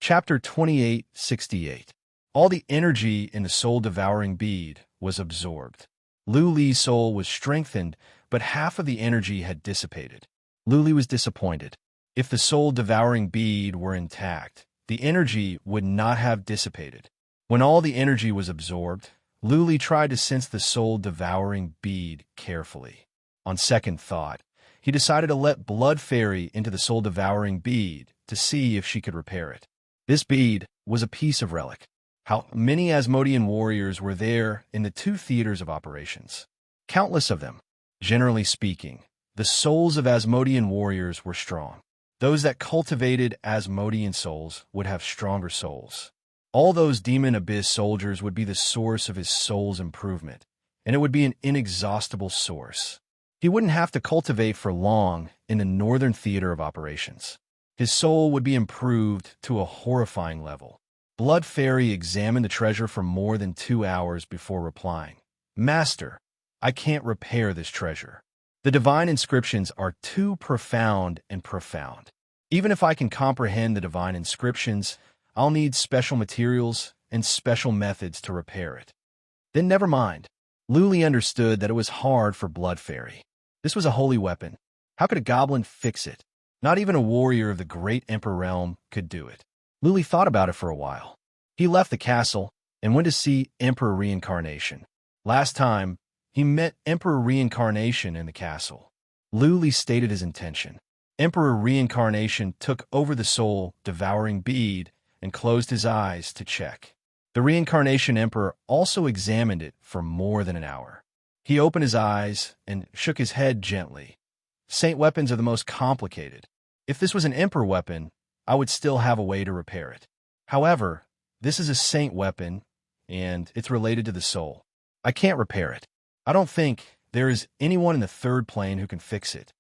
Chapter 2868. All the energy in the soul-devouring bead was absorbed. Lu Li's soul was strengthened, but half of the energy had dissipated. Lu Li was disappointed. If the soul-devouring bead were intact, the energy would not have dissipated. When all the energy was absorbed, Lu Li tried to sense the soul-devouring bead carefully. On second thought, he decided to let Blood Fairy into the soul-devouring bead to see if she could repair it. This bead was a piece of relic. How many Asmodean warriors were there in the two theaters of operations? Countless of them. Generally speaking, the souls of Asmodean warriors were strong. Those that cultivated Asmodean souls would have stronger souls. All those demon abyss soldiers would be the source of his soul's improvement, and it would be an inexhaustible source. He wouldn't have to cultivate for long in the northern theater of operations. His soul would be improved to a horrifying level. Blood Fairy examined the treasure for more than 2 hours before replying. Master, I can't repair this treasure. The divine inscriptions are too profound and profound. Even if I can comprehend the divine inscriptions, I'll need special materials and special methods to repair it. Then never mind. Lu Li understood that it was hard for Blood Fairy. This was a holy weapon. How could a goblin fix it? Not even a warrior of the great Emperor realm could do it. Lu Li thought about it for a while. He left the castle and went to see Emperor Reincarnation. Last time, he met Emperor Reincarnation in the castle. Lu Li stated his intention. Emperor Reincarnation took over the soul-devouring bead and closed his eyes to check. The Reincarnation Emperor also examined it for more than an hour. He opened his eyes and shook his head gently. Saint weapons are the most complicated. If this was an Emperor weapon, I would still have a way to repair it. However, this is a saint weapon, and it's related to the soul. I can't repair it. I don't think there is anyone in the third plane who can fix it.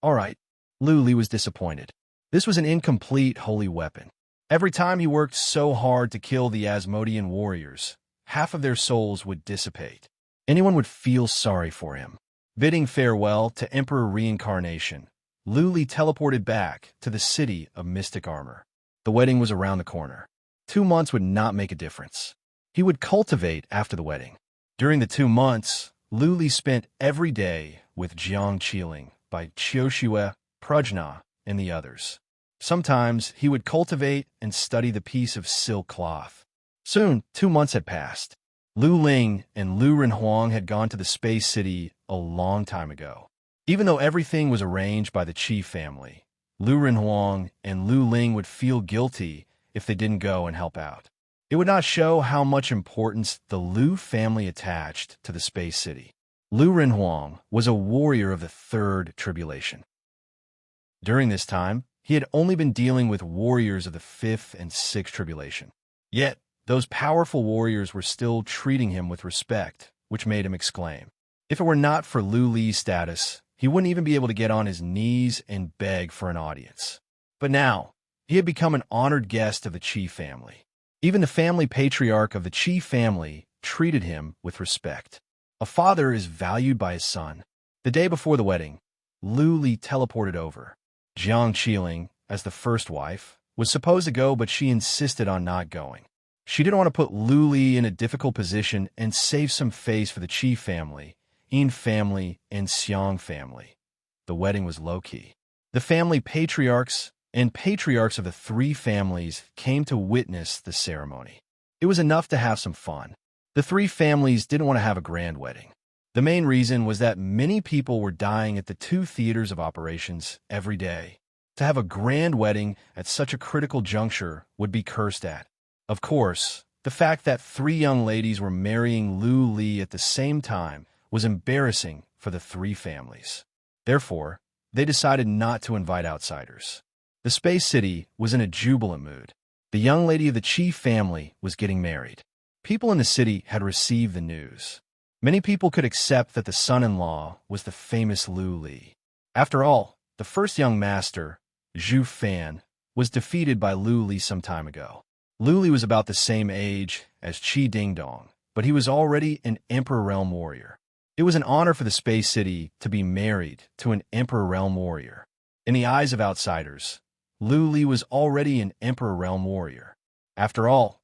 All right. Lu Li was disappointed. This was an incomplete holy weapon. Every time he worked so hard to kill the Asmodean warriors, half of their souls would dissipate. Anyone would feel sorry for him. Bidding farewell to Emperor Reincarnation, Lu Li teleported back to the city of mystic armor. The wedding was around the corner. 2 months would not make a difference. He would cultivate after the wedding. During the 2 months, Lu Li spent every day with Jiang Qiling by Qiushue, Prajna, and the others. Sometimes he would cultivate and study the piece of silk cloth. Soon, 2 months had passed. Lu Ling and Lu Renhuang had gone to the space city a long time ago. Even though everything was arranged by the Qi family, Lu Renhuang and Lu Ling would feel guilty if they didn't go and help out. It would not show how much importance the Lu family attached to the space city. Lu Renhuang was a warrior of the third tribulation. During this time, he had only been dealing with warriors of the fifth and sixth tribulation. Yet, those powerful warriors were still treating him with respect, which made him exclaim. If it were not for Lu Li's status, he wouldn't even be able to get on his knees and beg for an audience. But now, he had become an honored guest of the Qi family. Even the family patriarch of the Qi family treated him with respect. A father is valued by his son. The day before the wedding, Lu Li teleported over. Jiang Qiling, as the first wife, was supposed to go, but she insisted on not going. She didn't want to put Lu Li in a difficult position and save some face for the Qi family, Yin family, and Xiang family. The wedding was low-key. The family patriarchs and patriarchs of the 3 families came to witness the ceremony. It was enough to have some fun. The 3 families didn't want to have a grand wedding. The main reason was that many people were dying at the 2 theaters of operations every day. To have a grand wedding at such a critical juncture would be cursed at. Of course, the fact that 3 young ladies were marrying Lu Li at the same time was embarrassing for the 3 families. Therefore, they decided not to invite outsiders. The space city was in a jubilant mood. The young lady of the Qi family was getting married. People in the city had received the news. Many people could accept that the son-in-law was the famous Lu Li. After all, the first young master, Zhu Fan, was defeated by Lu Li some time ago. Lu Li was about the same age as Qi Dingdong, but he was already an Emperor Realm warrior. It was an honor for the space city to be married to an Emperor Realm warrior. In the eyes of outsiders, Lu Li was already an Emperor Realm warrior. After all,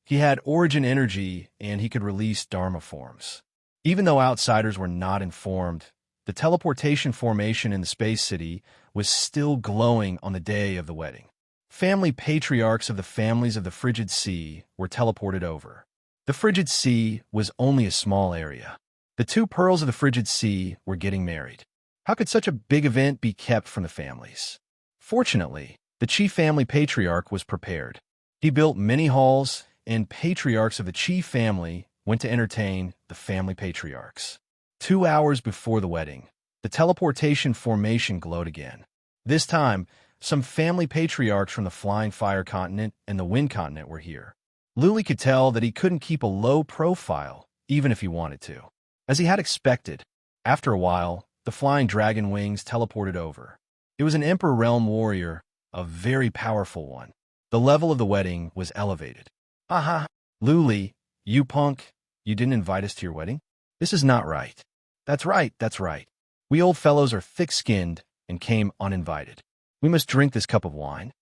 he had origin energy and he could release Dharma forms. Even though outsiders were not informed, the teleportation formation in the space city was still glowing on the day of the wedding. Family patriarchs of the families of the Frigid Sea were teleported over. The Frigid Sea was only a small area. The two pearls of the Frigid Sea were getting married. How could such a big event be kept from the families? Fortunately, the chief family patriarch was prepared. He built many halls, and patriarchs of the chief family went to entertain the family patriarchs. 2 hours before the wedding, the teleportation formation glowed again. This time, some family patriarchs from the Flying Fire Continent and the Wind Continent were here. Lu Li could tell that he couldn't keep a low profile, even if he wanted to. As he had expected, after a while, the Flying Dragon Wings teleported over. It was an Emperor Realm warrior, a very powerful one. The level of the wedding was elevated. Aha! Lu Li, you punk, you didn't invite us to your wedding? This is not right. That's right. We old fellows are thick-skinned and came uninvited. We must drink this cup of wine.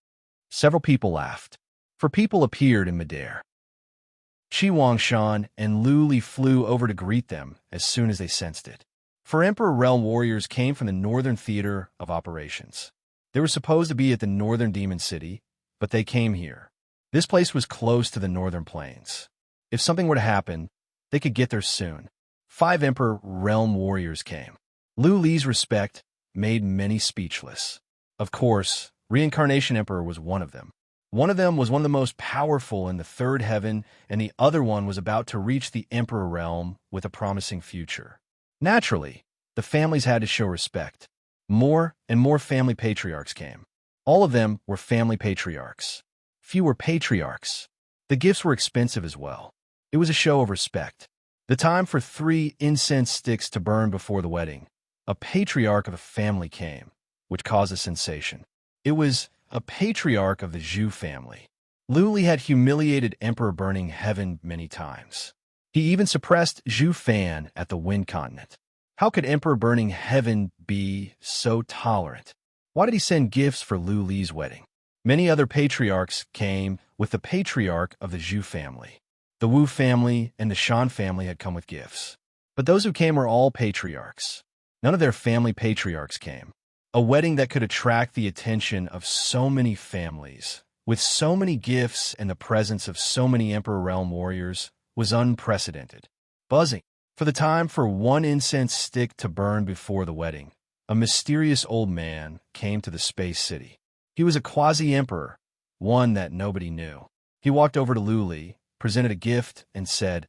Several people laughed, for people appeared in midair. Qi Wangshan and Lu Li flew over to greet them as soon as they sensed it. For Emperor Realm warriors came from the Northern Theater of Operations. They were supposed to be at the Northern Demon City, but they came here. This place was close to the Northern Plains. If something were to happen, they could get there soon. 5 Emperor Realm warriors came. Lu Li's respect made many speechless. Of course, Reincarnation Emperor was one of them. One of them was one of the most powerful in the third heaven, and the other one was about to reach the Emperor Realm with a promising future. Naturally, the families had to show respect. More and more family patriarchs came. All of them were family patriarchs. Few were patriarchs. The gifts were expensive as well. It was a show of respect. The time for 3 incense sticks to burn before the wedding. A patriarch of a family came, which caused a sensation. It was a patriarch of the Zhu family. Lu Li had humiliated Emperor Burning Heaven many times. He even suppressed Zhu Fan at the Wind Continent. How could Emperor Burning Heaven be so tolerant? Why did he send gifts for Lu Li's wedding? Many other patriarchs came with the patriarch of the Zhu family. The Wu family and the Shan family had come with gifts. But those who came were all patriarchs. None of their family patriarchs came. A wedding that could attract the attention of so many families, with so many gifts and the presence of so many Emperor Realm warriors, was unprecedented. Buzzing. For the time for 1 incense stick to burn before the wedding, a mysterious old man came to the space city. He was a quasi-emperor, one that nobody knew. He walked over to Lu Li, presented a gift, and said,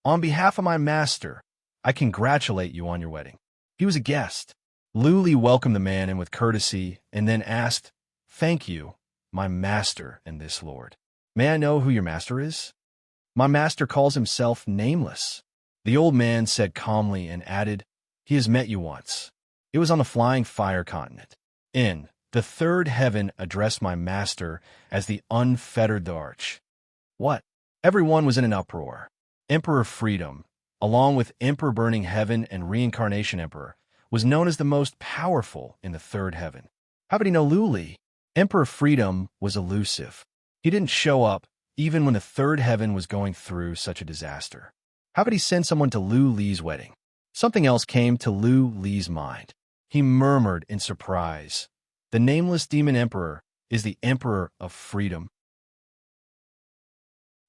"On behalf of my master, I congratulate you on your wedding." He was a guest. Lu Li welcomed the man in with courtesy and then asked, "Thank you, my master and this lord. May I know who your master is?" "My master calls himself Nameless." The old man said calmly and added, "He has met you once. It was on the Flying Fire Continent. In the third heaven addressed my master as the Unfettered Arch." What? Everyone was in an uproar. Emperor Freedom, along with Emperor Burning Heaven and Reincarnation Emperor, was known as the most powerful in the third heaven. How did he know Lu Li? Emperor Freedom was elusive. He didn't show up even when the third heaven was going through such a disaster. How could he send someone to Lu Li's wedding? Something else came to Lu Li's mind. He murmured in surprise, "The Nameless Demon Emperor is the Emperor of Freedom."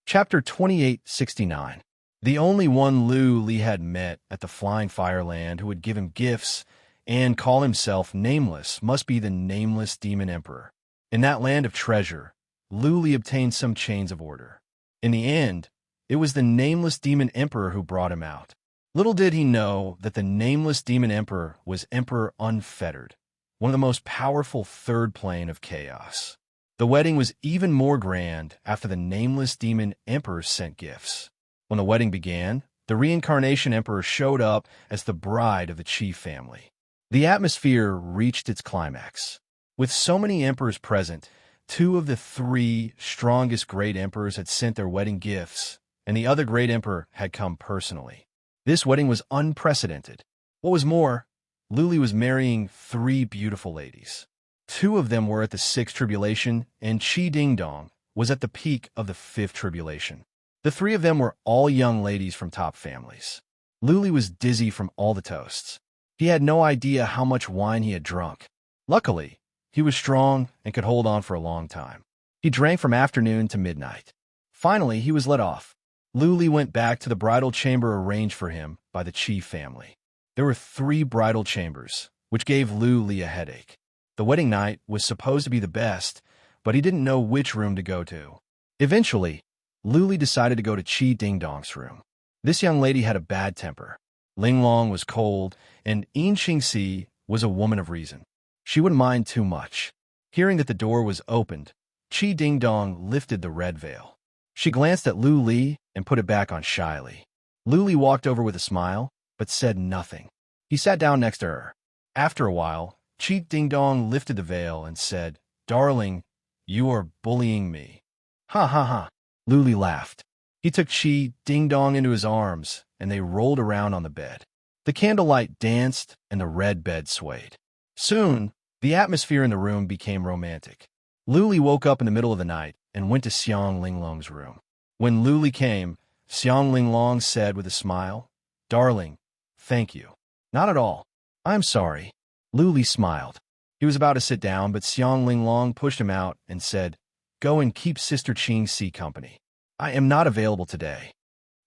Chapter 2869. The only one Lu Li had met at the Flying Fireland who would give him gifts and call himself Nameless must be the Nameless Demon Emperor. In that land of treasure, Lu Li obtained some chains of order. In the end, it was the Nameless Demon Emperor who brought him out. Little did he know that the Nameless Demon Emperor was Emperor Unfettered, one of the most powerful third plane of chaos. The wedding was even more grand after the Nameless Demon Emperor sent gifts. When the wedding began, the Reincarnation Emperor showed up as the bride of the chief family. The atmosphere reached its climax. With so many emperors present, 2 of the 3 strongest great emperors had sent their wedding gifts, and the other great emperor had come personally. This wedding was unprecedented. What was more, Lu Li was marrying 3 beautiful ladies. Two of them were at the sixth tribulation, and Chi Ding Dong was at the peak of the fifth tribulation. The three of them were all young ladies from top families. Luli was dizzy from all the toasts. He had no idea how much wine he had drunk. Luckily, he was strong and could hold on for a long time. He drank from afternoon to midnight. Finally, he was let off. Luli went back to the bridal chamber arranged for him by the Chi family. There were 3 bridal chambers, which gave Luli a headache. The wedding night was supposed to be the best, but he didn't know which room to go to. Eventually, Luli decided to go to Chi Ding Dong's room. This young lady had a bad temper. Ling Long was cold, and Yin Xingxi was a woman of reason. She wouldn't mind too much. Hearing that the door was opened, Chi Ding Dong lifted the red veil. She glanced at Lu Li and put it back on shyly. Lu Li walked over with a smile, but said nothing. He sat down next to her. After a while, Chi Ding Dong lifted the veil and said, "Darling, you are bullying me." "Ha ha ha." Lu Li laughed. He took Chi Ding Dong into his arms, and they rolled around on the bed. The candlelight danced, and the red bed swayed. Soon, the atmosphere in the room became romantic. Lu Li woke up in the middle of the night and went to Xiang Linglong's room. When Lu Li came, Xiang Linglong said with a smile, "Darling, thank you." "Not at all. I'm sorry." Lu Li smiled. He was about to sit down, but Xiang Linglong pushed him out and said, "Go and keep Sister Qingxi company. I am not available today.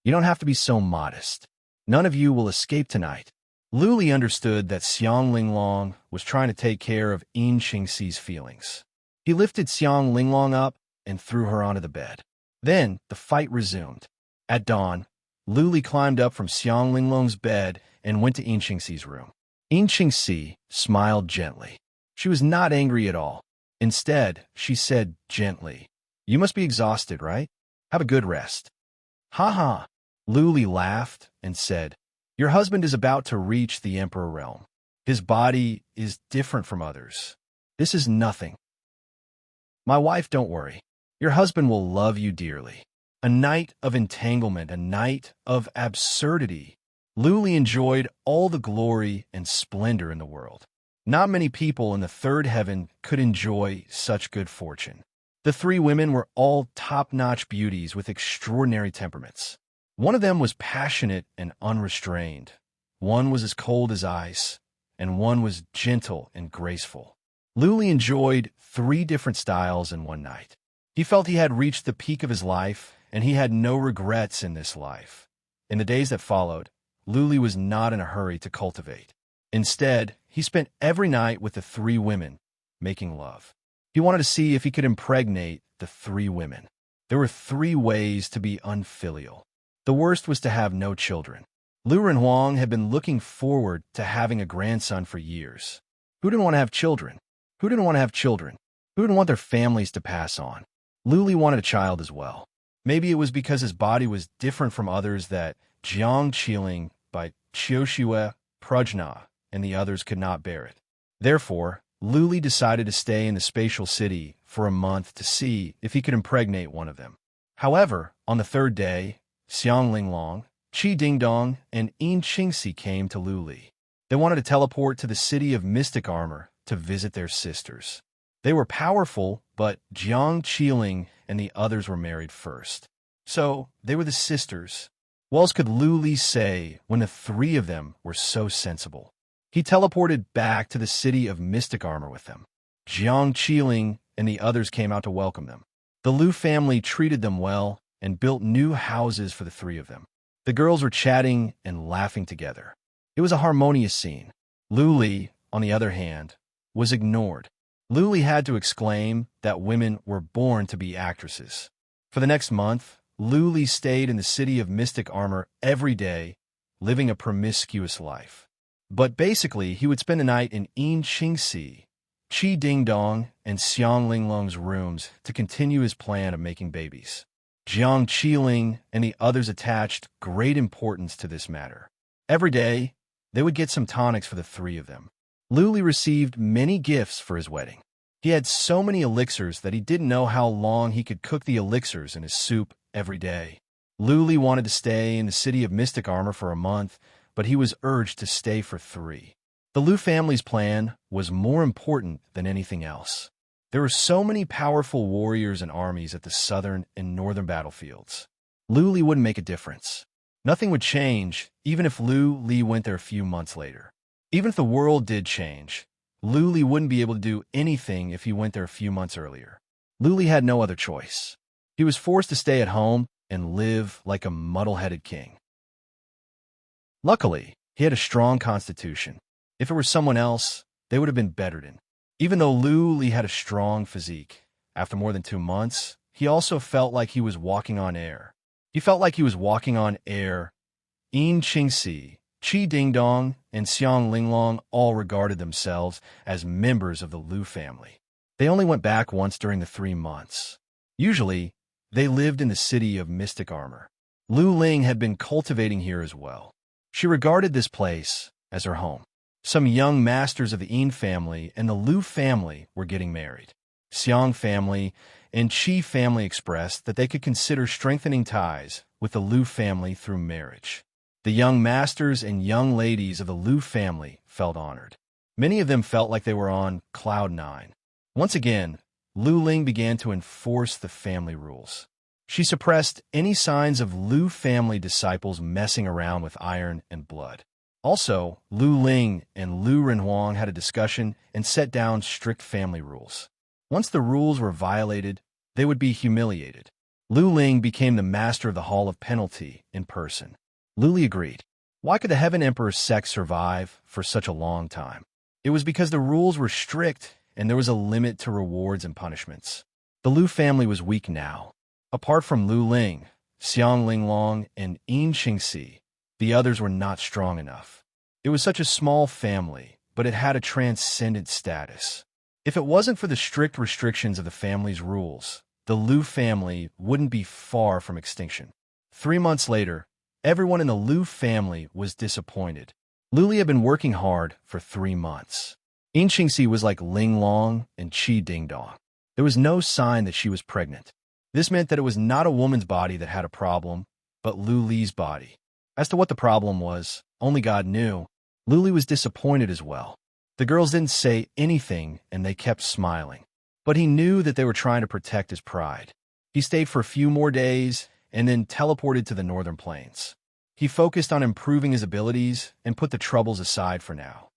You don't have to be so modest. None of you will escape tonight." Lu Li understood that Xiang Linglong was trying to take care of Yin Xingxi's feelings. He lifted Xiang Linglong up and threw her onto the bed. Then the fight resumed. At dawn, Lu Li climbed up from Xiang Linglong's bed and went to Yin Xingxi's room. Yin Xingxi smiled gently. She was not angry at all. Instead, she said gently, "You must be exhausted, right? Have a good rest." "Ha ha." Lu Li laughed and said, "Your husband is about to reach the Emperor realm. His body is different from others. This is nothing. My wife, don't worry. Your husband will love you dearly." A night of entanglement, a night of absurdity. Lu Li enjoyed all the glory and splendor in the world. Not many people in the third heaven could enjoy such good fortune. The 3 women were all top-notch beauties with extraordinary temperaments. One of them was passionate and unrestrained. One was as cold as ice, and one was gentle and graceful. Lu Li enjoyed 3 different styles in one night. He felt he had reached the peak of his life, and he had no regrets in this life. In the days that followed, Lu Li was not in a hurry to cultivate. Instead, he spent every night with the 3 women, making love. He wanted to see if he could impregnate the 3 women. There were 3 ways to be unfilial. The worst was to have no children. Lu Renhuang had been looking forward to having a grandson for years. Who didn't want to have children? Who didn't want to have children? Who didn't want their families to pass on? Lu Li wanted a child as well. Maybe it was because his body was different from others that Jiang Qiling by Qiushue Prajna and the others could not bear it. Therefore, Lu Li decided to stay in the spatial city for a month to see if he could impregnate one of them. However, on the 3rd day, Xiang Linglong, Chi Ding Dong, and Yin Xingxi came to Lu Li. They wanted to teleport to the city of mystic armor to visit their sisters. They were powerful, but Jiang Qiling and the others were married first. So, they were the sisters. What else could Lu Li say when the 3 of them were so sensible? He teleported back to the city of mystic armor with them. Jiang Qiling and the others came out to welcome them. The Lu family treated them well and built new houses for the 3 of them. The girls were chatting and laughing together. It was a harmonious scene. Lu Li, on the other hand, was ignored. Lu Li had to exclaim that women were born to be actresses. For the next month, Lu Li stayed in the city of mystic armor every day, living a promiscuous life. But basically, he would spend the night in Yin Xingxi, Chi Ding Dong, and Xiang Linglong's rooms to continue his plan of making babies. Jiang Qiling and the others attached great importance to this matter. Every day, they would get some tonics for the 3 of them. Lu Li received many gifts for his wedding. He had so many elixirs that he didn't know how long he could cook the elixirs in his soup every day. Lu Li wanted to stay in the city of mystic armor for a month, but he was urged to stay for 3. The Liu family's plan was more important than anything else. There were so many powerful warriors and armies at the southern and northern battlefields. Liu Li wouldn't make a difference. Nothing would change, even if Liu Li went there a few months later. Even if the world did change, Liu Li wouldn't be able to do anything if he went there a few months earlier. Liu Li had no other choice. He was forced to stay at home and live like a muddle-headed king. Luckily, he had a strong constitution. If it were someone else, they would have been bettered in. Even though Liu Li had a strong physique, after more than 2 months, he also felt like he was walking on air. He felt like he was walking on air. Yin Qingxi, Qi Dingdong, and Xiang Linglong all regarded themselves as members of the Liu family. They only went back once during the 3 months. Usually, they lived in the city of mystic armor. Lu Ling had been cultivating here as well. She regarded this place as her home. Some young masters of the Yin family and the Liu family were getting married. Xiang family and Qi family expressed that they could consider strengthening ties with the Liu family through marriage. The young masters and young ladies of the Liu family felt honored. Many of them felt like they were on cloud 9. Once again, Lu Ling began to enforce the family rules. She suppressed any signs of Liu family disciples messing around with iron and blood. Also, Lu Ling and Lu Renhuang had a discussion and set down strict family rules. Once the rules were violated, they would be humiliated. Lu Ling became the master of the Hall of Penalty in person. Lu Li agreed. Why could the Heaven Emperor's sect survive for such a long time? It was because the rules were strict and there was a limit to rewards and punishments. The Liu family was weak now. Apart from Lu Ling, Xiang Linglong, and Yin Qingxi, the others were not strong enough. It was such a small family, but it had a transcendent status. If it wasn't for the strict restrictions of the family's rules, the Liu family wouldn't be far from extinction. 3 months later, everyone in the Liu family was disappointed. Lu Li had been working hard for 3 months. Yin Qingxi was like Linglong and Qi Dingdong. There was no sign that she was pregnant. This meant that it was not a woman's body that had a problem, but Lu Li's body. As to what the problem was, only God knew. Lu Li was disappointed as well. The girls didn't say anything, and they kept smiling. But he knew that they were trying to protect his pride. He stayed for a few more days, and then teleported to the northern plains. He focused on improving his abilities and put the troubles aside for now.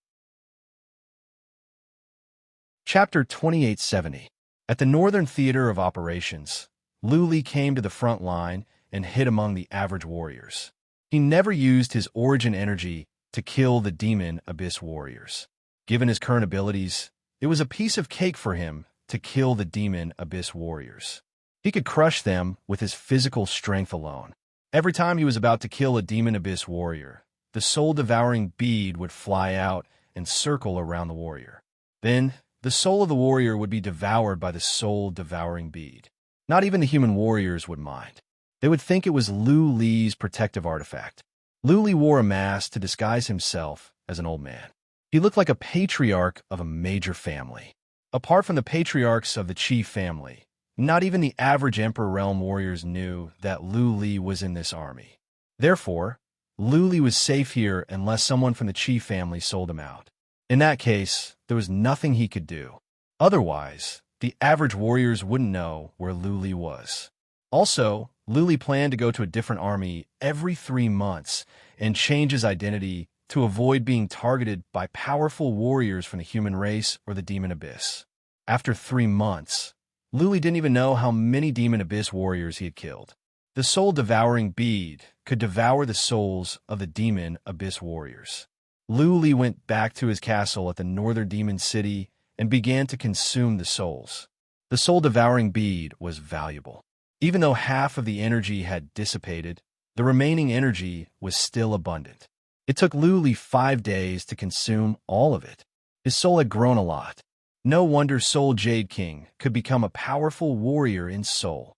Chapter 2870. At the Northern Theater of Operations, Lu Li came to the front line and hid among the average warriors. He never used his origin energy to kill the demon abyss warriors. Given his current abilities, it was a piece of cake for him to kill the demon abyss warriors. He could crush them with his physical strength alone. Every time he was about to kill a demon abyss warrior, the soul-devouring bead would fly out and circle around the warrior. Then, the soul of the warrior would be devoured by the soul-devouring bead. Not even the human warriors would mind. They would think it was Lu Li's protective artifact. Lu Li wore a mask to disguise himself as an old man. He looked like a patriarch of a major family. Apart from the patriarchs of the Qi family, not even the average Emperor Realm warriors knew that Lu Li was in this army. Therefore, Lu Li was safe here unless someone from the Qi family sold him out. In that case, there was nothing he could do. Otherwise, the average warriors wouldn't know where Lu Li was. Also, Lu Li planned to go to a different army every 3 months and change his identity to avoid being targeted by powerful warriors from the human race or the demon abyss. After 3 months, Lu Li didn't even know how many demon abyss warriors he had killed. The soul-devouring bead could devour the souls of the demon abyss warriors. Lu Li went back to his castle at the northern demon city and began to consume the souls. The soul-devouring bead was valuable. Even though half of the energy had dissipated, the remaining energy was still abundant. It took Lu Li 5 days to consume all of it. His soul had grown a lot. No wonder Soul Jade King could become a powerful warrior in soul.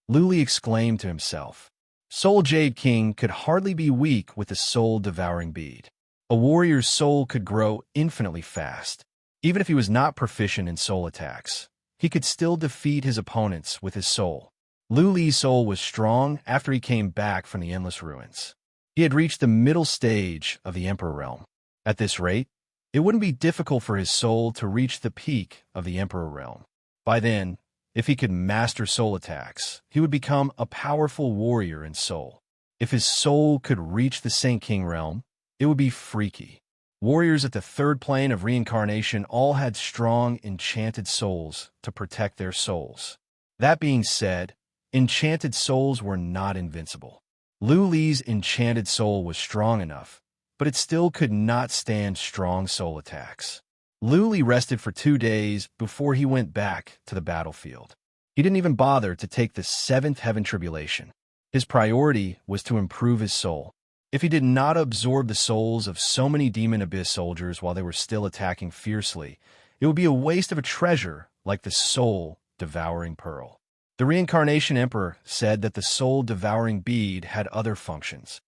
Lu Li exclaimed to himself. Soul Jade King could hardly be weak with the soul-devouring bead. A warrior's soul could grow infinitely fast. Even if he was not proficient in soul attacks, he could still defeat his opponents with his soul. Lu Li's soul was strong after he came back from the Endless Ruins. He had reached the middle stage of the Emperor Realm. At this rate, it wouldn't be difficult for his soul to reach the peak of the Emperor realm. By then, if he could master soul attacks, he would become a powerful warrior in soul. If his soul could reach the Saint King realm, it would be freaky. Warriors at the third plane of reincarnation all had strong, enchanted souls to protect their souls. That being said, enchanted souls were not invincible. Lu Li's enchanted soul was strong enough, but it still could not stand strong soul attacks. Lu Li rested for 2 days before he went back to the battlefield. He didn't even bother to take the 7th heaven tribulation. His priority was to improve his soul. If he did not absorb the souls of so many demon abyss soldiers while they were still attacking fiercely, it would be a waste of a treasure like the soul-devouring pearl. The reincarnation emperor said that the soul-devouring bead had other functions.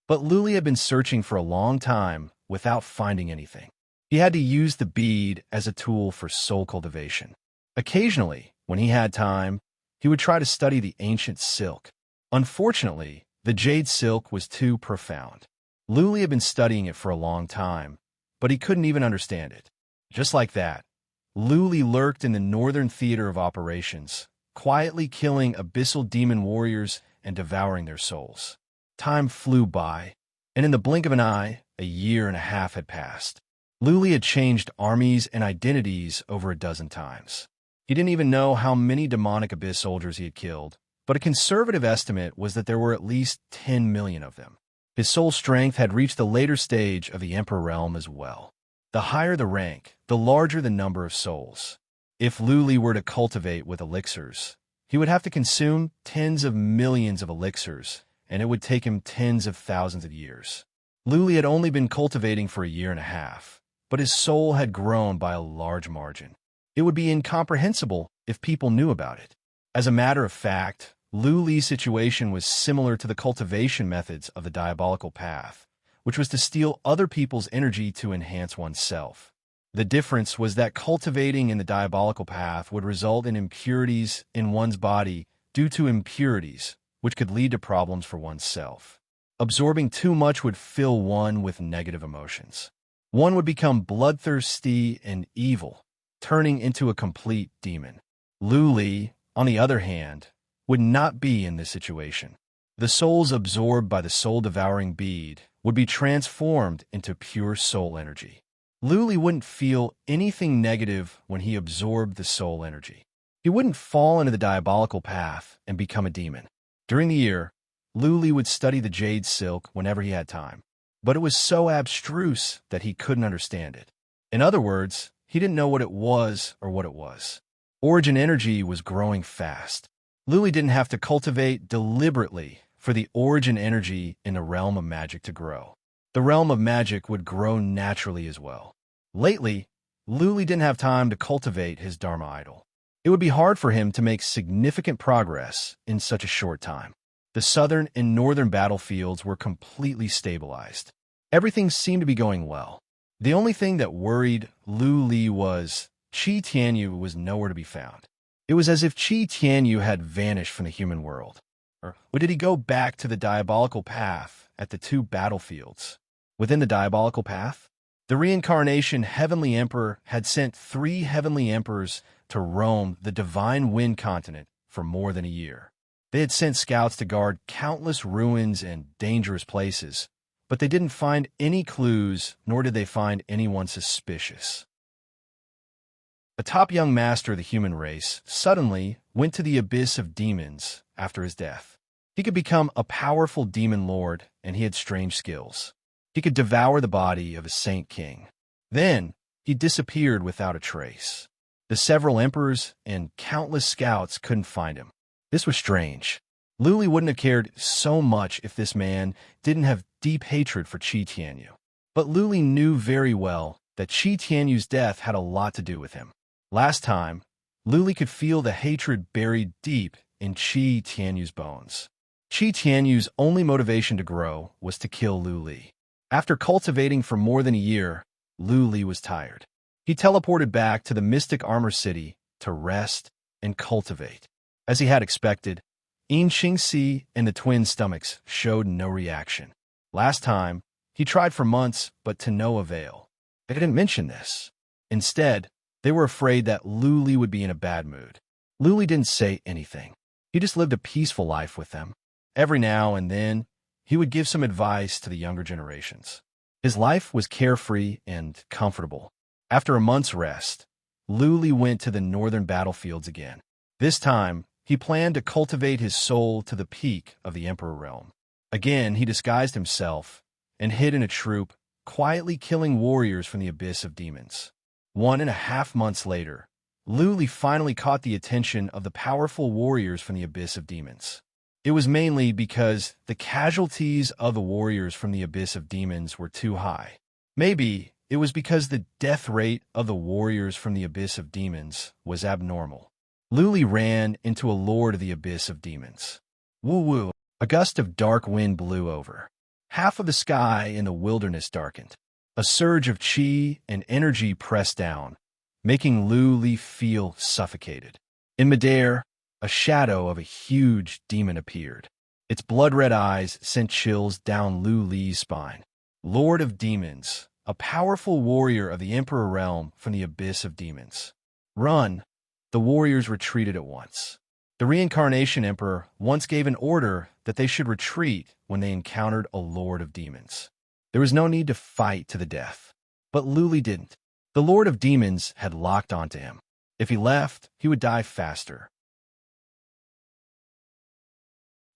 But Lu Li had been searching for a long time without finding anything. He had to use the bead as a tool for soul cultivation. Occasionally, when he had time, he would try to study the ancient silk. Unfortunately, the jade silk was too profound. Lu Li had been studying it for a long time, but he couldn't even understand it. Just like that, Lu Li lurked in the northern theater of operations, quietly killing abyssal demon warriors and devouring their souls. Time flew by, and in the blink of an eye, a year and a half had passed. Lu Li had changed armies and identities over a dozen times. He didn't even know how many demonic abyss soldiers he had killed, but a conservative estimate was that there were at least 10 million of them. His soul strength had reached the later stage of the Emperor realm as well. The higher the rank, the larger the number of souls. If Lu Li were to cultivate with elixirs, he would have to consume tens of millions of elixirs, and it would take him tens of thousands of years. Lu Li had only been cultivating for a year and a half, but his soul had grown by a large margin. It would be incomprehensible if people knew about it. As a matter of fact, Lu Li's situation was similar to the cultivation methods of the diabolical path, which was to steal other people's energy to enhance oneself. The difference was that cultivating in the diabolical path would result in impurities in one's body due to impurities, which could lead to problems for oneself. Absorbing too much would fill one with negative emotions. One would become bloodthirsty and evil, turning into a complete demon. Lu Li, on the other hand, would not be in this situation. The souls absorbed by the soul-devouring bead would be transformed into pure soul energy. Lu Li wouldn't feel anything negative when he absorbed the soul energy. He wouldn't fall into the diabolical path and become a demon. During the year, Lu Li would study the jade silk whenever he had time, but it was so abstruse that he couldn't understand it. In other words, he didn't know what it was or what it was. Origin energy was growing fast. Lu Li didn't have to cultivate deliberately for the origin energy in the realm of magic to grow. The realm of magic would grow naturally as well. Lately, Lu Li didn't have time to cultivate his Dharma idol. It would be hard for him to make significant progress in such a short time. The southern and northern battlefields were completely stabilized. Everything seemed to be going well. The only thing that worried Lu Li was Qi Tianyu was nowhere to be found. It was as if Qi Tianyu had vanished from the human world. Or did he go back to the diabolical path at the 2 battlefields? Within the diabolical path, the reincarnation Heavenly Emperor had sent 3 Heavenly Emperors to roam the Divine Wind continent for more than a year. They had sent scouts to guard countless ruins and dangerous places, but they didn't find any clues, nor did they find anyone suspicious. A top young master of the human race suddenly went to the abyss of demons after his death. He could become a powerful demon lord, and he had strange skills. He could devour the body of a saint king. Then, he disappeared without a trace. The several emperors and countless scouts couldn't find him. This was strange. Lu Li wouldn't have cared so much if this man didn't have deep hatred for Qi Tianyu. But Lu Li knew very well that Qi Tianyu's death had a lot to do with him. Last time, Lu Li could feel the hatred buried deep in Qi Tianyu's bones. Qi Tianyu's only motivation to grow was to kill Lu Li. After cultivating for more than a year, Lu Li was tired. He teleported back to the mystic armor city to rest and cultivate. As he had expected, Yin Xingxi and the twin stomachs showed no reaction. Last time, He tried for months, but to no avail. They didn't mention this. Instead, they were afraid that Luli would be in a bad mood. Luli didn't say anything. He just lived a peaceful life with them. Every now and then, he would give some advice to the younger generations. His life was carefree and comfortable. After a month's rest, Luli went to the northern battlefields again. This time, he planned to cultivate his soul to the peak of the Emperor realm. Again, he disguised himself and hid in a troop, quietly killing warriors from the abyss of demons. 1.5 months later, Luli finally caught the attention of the powerful warriors from the abyss of demons. It was mainly because the casualties of the warriors from the abyss of demons were too high. Maybe it was because the death rate of the warriors from the abyss of demons was abnormal. Luli ran into a lord of the abyss of demons. Woo-woo! A gust of dark wind blew over. Half of the sky in the wilderness darkened. A surge of chi and energy pressed down, making Luli feel suffocated. In midair, a shadow of a huge demon appeared. Its blood-red eyes sent chills down Luli's spine. Lord of Demons, a powerful warrior of the Emperor realm from the abyss of demons. Run! The warriors retreated at once. The Reincarnation Emperor once gave an order that they should retreat when they encountered a Lord of Demons. There was no need to fight to the death. But Luli didn't. The Lord of Demons had locked onto him. If he left, he would die faster.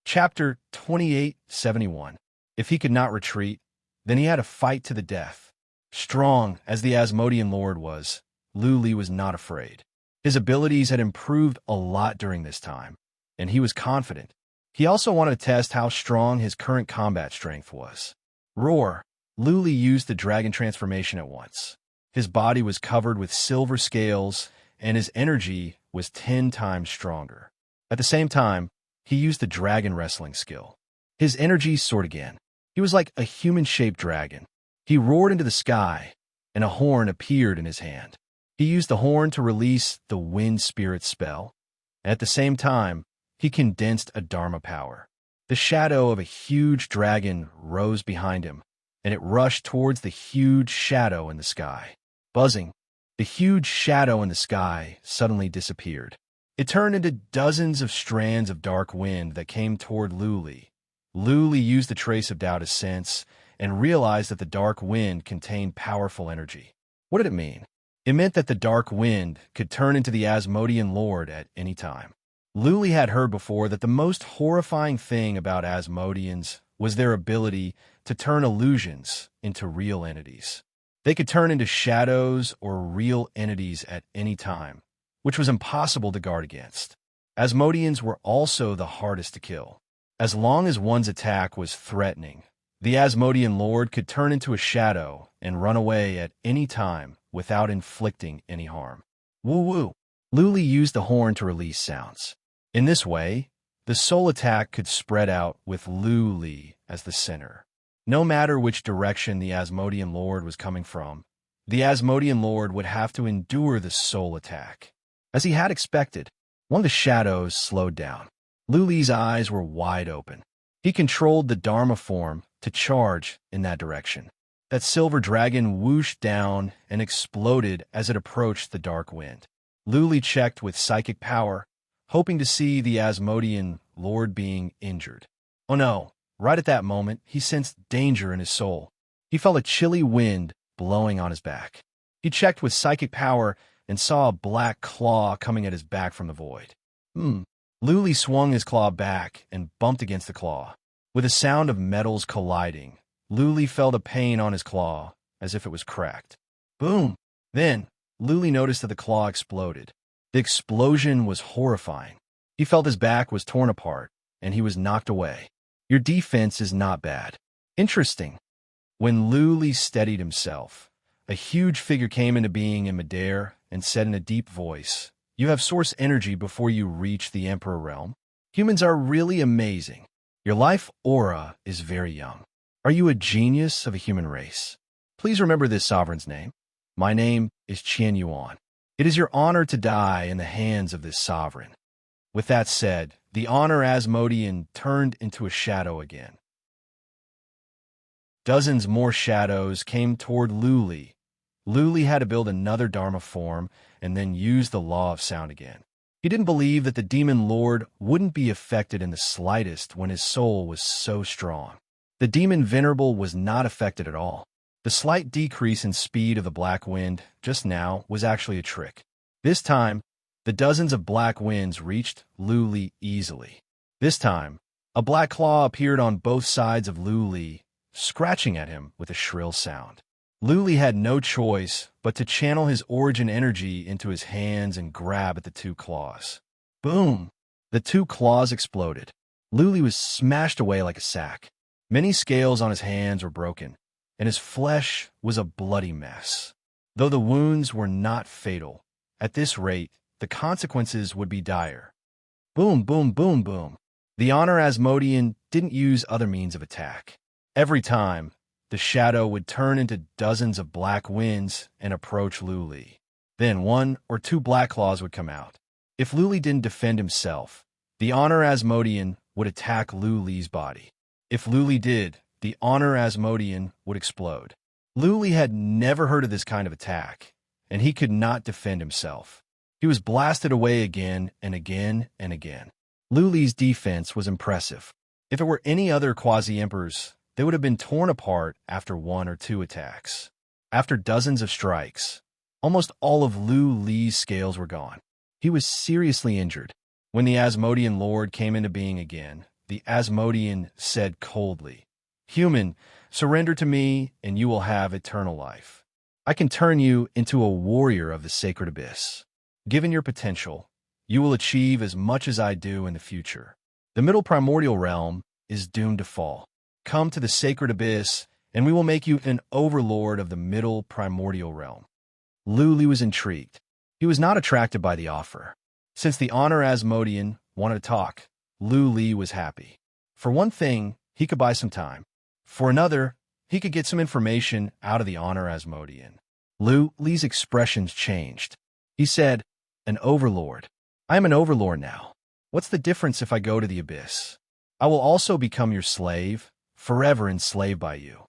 Chapter 2871. If he could not retreat, then he had to fight to the death. Strong as the Asmodean Lord was, Luli was not afraid. His abilities had improved a lot during this time, and he was confident. He also wanted to test how strong his current combat strength was. Roar! Luli used the dragon transformation at once. His body was covered with silver scales, and his energy was 10 times stronger. At the same time, he used the dragon wrestling skill. His energy soared again. He was like a human-shaped dragon. He roared into the sky, and a horn appeared in his hand. He used the horn to release the wind spirit spell, and at the same time, he condensed a dharma power. The shadow of a huge dragon rose behind him, and it rushed towards the huge shadow in the sky. Buzzing, the huge shadow in the sky suddenly disappeared. It turned into dozens of strands of dark wind that came toward Luli. Luli used the trace of Tao to sense and realized that the dark wind contained powerful energy. What did it mean? It meant that the dark wind could turn into the Asmodean Lord at any time. Luli had heard before that the most horrifying thing about Asmodeans was their ability to turn illusions into real entities. They could turn into shadows or real entities at any time, which was impossible to guard against. Asmodeans were also the hardest to kill. As long as one's attack was threatening, the Asmodean Lord could turn into a shadow and run away at any time without inflicting any harm. Woo-woo! Luli used the horn to release sounds. In this way, the soul attack could spread out with Luli as the center. No matter which direction the Asmodean Lord was coming from, the Asmodean Lord would have to endure the soul attack. As he had expected, one of the shadows slowed down. Luli's eyes were wide open. He controlled the Dharma form to charge in that direction. That silver dragon whooshed down and exploded as it approached the dark wind. Luli checked with psychic power, hoping to see the Asmodean Lord being injured. Oh no, right at that moment, he sensed danger in his soul. He felt a chilly wind blowing on his back. He checked with psychic power and saw a black claw coming at his back from the void. Luli swung his claw back and bumped against the claw. With a sound of metals colliding, Luli felt a pain on his claw, as if it was cracked. Boom! Then, Luli noticed that the claw exploded. The explosion was horrifying. He felt his back was torn apart, and he was knocked away. Your defense is not bad. Interesting. When Luli steadied himself, a huge figure came into being in midair and said in a deep voice, "You have source energy before you reach the Emperor realm. Humans are really amazing. Your life aura is very young. Are you a genius of a human race? Please remember this sovereign's name. My name is Qian Yuan. It is your honor to die in the hands of this sovereign." With that said, the honor Asmodean turned into a shadow again. Dozens more shadows came toward Lu Li. Lu Li had to build another Dharma form and then use the law of sound again. He didn't believe that the demon lord wouldn't be affected in the slightest when his soul was so strong. The demon venerable was not affected at all. The slight decrease in speed of the black wind just now was actually a trick. This time, the dozens of black winds reached Lu Li easily. This time, a black claw appeared on both sides of Lu Li, scratching at him with a shrill sound. Lu Li had no choice but to channel his origin energy into his hands and grab at the two claws. Boom! The two claws exploded. Lu Li was smashed away like a sack. Many scales on his hands were broken, and his flesh was a bloody mess. Though the wounds were not fatal, at this rate, the consequences would be dire. Boom, boom, boom, boom. The Honor Asmodean didn't use other means of attack. Every time, the shadow would turn into dozens of black winds and approach Lu Li. Then one or two black claws would come out. If Lu Li didn't defend himself, the Honor Asmodean would attack Lu Li's body. If Lu Li did, the Honor Asmodean would explode. Lu Li had never heard of this kind of attack, and he could not defend himself. He was blasted away again and again and again. Lu Li's defense was impressive. If it were any other quasi-emperors, they would have been torn apart after one or two attacks. After dozens of strikes, almost all of Lu Li's scales were gone. He was seriously injured. When the Asmodean Lord came into being again, the Asmodean said coldly, "Human, surrender to me and you will have eternal life. I can turn you into a warrior of the sacred abyss. Given your potential, you will achieve as much as I do in the future. The middle primordial realm is doomed to fall. Come to the sacred abyss, and we will make you an overlord of the middle primordial realm." Lu Li was intrigued. He was not attracted by the offer. Since the Honor Asmodean wanted to talk, Lu Li was happy. For one thing, he could buy some time. For another, he could get some information out of the Honor Asmodean. Lu Li's expressions changed. He said, "An overlord. I am an overlord now. What's the difference if I go to the abyss? I will also become your slave, forever enslaved by you."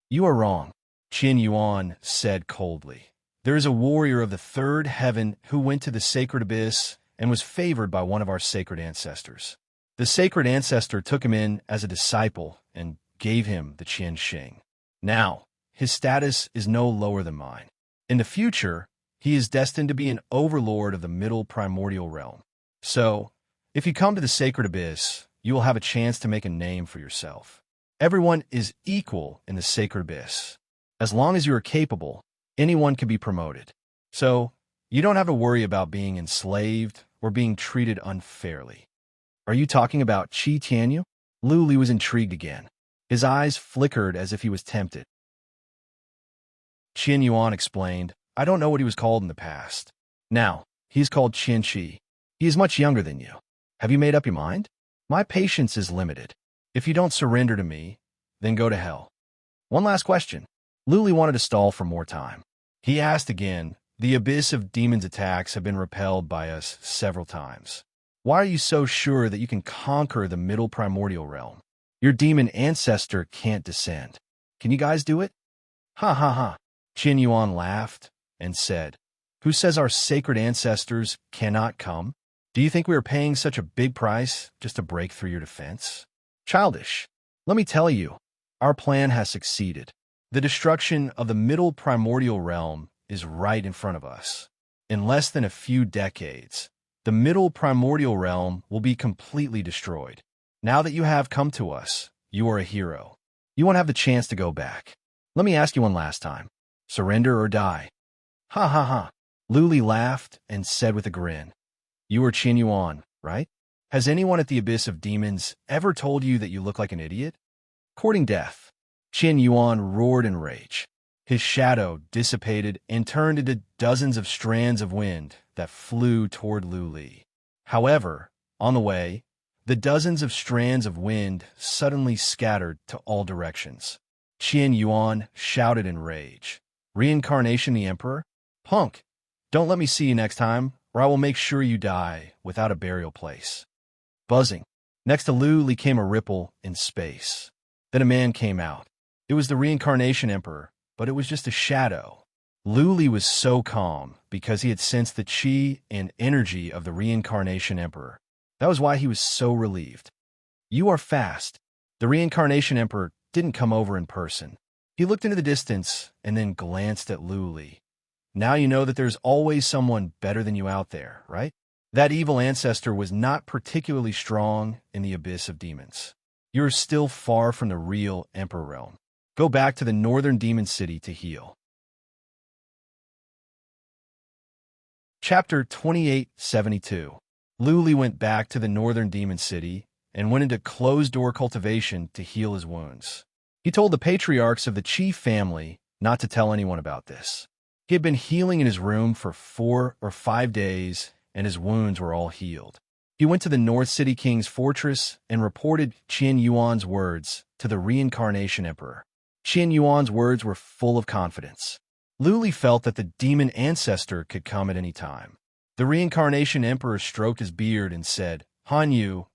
"You are wrong," Qin Yuan said coldly. "There is a warrior of the third heaven who went to the sacred abyss and was favored by one of our sacred ancestors. The sacred ancestor took him in as a disciple and gave him the Qian Xing. Now, his status is no lower than mine. In the future, he is destined to be an overlord of the middle primordial realm. So, if you come to the sacred abyss, you will have a chance to make a name for yourself. Everyone is equal in the sacred abyss. As long as you are capable, anyone can be promoted. So, you don't have to worry about being enslaved or being treated unfairly." "Are you talking about Qi Tianyu?" Lu Li was intrigued again. His eyes flickered as if he was tempted. Qin Yuan explained, "I don't know what he was called in the past. Now, he's called Qin Shi. He is much younger than you. Have you made up your mind? My patience is limited. If you don't surrender to me, then go to hell." One last question. Lu Li wanted to stall for more time. He asked again, "The abyss of demons' attacks have been repelled by us several times. Why are you so sure that you can conquer the middle primordial realm? Your demon ancestor can't descend. Can you guys do it?" "Ha ha ha." Qin Yuan laughed and said, "Who says our sacred ancestors cannot come? Do you think we are paying such a big price just to break through your defense? Childish. Let me tell you, our plan has succeeded. The destruction of the middle primordial realm is right in front of us. In less than a few decades, the middle primordial realm will be completely destroyed. Now that you have come to us, you are a hero. You won't have the chance to go back. Let me ask you one last time. Surrender or die?" "Ha ha ha." Lu Li laughed and said with a grin, "You are Qin Yuan, right? Has anyone at the Abyss of Demons ever told you that you look like an idiot?" Courting death. Qin Yuan roared in rage. His shadow dissipated and turned into dozens of strands of wind that flew toward Lu Li. However, on the way, the dozens of strands of wind suddenly scattered to all directions. Qin Yuan shouted in rage, "Reincarnation the Emperor? Punk! Don't let me see you next time, or I will make sure you die without a burial place." Buzzing. Next to Lu Li came a ripple in space. Then a man came out. It was the reincarnation emperor, but it was just a shadow. Luli was so calm because he had sensed the chi and energy of the reincarnation emperor. That was why he was so relieved. You are fast. The reincarnation emperor didn't come over in person. He looked into the distance and then glanced at Luli. Now you know that there's always someone better than you out there, right? That evil ancestor was not particularly strong in the abyss of demons. You're still far from the real emperor realm. Go back to the northern demon city to heal. Chapter 2872. Luli went back to the northern demon city and went into closed-door cultivation to heal his wounds. He told the patriarchs of the chief family not to tell anyone about this. He had been healing in his room for 4 or 5 days, and his wounds were all healed. He went to the North City King's fortress and reported Qian Yuan's words to the reincarnation emperor. Qian Yuan's words were full of confidence. Luli felt that the demon ancestor could come at any time. The reincarnation emperor stroked his beard and said, Han Yu,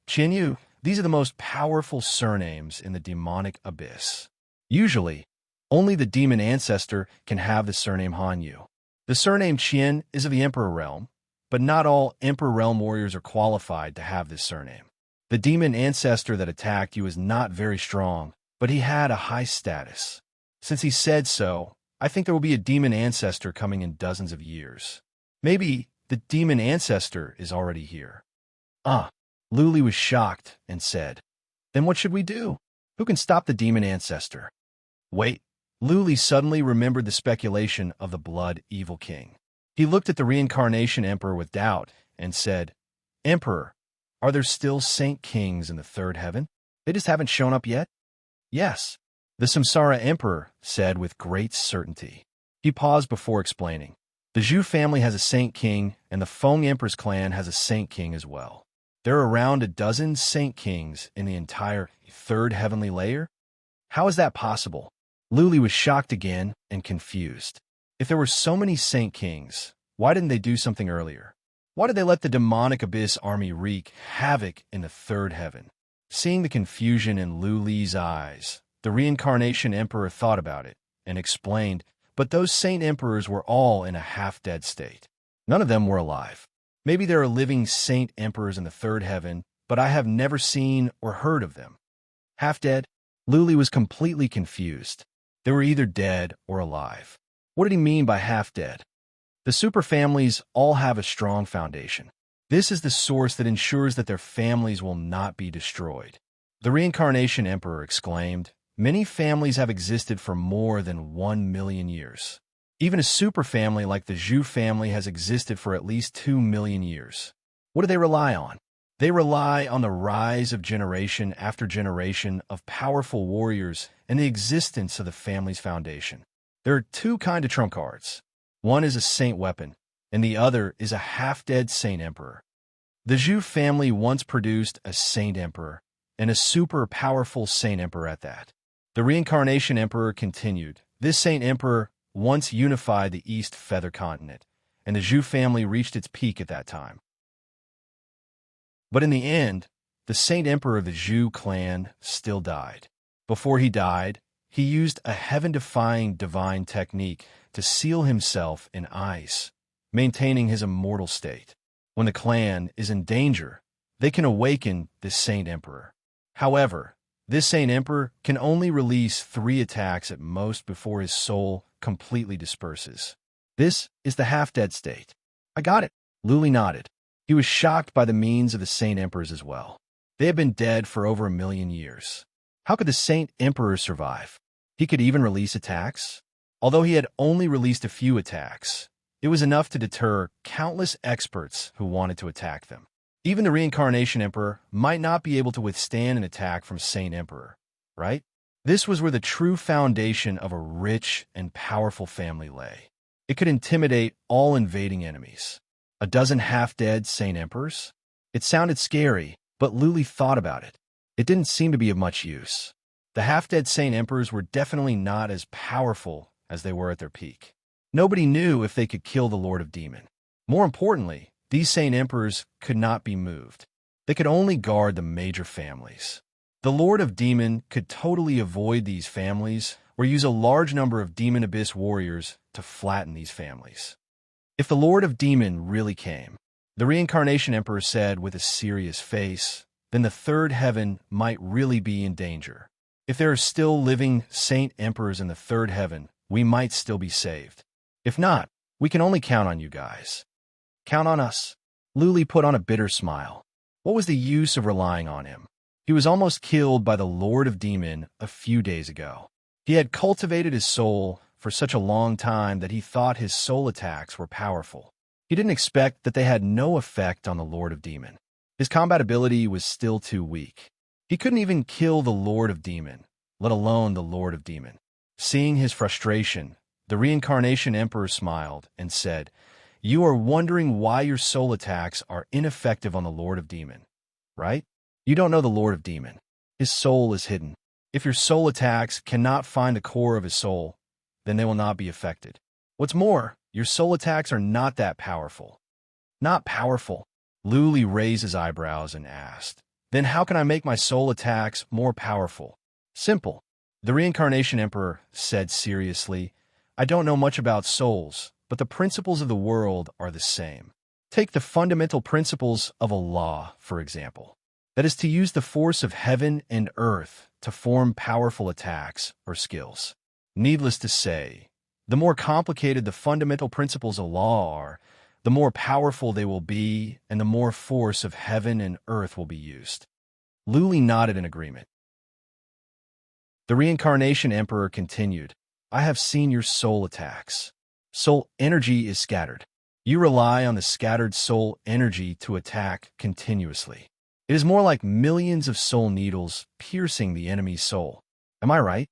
Qian Yu, these are the most powerful surnames in the demonic abyss. Usually, only the demon ancestor can have the surname Han Yu. The surname Qian is of the emperor realm, but not all emperor realm warriors are qualified to have this surname. The demon ancestor that attacked you is not very strong, but he had a high status. Since he said so, I think there will be a demon ancestor coming in dozens of years. Maybe the demon ancestor is already here. Luli was shocked and said, Then what should we do? Who can stop the demon ancestor? Wait, Luli suddenly remembered the speculation of the blood evil king. He looked at the reincarnation emperor with doubt and said, Emperor, are there still saint kings in the third heaven? They just haven't shown up yet? Yes, the Samsara emperor said with great certainty. He paused before explaining. The Zhu family has a saint king, and the Feng emperor's clan has a saint king as well. There are around a dozen saint kings in the entire third heavenly layer? How is that possible? Luli was shocked again and confused. If there were so many saint kings, why didn't they do something earlier? Why did they let the demonic abyss army wreak havoc in the third heaven? Seeing the confusion in Luli's eyes, the reincarnation emperor thought about it and explained, but those saint emperors were all in a half-dead state. None of them were alive. Maybe there are living saint emperors in the third heaven, but I have never seen or heard of them. Half-dead? Luli was completely confused. They were either dead or alive. What did he mean by half-dead? The superfamilies all have a strong foundation. This is the source that ensures that their families will not be destroyed. The reincarnation emperor exclaimed, Many families have existed for more than 1 million years. Even a superfamily like the Zhu family has existed for at least 2 million years. What do they rely on? They rely on the rise of generation after generation of powerful warriors and the existence of the family's foundation. There are 2 kinds of trump cards. One is a saint weapon, and the other is a half-dead saint emperor. The Zhu family once produced a saint emperor, and a super powerful saint emperor at that. The reincarnation emperor continued. This saint emperor once unified the East Feather Continent, and the Zhu family reached its peak at that time. But in the end, the saint emperor of the Zhu clan still died. Before he died, he used a heaven-defying divine technique to seal himself in ice, maintaining his immortal state. When the clan is in danger, they can awaken this saint emperor. However, this saint emperor can only release 3 attacks at most before his soul completely disperses. This is the half-dead state. I got it. Luli nodded. He was shocked by the means of the saint emperors as well. They had been dead for over 1 million years. How could the saint emperor survive? He could even release attacks? Although he had only released a few attacks, it was enough to deter countless experts who wanted to attack them. Even the reincarnation emperor might not be able to withstand an attack from saint emperor, right? This was where the true foundation of a rich and powerful family lay. It could intimidate all invading enemies. A dozen half-dead saint emperors? It sounded scary, but Luli thought about it. It didn't seem to be of much use. The half-dead saint emperors were definitely not as powerful as they were at their peak. Nobody knew if they could kill the Lord of Demon. More importantly, these saint emperors could not be moved. They could only guard the major families. The Lord of Demon could totally avoid these families or use a large number of Demon Abyss warriors to flatten these families. If the Lord of Demon really came, the Reincarnation Emperor said with a serious face, then the third heaven might really be in danger. If there are still living saint emperors in the third heaven, we might still be saved. If not, we can only count on you guys. Count on us. Luli put on a bitter smile. What was the use of relying on him? He was almost killed by the Lord of Demon a few days ago. He had cultivated his soul for such a long time that he thought his soul attacks were powerful. He didn't expect that they had no effect on the Lord of Demon. His combat ability was still too weak. He couldn't even kill the Lord of Demon, let alone the Lord of Demon. Seeing his frustration, the Reincarnation Emperor smiled and said, "You are wondering why your soul attacks are ineffective on the Lord of Demon, right? You don't know the Lord of Demon. His soul is hidden. If your soul attacks cannot find the core of his soul, then they will not be affected. What's more, your soul attacks are not that powerful." Not powerful? Luli raised his eyebrows and asked, "Then how can I make my soul attacks more powerful?" Simple. The Reincarnation Emperor said seriously, "I don't know much about souls, but the principles of the world are the same. Take the fundamental principles of a law, for example. That is to use the force of heaven and earth to form powerful attacks or skills. Needless to say, the more complicated the fundamental principles of law are, the more powerful they will be and the more force of heaven and earth will be used." Luli nodded in agreement. The Reincarnation Emperor continued, "I have seen your soul attacks. Soul energy is scattered. You rely on the scattered soul energy to attack continuously. It is more like millions of soul needles piercing the enemy's soul. Am I right?"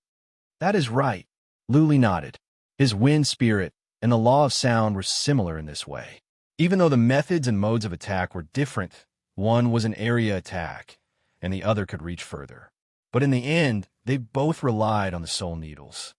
"That is right." Luli nodded. His wind spirit and the law of sound were similar in this way. Even though the methods and modes of attack were different, one was an area attack, and the other could reach further. But in the end, they both relied on the soul needles.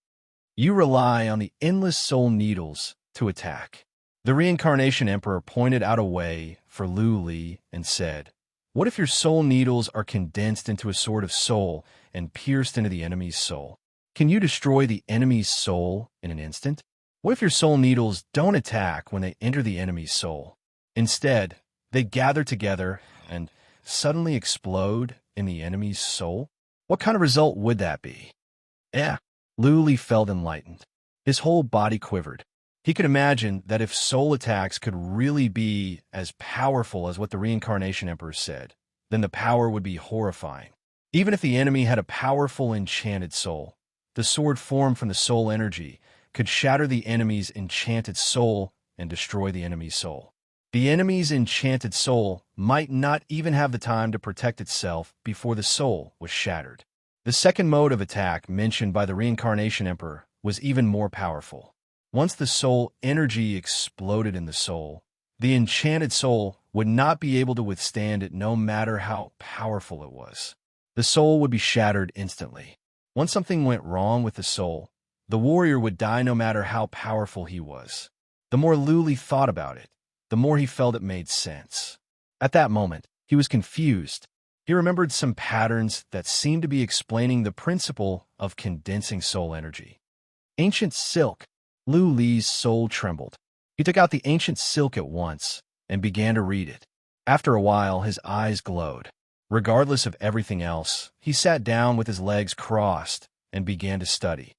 You rely on the endless soul needles to attack. The Reincarnation Emperor pointed out a way for Luli and said, "What if your soul needles are condensed into a sort of soul and pierced into the enemy's soul? Can you destroy the enemy's soul in an instant? What if your soul needles don't attack when they enter the enemy's soul? Instead, they gather together and suddenly explode in the enemy's soul? What kind of result would that be?" Luli felt enlightened. His whole body quivered. He could imagine that if soul attacks could really be as powerful as what the Reincarnation Emperor said, then the power would be horrifying. Even if the enemy had a powerful enchanted soul, the sword formed from the soul energy could shatter the enemy's enchanted soul and destroy the enemy's soul. The enemy's enchanted soul might not even have the time to protect itself before the soul was shattered. The second mode of attack mentioned by the Reincarnation Emperor was even more powerful. Once the soul energy exploded in the soul, the enchanted soul would not be able to withstand it no matter how powerful it was. The soul would be shattered instantly. Once something went wrong with the soul, the warrior would die no matter how powerful he was. The more Luli thought about it, the more he felt it made sense. At that moment, he was confused. He remembered some patterns that seemed to be explaining the principle of condensing soul energy. Ancient silk. Luli's soul trembled. He took out the ancient silk at once and began to read it. After a while, his eyes glowed. Regardless of everything else, he sat down with his legs crossed and began to study.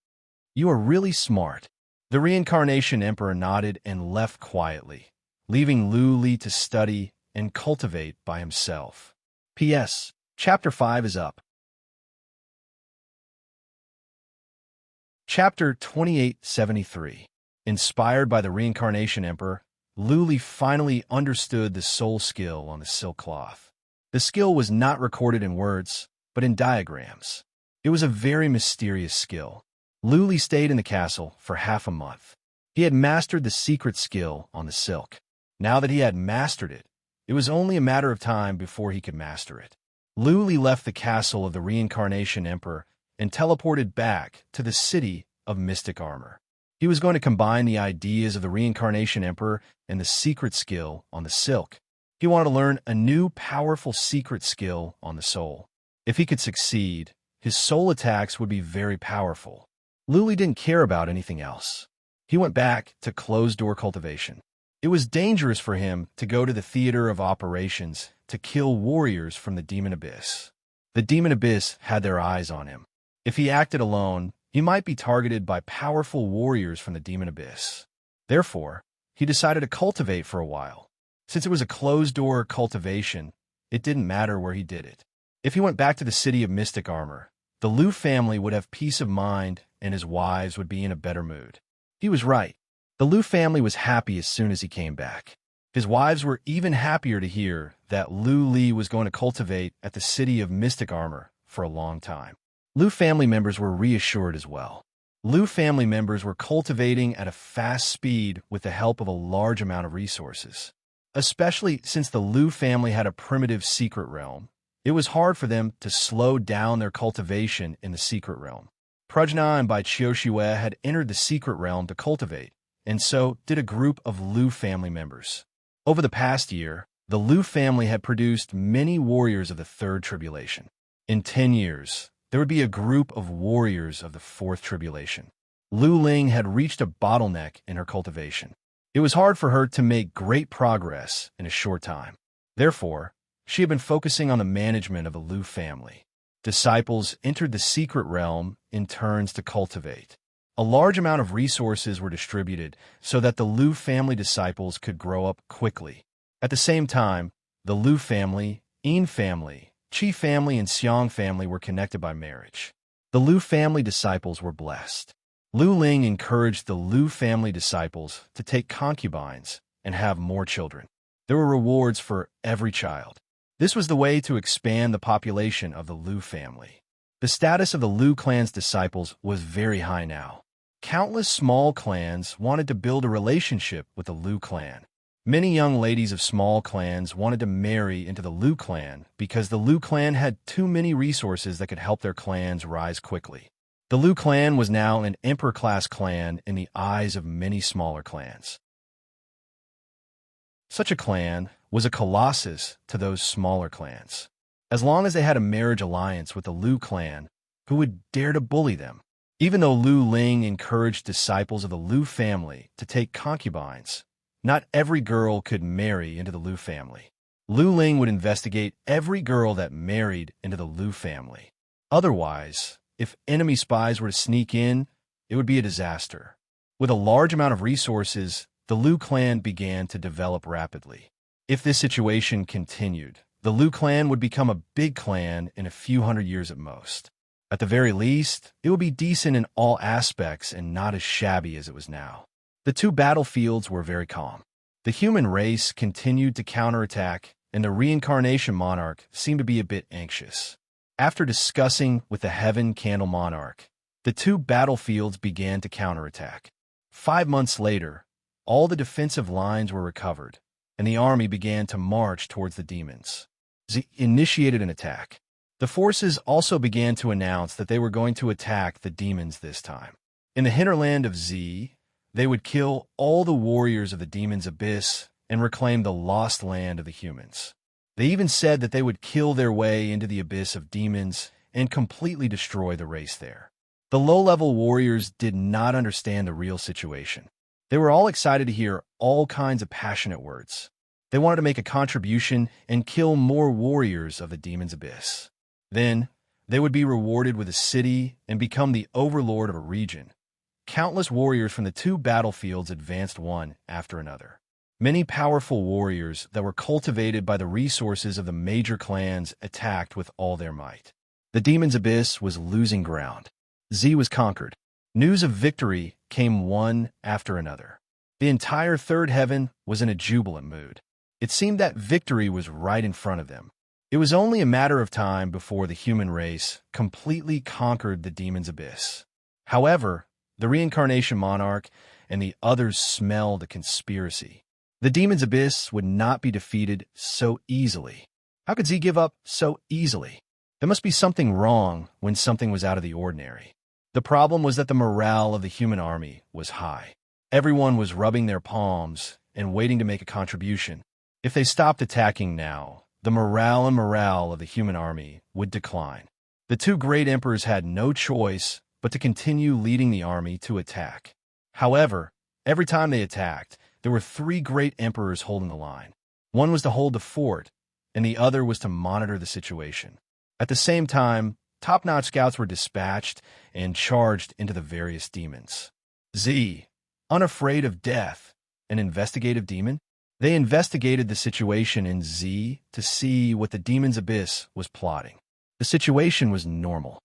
"You are really smart." The Reincarnation Emperor nodded and left quietly, leaving Luli to study and cultivate by himself. P.S. Chapter 5 is up. Chapter 2873. Inspired by the Reincarnation Emperor, Luli finally understood the soul skill on the silk cloth. The skill was not recorded in words, but in diagrams. It was a very mysterious skill. Luli stayed in the castle for half a month. He had mastered the secret skill on the silk. Now that he had mastered it, it was only a matter of time before he could master it. Luli left the castle of the Reincarnation Emperor and teleported back to the city of mystic armor. He was going to combine the ideas of the Reincarnation Emperor and the secret skill on the silk. He wanted to learn a new powerful secret skill on the soul. If he could succeed, his soul attacks would be very powerful. Luli didn't care about anything else. He went back to closed-door cultivation. It was dangerous for him to go to the theater of operations to kill warriors from the demon abyss. The demon abyss had their eyes on him. If he acted alone, he might be targeted by powerful warriors from the demon abyss. Therefore, he decided to cultivate for a while. Since it was a closed-door cultivation, it didn't matter where he did it. If he went back to the city of mystic armor, the Liu family would have peace of mind and his wives would be in a better mood. He was right. The Liu family was happy as soon as he came back. His wives were even happier to hear that Liu Li was going to cultivate at the city of mystic armor for a long time. Liu family members were reassured as well. Liu family members were cultivating at a fast speed with the help of a large amount of resources. Especially since the Liu family had a primitive secret realm, it was hard for them to slow down their cultivation in the secret realm. Prajna and Bai Qiuxiue had entered the secret realm to cultivate, and so did a group of Liu family members. Over the past year, the Liu family had produced many warriors of the third tribulation. In 10 years, there would be a group of warriors of the fourth tribulation. Lu Ling had reached a bottleneck in her cultivation. It was hard for her to make great progress in a short time. Therefore, she had been focusing on the management of the Liu family. Disciples entered the secret realm in turns to cultivate. A large amount of resources were distributed so that the Liu family disciples could grow up quickly. At the same time, the Liu family, Yin family, Qi family, and Xiang family were connected by marriage. The Liu family disciples were blessed. Lu Ling encouraged the Liu family disciples to take concubines and have more children. There were rewards for every child. This was the way to expand the population of the Liu family. The status of the Liu clan's disciples was very high now. Countless small clans wanted to build a relationship with the Liu clan. Many young ladies of small clans wanted to marry into the Liu clan because the Liu clan had too many resources that could help their clans rise quickly. The Liu clan was now an emperor-class clan in the eyes of many smaller clans. Such a clan was a colossus to those smaller clans. As long as they had a marriage alliance with the Liu clan, who would dare to bully them? Even though Lu Ling encouraged disciples of the Liu family to take concubines, not every girl could marry into the Liu family. Lu Ling would investigate every girl that married into the Liu family. Otherwise, if enemy spies were to sneak in, it would be a disaster. With a large amount of resources, the Liu clan began to develop rapidly. If this situation continued, the Liu clan would become a big clan in a few hundred years at most. At the very least, it would be decent in all aspects and not as shabby as it was now. The two battlefields were very calm. The human race continued to counterattack, and the reincarnation monarch seemed to be a bit anxious. After discussing with the Heaven Candle Monarch, the two battlefields began to counterattack. 5 months later, all the defensive lines were recovered, and the army began to march towards the demons. Ze initiated an attack. The forces also began to announce that they were going to attack the demons this time. In the hinterland of Z, they would kill all the warriors of the demon's abyss and reclaim the lost land of the humans. They even said that they would kill their way into the abyss of demons and completely destroy the race there. The low-level warriors did not understand the real situation. They were all excited to hear all kinds of passionate words. They wanted to make a contribution and kill more warriors of the demon's abyss. Then, they would be rewarded with a city and become the overlord of a region. Countless warriors from the two battlefields advanced one after another. Many powerful warriors that were cultivated by the resources of the major clans attacked with all their might. The demon's abyss was losing ground. Z was conquered. News of victory came one after another. The entire third heaven was in a jubilant mood. It seemed that victory was right in front of them. It was only a matter of time before the human race completely conquered the demon's abyss. However, the reincarnation monarch and the others smelled a conspiracy. The demon's abyss would not be defeated so easily. How could Z give up so easily? There must be something wrong when something was out of the ordinary. The problem was that the morale of the human army was high. Everyone was rubbing their palms and waiting to make a contribution. If they stopped attacking now, the morale of the human army would decline. The two great emperors had no choice but to continue leading the army to attack. However, every time they attacked, there were three great emperors holding the line. One was to hold the fort, and the other was to monitor the situation. At the same time, top-notch scouts were dispatched and charged into the various demons. Z, unafraid of death, an investigative demon? They investigated the situation in Z to see what the demon's abyss was plotting. The situation was normal.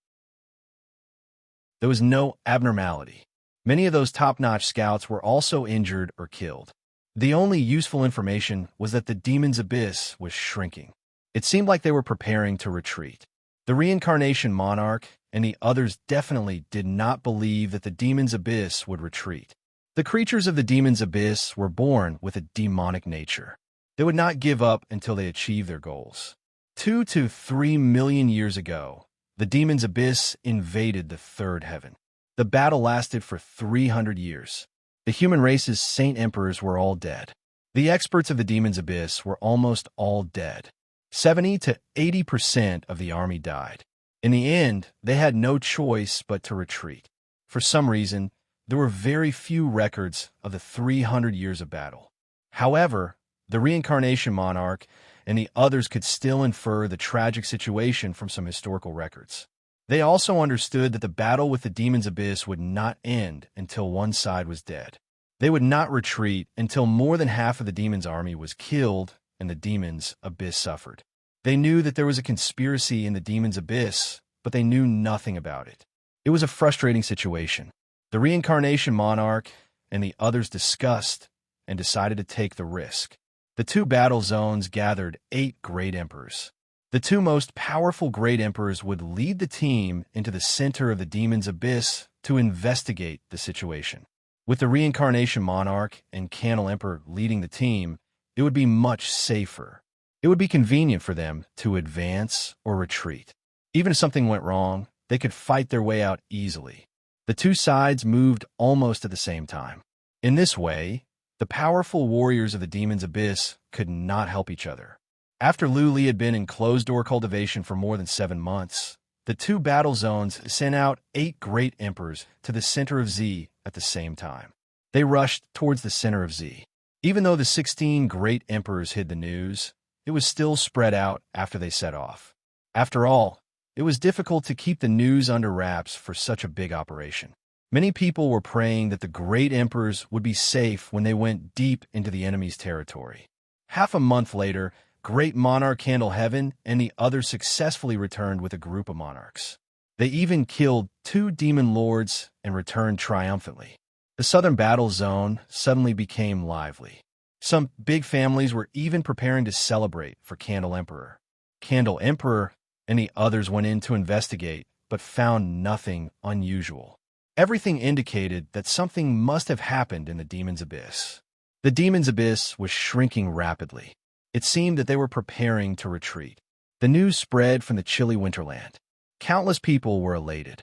There was no abnormality. Many of those top-notch scouts were also injured or killed. The only useful information was that the demon's abyss was shrinking. It seemed like they were preparing to retreat. The reincarnation monarch and the others definitely did not believe that the demon's abyss would retreat. The creatures of the demon's abyss were born with a demonic nature. They would not give up until they achieved their goals. 2 to 3 million years ago, the demon's abyss invaded the third heaven. The battle lasted for 300 years. The human race's saint emperors were all dead. The experts of the demon's abyss were almost all dead. 70 to 80% of the army died. In the end, they had no choice but to retreat. For some reason, there were very few records of the 300 years of battle. However, the reincarnation monarch and the others could still infer the tragic situation from some historical records. They also understood that the battle with the demon's abyss would not end until one side was dead. They would not retreat until more than half of the demon's army was killed and the demon's abyss suffered. They knew that there was a conspiracy in the demon's abyss, but they knew nothing about it. It was a frustrating situation. The reincarnation monarch and the others discussed and decided to take the risk. The two battle zones gathered 8 great emperors. The two most powerful great emperors would lead the team into the center of the demon's abyss to investigate the situation. With the reincarnation monarch and Candle Emperor leading the team, it would be much safer. It would be convenient for them to advance or retreat. Even if something went wrong, they could fight their way out easily. The two sides moved almost at the same time. In this way, the powerful warriors of the demon's abyss could not help each other. After Lu Li had been in closed-door cultivation for more than 7 months, the two battle zones sent out 8 great emperors to the center of Z at the same time. They rushed towards the center of Z. Even though the 16 great emperors hid the news, it was still spread out after they set off. After all, it was difficult to keep the news under wraps for such a big operation. Many people were praying that the great emperors would be safe when they went deep into the enemy's territory. Half a month later, Great Monarch Candle Heaven and the others successfully returned with a group of monarchs. They even killed 2 demon lords and returned triumphantly. The southern battle zone suddenly became lively. Some big families were even preparing to celebrate for Candle Emperor. Candle Emperor and the others went in to investigate, but found nothing unusual. Everything indicated that something must have happened in the demon's abyss. The demon's abyss was shrinking rapidly. It seemed that they were preparing to retreat. The news spread from the chilly winterland. Countless people were elated.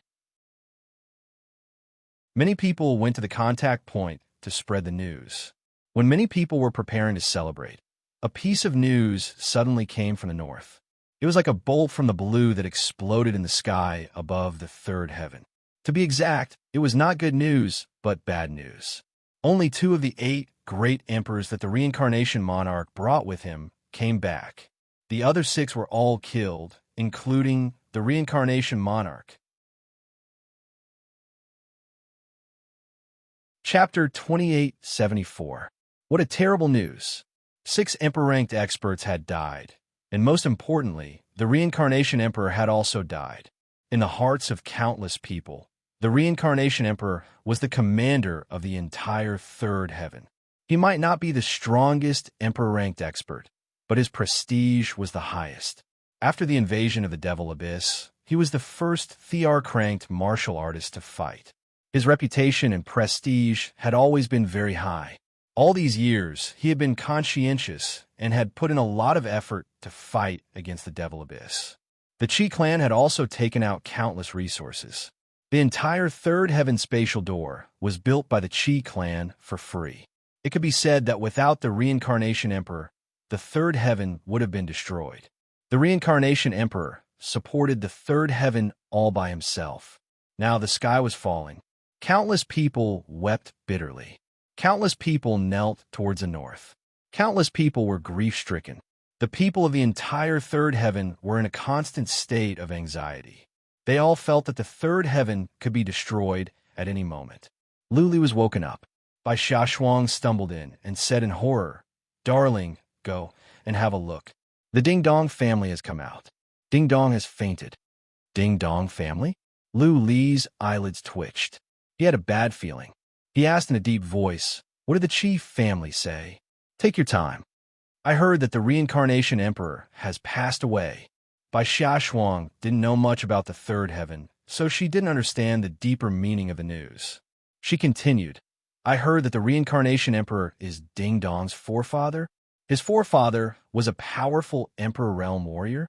Many people went to the contact point to spread the news. When many people were preparing to celebrate, a piece of news suddenly came from the north. It was like a bolt from the blue that exploded in the sky above the third heaven. To be exact, it was not good news, but bad news. Only 2 of the 8 great emperors that the reincarnation monarch brought with him came back. The other 6 were all killed, including the reincarnation monarch. Chapter 2874. What a terrible news. 6 emperor-ranked experts had died, and most importantly, the reincarnation emperor had also died. In the hearts of countless people, the reincarnation emperor was the commander of the entire third heaven. He might not be the strongest emperor-ranked expert, but his prestige was the highest. After the invasion of the Devil Abyss, he was the first Thearch-ranked martial artist to fight. His reputation and prestige had always been very high. All these years, he had been conscientious and had put in a lot of effort to fight against the Devil Abyss. The Qi clan had also taken out countless resources. The entire third heaven spatial door was built by the Qi clan for free. It could be said that without the reincarnation emperor, the third heaven would have been destroyed. The reincarnation emperor supported the third heaven all by himself. Now the sky was falling. Countless people wept bitterly. Countless people knelt towards the north. Countless people were grief-stricken. The people of the entire third heaven were in a constant state of anxiety. They all felt that the third heaven could be destroyed at any moment. Luli was woken up. Bai Xiaoshuang stumbled in and said in horror, "Darling, go and have a look. The Ding-Dong family has come out. Ding-Dong has fainted." Ding-Dong family? Lu Li's eyelids twitched. He had a bad feeling. He asked in a deep voice, "What did the chief family say?" "Take your time. I heard that the reincarnation emperor has passed away." Bai Xiaoshuang didn't know much about the third heaven, so she didn't understand the deeper meaning of the news. She continued, "I heard that the reincarnation emperor is Ding-Dong's forefather. His forefather was a powerful emperor realm warrior."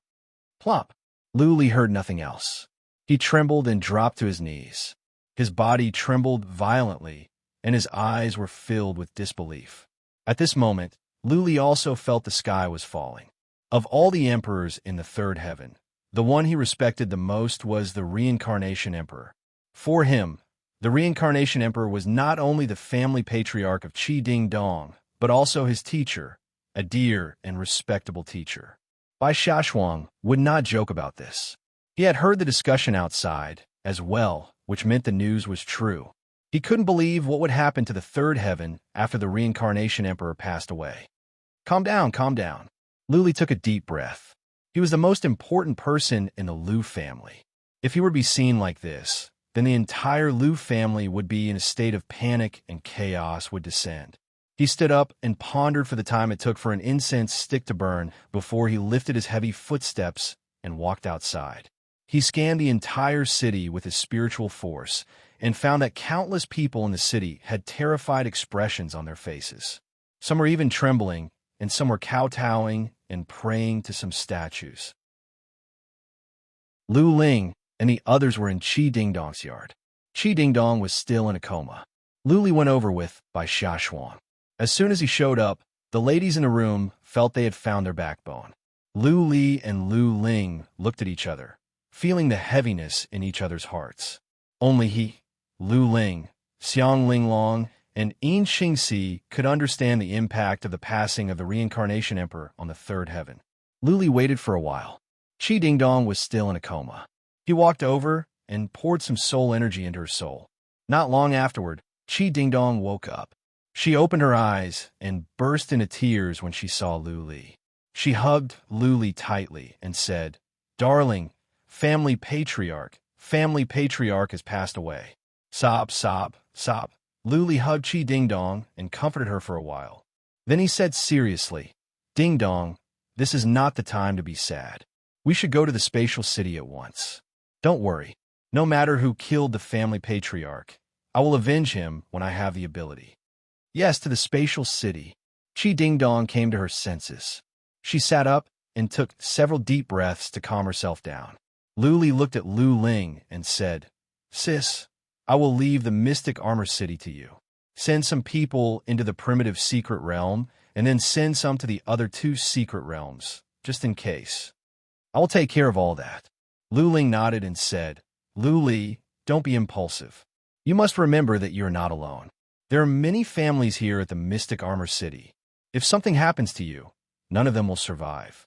Plop. Lu Li heard nothing else. He trembled and dropped to his knees. His body trembled violently, and his eyes were filled with disbelief. At this moment, Lu Li also felt the sky was falling. Of all the emperors in the third heaven, the one he respected the most was the reincarnation emperor. For him, the reincarnation emperor was not only the family patriarch of Qi Ding Dong, but also his teacher, a dear and respectable teacher. Bai Xiaoshuang would not joke about this. He had heard the discussion outside, as well, which meant the news was true. He couldn't believe what would happen to the third heaven after the reincarnation emperor passed away. Calm down, calm down. Lu Li took a deep breath. He was the most important person in the Lu family. If he were to be seen like this, then the entire Lu family would be in a state of panic and chaos would descend. He stood up and pondered for the time it took for an incense stick to burn before he lifted his heavy footsteps and walked outside. He scanned the entire city with his spiritual force and found that countless people in the city had terrified expressions on their faces. Some were even trembling, and some were kowtowing and praying to some statues. Lu Ling and the others were in Qi Ding-Dong's yard. Qi Ding-Dong was still in a coma. Lu Li went over with Bai Xiaoshuang. As soon as he showed up, the ladies in the room felt they had found their backbone. Lu Li and Lu Ling looked at each other, feeling the heaviness in each other's hearts. Only he, Lu Ling, Xiang Linglong, and Yin Xingxi could understand the impact of the passing of the reincarnation emperor on the third heaven. Lu Li waited for a while. Qi Ding-Dong was still in a coma. He walked over and poured some soul energy into her soul. Not long afterward, Qi Ding-Dong woke up. She opened her eyes and burst into tears when she saw Lu Li. She hugged Lu Li tightly and said, "Darling, family patriarch has passed away." Sob, sob, sob. Lu Li hugged Qi Ding-Dong and comforted her for a while. Then he said seriously, "Ding-Dong, this is not the time to be sad. We should go to the spatial city at once. Don't worry. No matter who killed the family patriarch, I will avenge him when I have the ability." Yes, to the spatial city. Qi Ding-Dong came to her senses. She sat up and took several deep breaths to calm herself down. Lu Li looked at Lu Ling and said, "Sis, I will leave the mystic armor city to you. Send some people into the primitive secret realm, and then send some to the other two secret realms, just in case. I will take care of all that." Lu Ling nodded and said, "Lu Li, don't be impulsive. You must remember that you're not alone. There are many families here at the Mystic Armor City. If something happens to you, none of them will survive."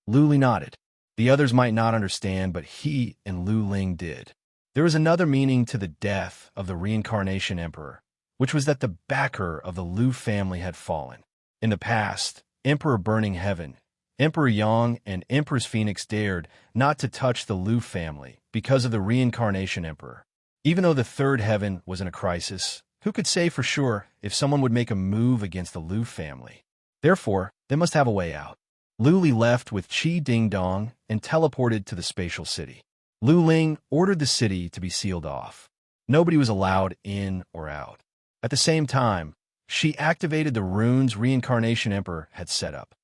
Lu Li nodded. The others might not understand, but he and Lu Ling did. There was another meaning to the death of the reincarnation emperor, which was that the backer of the Lu family had fallen. In the past, Emperor Burning Heaven, Emperor Yang, and Empress Phoenix dared not to touch the Lu family because of the reincarnation emperor. Even though the third heaven was in a crisis, who could say for sure if someone would make a move against the Lu family? Therefore, they must have a way out. Lu Li left with Qi Ding-Dong and teleported to the spatial city. Lu Ling ordered the city to be sealed off. Nobody was allowed in or out. At the same time, she activated the runes Reincarnation Emperor had set up.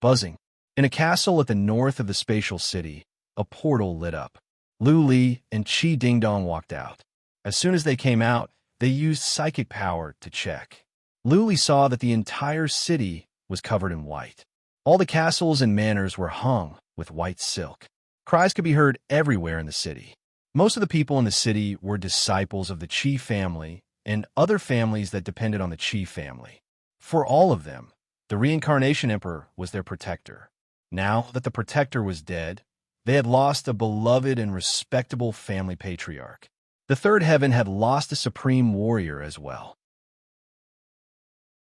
Buzzing. In a castle at the north of the spatial city, a portal lit up. Lu Li and Qi Ding-Dong walked out. As soon as they came out, they used psychic power to check. Lu Li saw that the entire city was covered in white. All the castles and manors were hung with white silk. Cries could be heard everywhere in the city. Most of the people in the city were disciples of the Qi family and other families that depended on the Qi family. For all of them, the reincarnation emperor was their protector. Now that the protector was dead, they had lost a beloved and respectable family patriarch. The third heaven had lost a supreme warrior as well.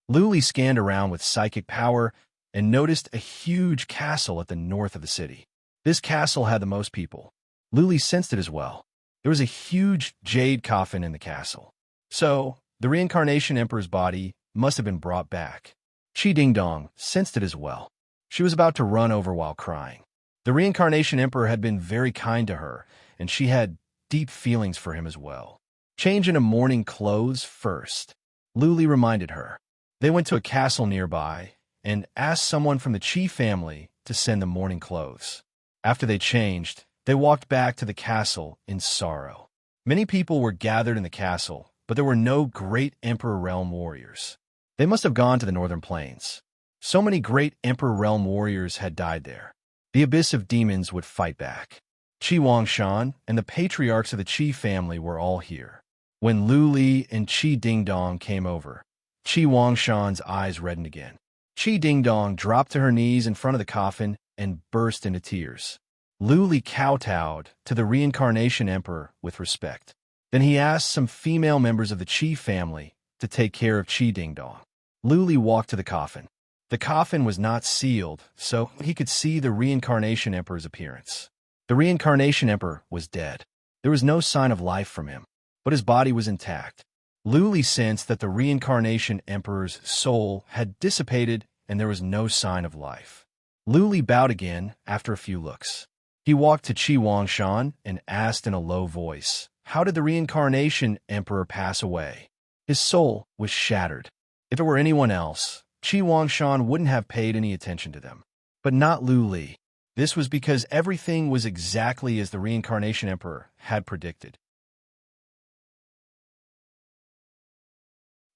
Luli scanned around with psychic power and noticed a huge castle at the north of the city. This castle had the most people. Luli sensed it as well. There was a huge jade coffin in the castle. So, the reincarnation emperor's body must have been brought back. Qi Ding Dong sensed it as well. She was about to run over while crying. The reincarnation emperor had been very kind to her, and she had deep feelings for him as well. Change into mourning clothes first, Luli reminded her. They went to a castle nearby and asked someone from the Qi family to send them mourning clothes. After they changed, they walked back to the castle in sorrow. Many people were gathered in the castle, but there were no great Emperor Realm warriors. They must have gone to the northern plains. So many great Emperor Realm warriors had died there. The abyss of demons would fight back. Qi Wangshan and the patriarchs of the Qi family were all here. When Lu Li and Qi Ding Dong came over, Qi Wangshan's eyes reddened again. Qi Ding Dong dropped to her knees in front of the coffin and burst into tears. Lu Li kowtowed to the reincarnation emperor with respect. Then he asked some female members of the Qi family to take care of Qi Ding Dong. Lu Li walked to the coffin. The coffin was not sealed, so he could see the reincarnation emperor's appearance. The reincarnation emperor was dead. There was no sign of life from him, but his body was intact. Lu Li sensed that the reincarnation emperor's soul had dissipated and there was no sign of life. Lu Li bowed again after a few looks. He walked to Qi Wangshan and asked in a low voice, "How did the reincarnation emperor pass away?" His soul was shattered. If it were anyone else, Qi Wangshan wouldn't have paid any attention to them. But not Lu Li. This was because everything was exactly as the reincarnation emperor had predicted.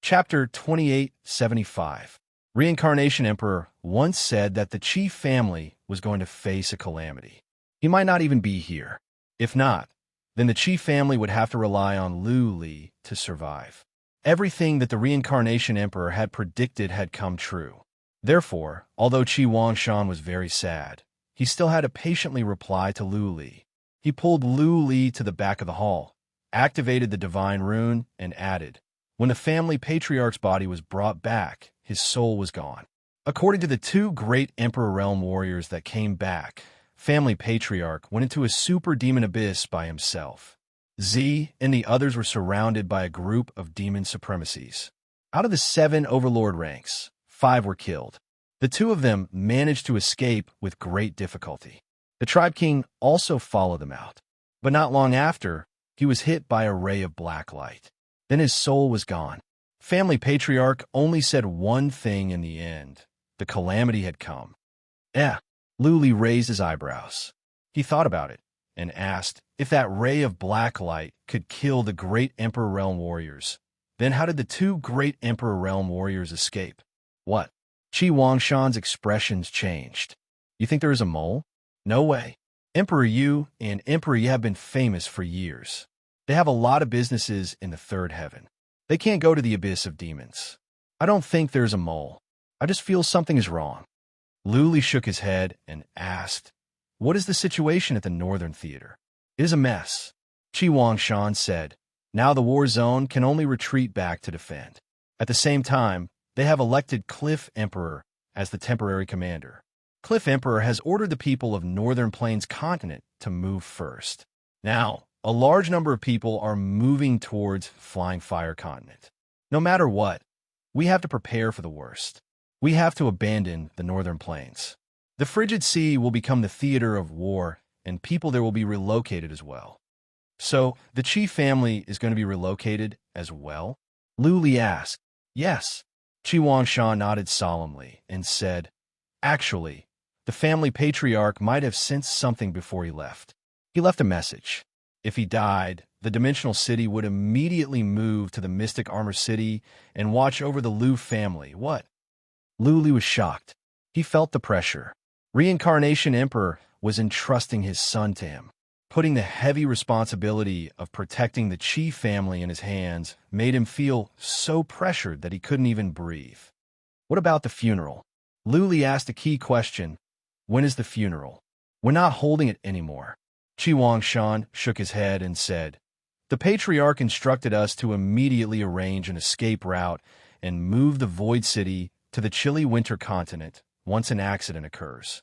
Chapter 2875. Reincarnation Emperor once said that the Qi family was going to face a calamity. He might not even be here. If not, then the Qi family would have to rely on Lu Li to survive. Everything that the reincarnation emperor had predicted had come true. Therefore, although Qi Wangshan was very sad, he still had to patiently reply to Lu Li. He pulled Lu Li to the back of the hall, activated the divine rune, and added, "When the family patriarch's body was brought back, his soul was gone." According to the two great Emperor Realm warriors that came back, family patriarch went into a super demon abyss by himself. Z and the others were surrounded by a group of demon supremacies. Out of the 7 overlord ranks, 5 were killed. The 2 of them managed to escape with great difficulty. The tribe king also followed them out. But not long after, he was hit by a ray of black light. Then his soul was gone. Family patriarch only said one thing in the end. The calamity had come. Lu Li raised his eyebrows. He thought about it and asked if that ray of black light could kill the great Emperor Realm warriors. Then how did the 2 great Emperor Realm warriors escape? What? Qi Wangshan's expressions changed. You think there is a mole? No way. Emperor Yu and Emperor Yi have been famous for years. They have a lot of businesses in the third heaven. They can't go to the abyss of demons. I don't think there's a mole. I just feel something is wrong. Lu Li shook his head and asked, "What is the situation at the Northern Theater?" "It is a mess," Qi Wangshan said. "Now the war zone can only retreat back to defend." At the same time, they have elected Cliff Emperor as the temporary commander. Cliff Emperor has ordered the people of Northern Plains continent to move first. Now, a large number of people are moving towards Flying Fire continent. No matter what, we have to prepare for the worst. We have to abandon the Northern Plains. The Frigid Sea will become the theater of war, and people there will be relocated as well. So, the Qi family is going to be relocated as well? Lu Li asked. Yes. Qi Wangshan nodded solemnly and said, "Actually, the family patriarch might have sensed something before he left. He left a message. If he died, the Dimensional City would immediately move to the Mystic Armor City and watch over the Lu family." What? Lu Li was shocked. He felt the pressure. Reincarnation Emperor was entrusting his son to him. Putting the heavy responsibility of protecting the Qi family in his hands made him feel so pressured that he couldn't even breathe. What about the funeral? Luli asked a key question. When is the funeral? We're not holding it anymore. Qi Wangshan shook his head and said, the patriarch instructed us to immediately arrange an escape route and move the Void City to the chilly winter continent once an accident occurs.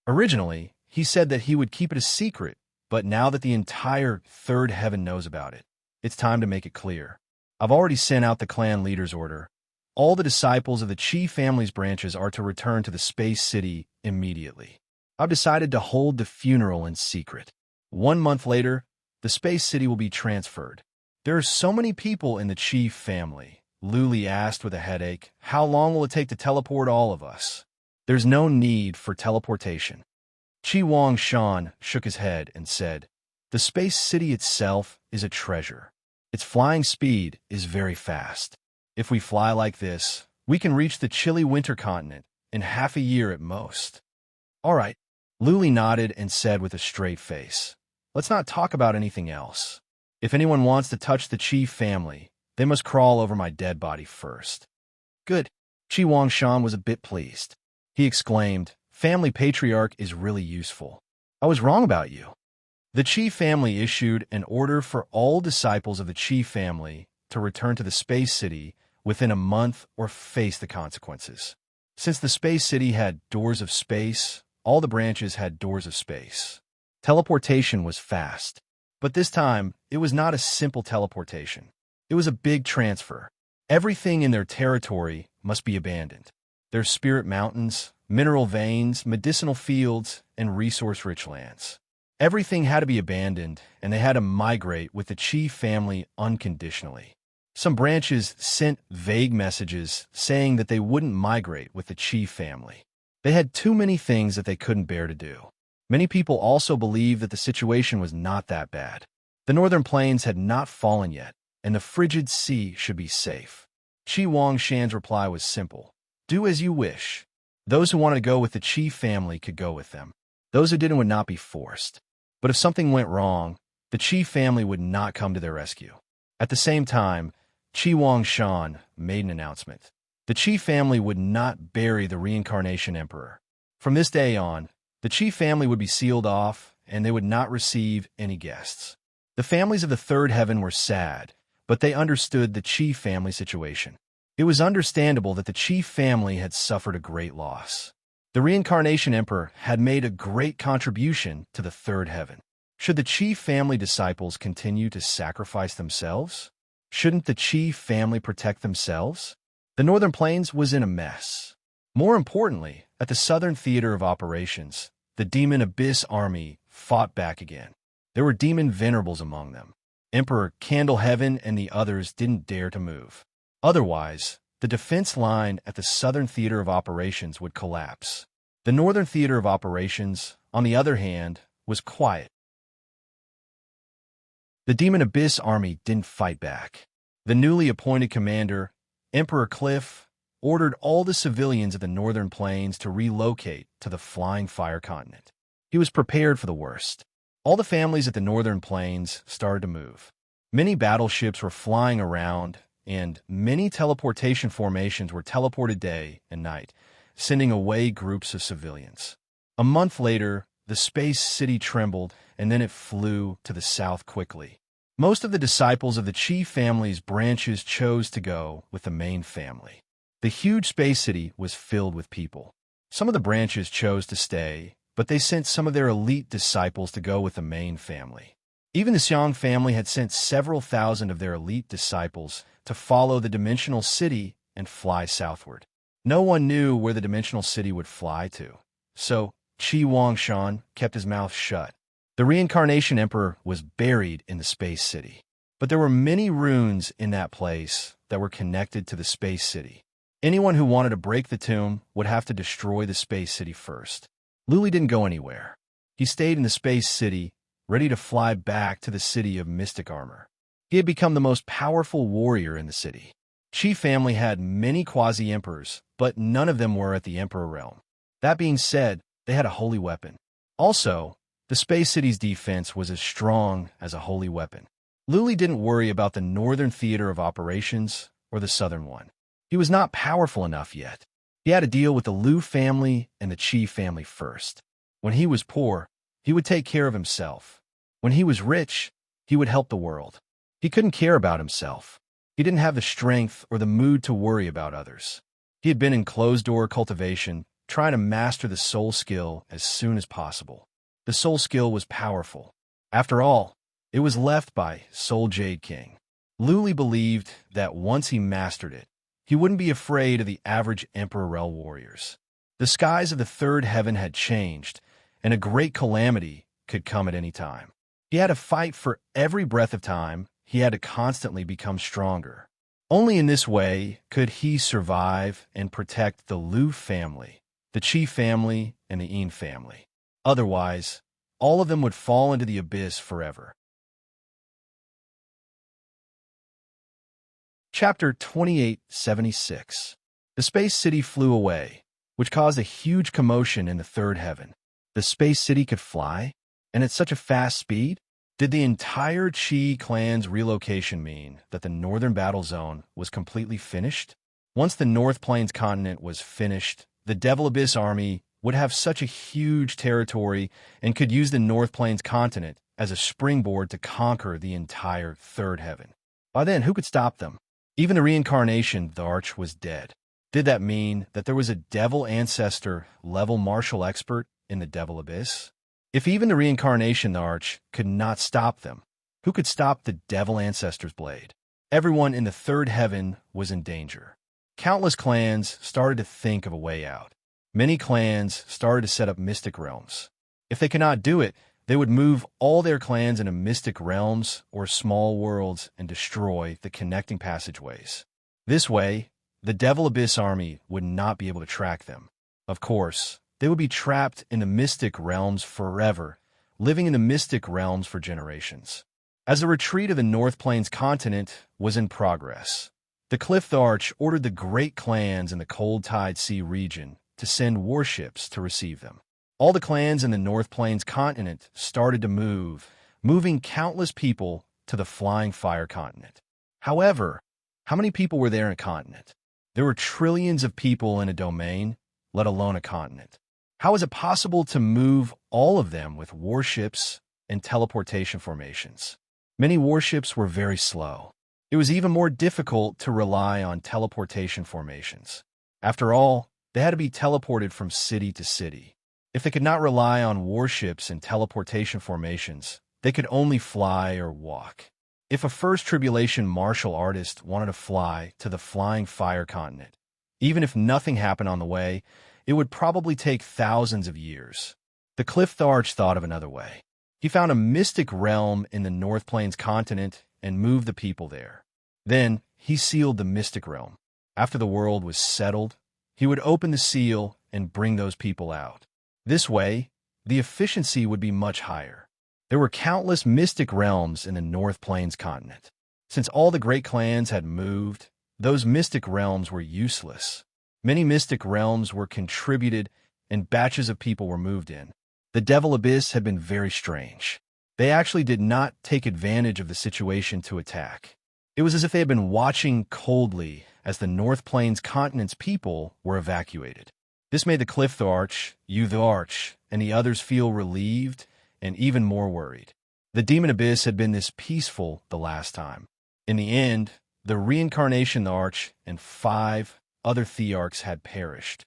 Originally, he said that he would keep it a secret, but now that the entire third heaven knows about it, it's time to make it clear. I've already sent out the clan leader's order. All the disciples of the Qi family's branches are to return to the Space City immediately. I've decided to hold the funeral in secret. 1 month later, the Space City will be transferred. There are so many people in the Qi family, Luli asked with a headache. How long will it take to teleport all of us? There's no need for teleportation. Qi Wangshan shook his head and said, the Space City itself is a treasure. Its flying speed is very fast. If we fly like this, we can reach the chilly winter continent in half a year at most. All right, Luli nodded and said with a straight face, let's not talk about anything else. If anyone wants to touch the Qi family, they must crawl over my dead body first. Good. Qi Wangshan was a bit pleased. He exclaimed, family patriarch is really useful. I was wrong about you. The Qi family issued an order for all disciples of the Qi family to return to the Space City within a month or face the consequences. Since the Space City had doors of space, all the branches had doors of space. Teleportation was fast. But this time, it was not a simple teleportation. It was a big transfer. Everything in their territory must be abandoned. Their spirit mountains, mineral veins, medicinal fields, and resource-rich lands. Everything had to be abandoned, and they had to migrate with the Qi family unconditionally. Some branches sent vague messages saying that they wouldn't migrate with the Qi family. They had too many things that they couldn't bear to do. Many people also believed that the situation was not that bad. The northern plains had not fallen yet, and the frigid sea should be safe. Qi Wangshan's reply was simple. Do as you wish. Those who wanted to go with the Qi family could go with them. Those who didn't would not be forced. But if something went wrong, the Qi family would not come to their rescue. At the same time, Qi Wangshan made an announcement. The Qi family would not bury the Reincarnation Emperor. From this day on, the Qi family would be sealed off, and they would not receive any guests. The families of the third heaven were sad, but they understood the Qi family situation. It was understandable that the Qi family had suffered a great loss. The Reincarnation Emperor had made a great contribution to the third heaven. Should the Qi family disciples continue to sacrifice themselves? Shouldn't the Qi family protect themselves? The northern plains was in a mess. More importantly, at the southern theater of operations, the Demon Abyss army fought back again. There were demon venerables among them. Emperor Candle Heaven and the others didn't dare to move. Otherwise, the defense line at the southern theater of operations would collapse. The northern theater of operations, on the other hand, was quiet. The Demon Abyss army didn't fight back. The newly appointed commander, Emperor Cliff, ordered all the civilians of the northern plains to relocate to the Flying Fire continent. He was prepared for the worst. All the families at the northern plains started to move. Many battleships were flying around, and many teleportation formations were teleported day and night, sending away groups of civilians. A month later, the Space City trembled, and then it flew to the south quickly. Most of the disciples of the Qi family's branches chose to go with the main family. The huge Space City was filled with people. Some of the branches chose to stay, but they sent some of their elite disciples to go with the main family. Even the Xiang family had sent several thousand of their elite disciples to follow the Dimensional City and fly southward. No one knew where the Dimensional City would fly to, so Qi Wangshan kept his mouth shut. The Reincarnation Emperor was buried in the Space City, but there were many runes in that place that were connected to the Space City. Anyone who wanted to break the tomb would have to destroy the Space City first. Luli didn't go anywhere. He stayed in the Space City, ready to fly back to the city of mystic armor. He had become the most powerful warrior in the city. Qi family had many quasi-emperors, but none of them were at the Emperor realm. That being said, they had a holy weapon. Also, the Space City's defense was as strong as a holy weapon. Luli didn't worry about the northern theater of operations or the southern one. He was not powerful enough yet. He had to deal with the Lu family and the Qi family first. When he was poor, he would take care of himself. When he was rich, he would help the world. He couldn't care about himself. He didn't have the strength or the mood to worry about others. He had been in closed-door cultivation, trying to master the soul skill as soon as possible. The soul skill was powerful. After all, it was left by Soul Jade King. Luli believed that once he mastered it, he wouldn't be afraid of the average Emperor Rel warriors. The skies of the third heaven had changed, and a great calamity could come at any time. He had to fight for every breath of time. He had to constantly become stronger. Only in this way could he survive and protect the Lu family, the Qi family, and the Yin family. Otherwise, all of them would fall into the abyss forever. Chapter 2876. The Space City flew away, which caused a huge commotion in the third heaven. The Space City could fly? And at such a fast speed? Did the entire Qi clan's relocation mean that the northern battle zone was completely finished? Once the North Plains continent was finished, the Devil Abyss army would have such a huge territory and could use the North Plains continent as a springboard to conquer the entire third heaven. By then, who could stop them? Even the reincarnation, the Arch, was dead. Did that mean that there was a devil ancestor level martial expert in the Devil Abyss? If even the reincarnation, the Arch, could not stop them, who could stop the devil ancestor's blade? Everyone in the third heaven was in danger. Countless clans started to think of a way out. Many clans started to set up mystic realms. If they could not do it, they would move all their clans into mystic realms or small worlds and destroy the connecting passageways. This way, the Devil Abyss army would not be able to track them. Of course, they would be trapped in the mystic realms forever, living in the mystic realms for generations. As the retreat of the North Plains continent was in progress, the Cliff Arch ordered the great clans in the Cold Tide Sea region to send warships to receive them. All the clans in the North Plains continent started to move, moving countless people to the Flying Fire continent. However, how many people were there in a continent? There were trillions of people in a domain, let alone a continent. How is it possible to move all of them with warships and teleportation formations? Many warships were very slow. It was even more difficult to rely on teleportation formations. After all, they had to be teleported from city to city. If they could not rely on warships and teleportation formations, they could only fly or walk. If a first tribulation martial artist wanted to fly to the Flying Fire continent, even if nothing happened on the way, it would probably take thousands of years. The Cliff Arch thought of another way. He found a mystic realm in the North Plains continent and moved the people there. Then, he sealed the mystic realm. After the world was settled, he would open the seal and bring those people out. This way, the efficiency would be much higher. There were countless mystic realms in the North Plains continent. Since all the great clans had moved, those mystic realms were useless. Many mystic realms were contributed and batches of people were moved in. The Devil Abyss had been very strange. They actually did not take advantage of the situation to attack. It was as if they had been watching coldly as the North Plains continent's people were evacuated. This made the Cliff Arch, you the Arch, and the others feel relieved and even more worried. The Demon Abyss had been this peaceful the last time. In the end, the Reincarnation Arch and 5 other Thearchs had perished.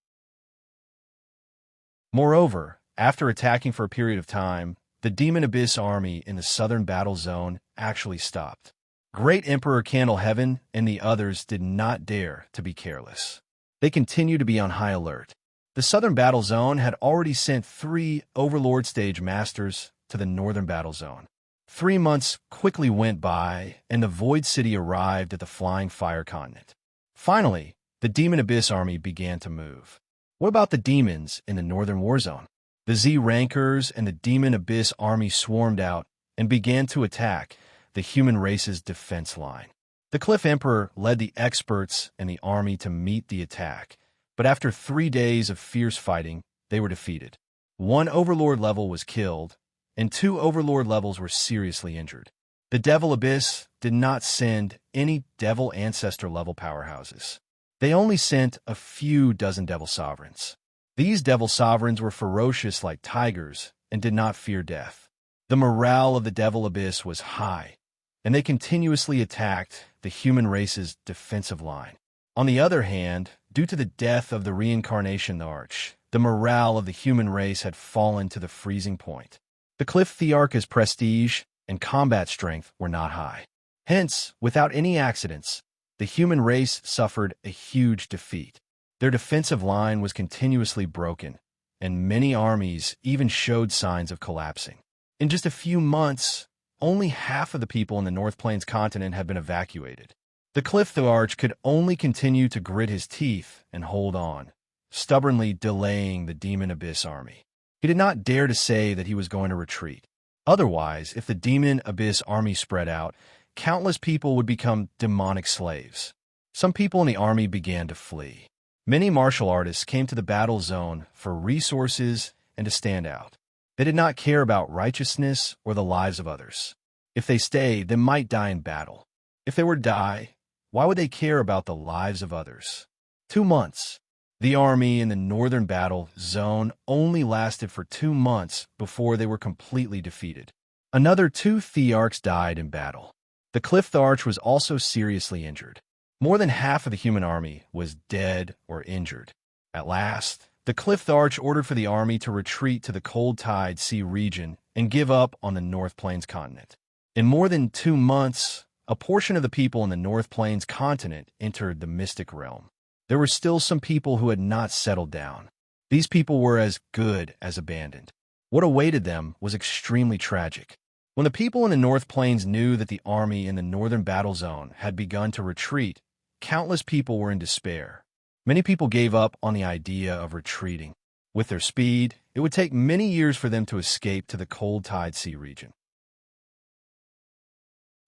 Moreover, after attacking for a period of time, the Demon Abyss army in the southern battle zone actually stopped. Great Emperor Candleheaven and the others did not dare to be careless. They continued to be on high alert. The southern battle zone had already sent 3 Overlord stage masters to the northern battle zone. 3 months quickly went by, and the Void City arrived at the Flying Fire continent. Finally, the Demon Abyss army began to move. What about the demons in the northern war zone? The Z-Rankers and the Demon Abyss army swarmed out and began to attack the human race's defense line. The Cliff Emperor led the experts and the army to meet the attack, But after 3 days of fierce fighting, they were defeated. One Overlord level was killed, and 2 Overlord levels were seriously injured. The Devil Abyss did not send any Devil Ancestor level powerhouses. They only sent a few dozen Devil Sovereigns. These Devil Sovereigns were ferocious like tigers and did not fear death. The morale of the Devil Abyss was high, and they continuously attacked the human race's defensive line. On the other hand, due to the death of the Reincarnation Arch, the morale of the human race had fallen to the freezing point. The Cliff Thearch's prestige and combat strength were not high. Hence, without any accidents, the human race suffered a huge defeat. Their defensive line was continuously broken, and many armies even showed signs of collapsing. In just a few months, only half of the people in the North Plains continent had been evacuated. The Cliff Thearch could only continue to grit his teeth and hold on, stubbornly delaying the Demon Abyss army. He did not dare to say that he was going to retreat. Otherwise, if the Demon Abyss army spread out, countless people would become demonic slaves. Some people in the army began to flee. Many martial artists came to the battle zone for resources and to stand out. They did not care about righteousness or the lives of others. If they stayed, they might die in battle. If they were to die, why would they care about the lives of others? 2 months. The army in the northern battle zone only lasted for 2 months before they were completely defeated. Another 2 Thearchs died in battle. The Cliff Thearch was also seriously injured. More than half of the human army was dead or injured. At last, the Cliff Thearch ordered for the army to retreat to the Cold Tide Sea region and give up on the North Plains continent. In more than 2 months, a portion of the people in the North Plains continent entered the mystic realm. There were still some people who had not settled down. These people were as good as abandoned. What awaited them was extremely tragic. When the people in the North Plains knew that the army in the northern battle zone had begun to retreat, countless people were in despair. Many people gave up on the idea of retreating. With their speed, it would take many years for them to escape to the Cold Tide Sea region.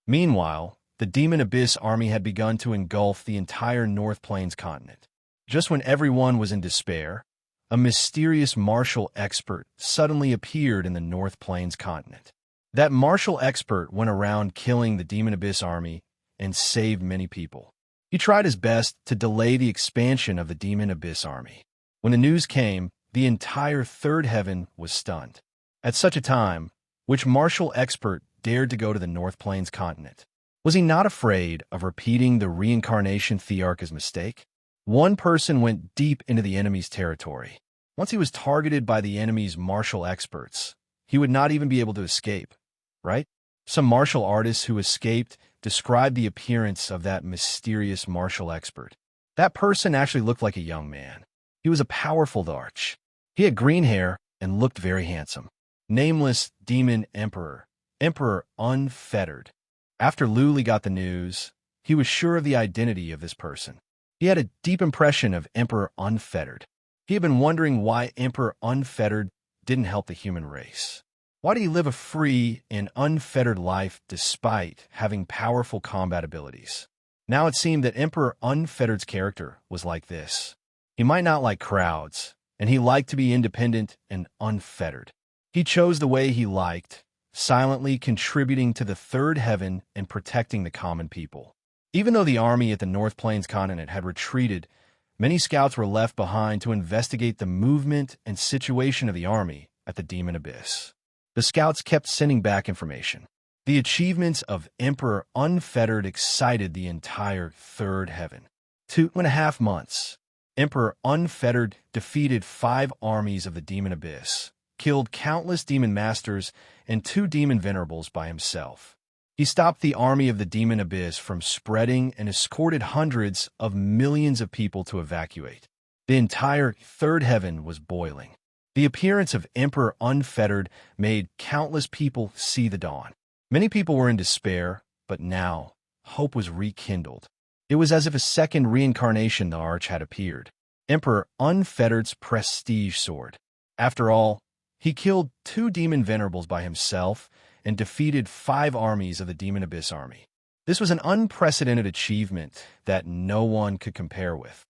Meanwhile, the Demon Abyss army had begun to engulf the entire North Plains continent. Just when everyone was in despair, a mysterious martial expert suddenly appeared in the North Plains continent. That martial expert went around killing the Demon Abyss army and saved many people. He tried his best to delay the expansion of the Demon Abyss army. When the news came, the entire third heaven was stunned. At such a time, which martial expert dared to go to the North Plains continent? Was he not afraid of repeating the Reincarnation Thearch's mistake? One person went deep into the enemy's territory. Once he was targeted by the enemy's martial experts, he would not even be able to escape, right? Some martial artists who escaped described the appearance of that mysterious martial expert. That person actually looked like a young man. He was a powerful Thearch. He had green hair and looked very handsome. Nameless Demon Emperor, Emperor Unfettered. After Luli got the news, he was sure of the identity of this person. He had a deep impression of Emperor Unfettered. He had been wondering why Emperor Unfettered didn't help the human race. Why did he live a free and unfettered life despite having powerful combat abilities? Now it seemed that Emperor Unfettered's character was like this. He might not like crowds, and he liked to be independent and unfettered. He chose the way he liked, silently contributing to the third heaven and protecting the common people. Even though the army at the North Plains continent had retreated, many scouts were left behind to investigate the movement and situation of the army at the Demon Abyss. The scouts kept sending back information. The achievements of Emperor Unfettered excited the entire third heaven. 2.5 months. Emperor Unfettered defeated 5 armies of the Demon Abyss, killed countless demon masters and 2 demon venerables by himself. He stopped the army of the Demon Abyss from spreading and escorted hundreds of millions of people to evacuate. The entire third heaven was boiling. The appearance of Emperor Unfettered made countless people see the dawn. Many people were in despair, but now hope was rekindled. It was as if a second reincarnation the Arch had appeared, Emperor Unfettered's prestige sword. After all, he killed 2 demon venerables by himself and defeated 5 armies of the Demon Abyss army. This was an unprecedented achievement that no one could compare with.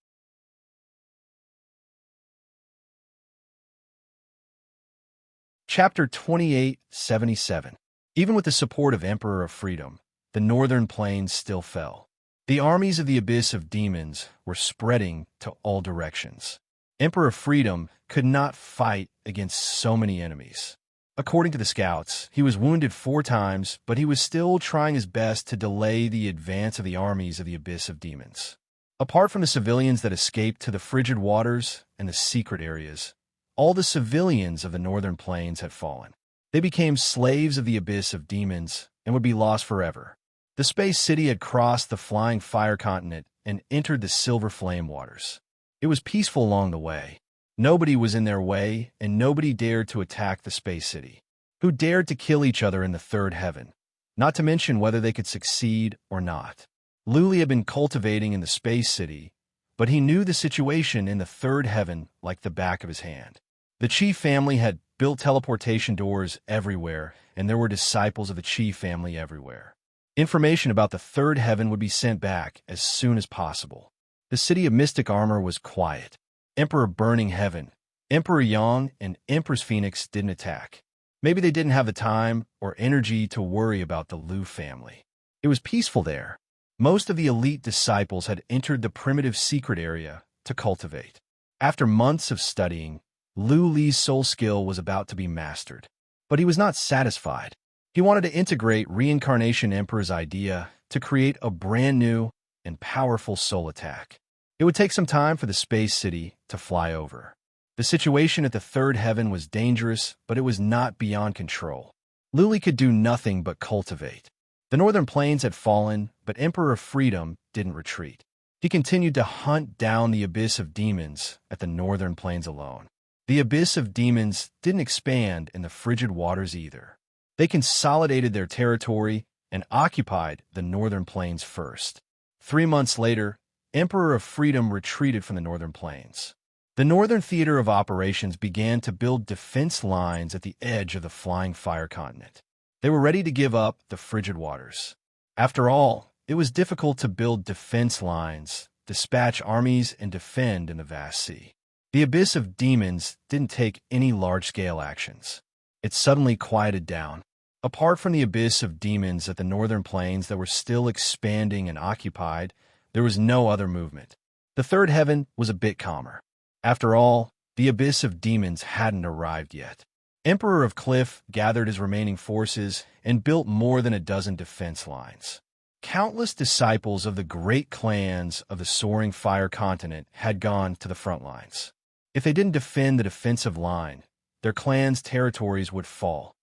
Chapter 2877. Even with the support of Emperor of Freedom, the northern plains still fell. The armies of the abyss of demons were spreading to all directions. Emperor of Freedom could not fight against so many enemies. According to the scouts, he was wounded 4 times, but he was still trying his best to delay the advance of the armies of the abyss of demons. Apart from the civilians that escaped to the frigid waters and the secret areas, all the civilians of the northern plains had fallen. They became slaves of the abyss of demons and would be lost forever. The space city had crossed the flying fire continent and entered the silver flame waters. It was peaceful along the way. Nobody was in their way, and nobody dared to attack the space city. Who dared to kill each other in the third heaven? Not to mention whether they could succeed or not. Luli had been cultivating in the space city, but he knew the situation in the third heaven like the back of his hand. The chief family had built teleportation doors everywhere, and there were disciples of the chief family everywhere. Information about the third heaven would be sent back as soon as possible. The city of mystic armor was quiet. Emperor Burning Heaven, Emperor Yang, and Empress Phoenix didn't attack. Maybe they didn't have the time or energy to worry about the Lu family. It was peaceful there. Most of the elite disciples had entered the primitive secret area to cultivate. After months of studying, Lu Li's soul skill was about to be mastered. But he was not satisfied. He wanted to integrate Reincarnation Emperor's idea to create a brand new and powerful soul attack. It would take some time for the space city to fly over. The situation at the third heaven was dangerous, but it was not beyond control. Luli could do nothing but cultivate. The northern plains had fallen, but Emperor of Freedom didn't retreat. He continued to hunt down the abyss of demons at the northern plains alone. The abyss of demons didn't expand in the frigid waters either. They consolidated their territory and occupied the northern plains first. 3 months later, Emperor of Freedom retreated from the northern plains. The northern theater of operations began to build defense lines at the edge of the flying fire continent. They were ready to give up the frigid waters. After all, it was difficult to build defense lines, dispatch armies, and defend in the vast sea. The abyss of demons didn't take any large-scale actions. It suddenly quieted down. Apart from the abyss of demons at the northern plains that were still expanding and occupied, there was no other movement. The third heaven was a bit calmer. After all, the abyss of demons hadn't arrived yet. Emperor of Cliff gathered his remaining forces and built more than a dozen defense lines. Countless disciples of the great clans of the soaring fire continent had gone to the front lines. If they didn't defend the defensive line, their clan's territories would fall.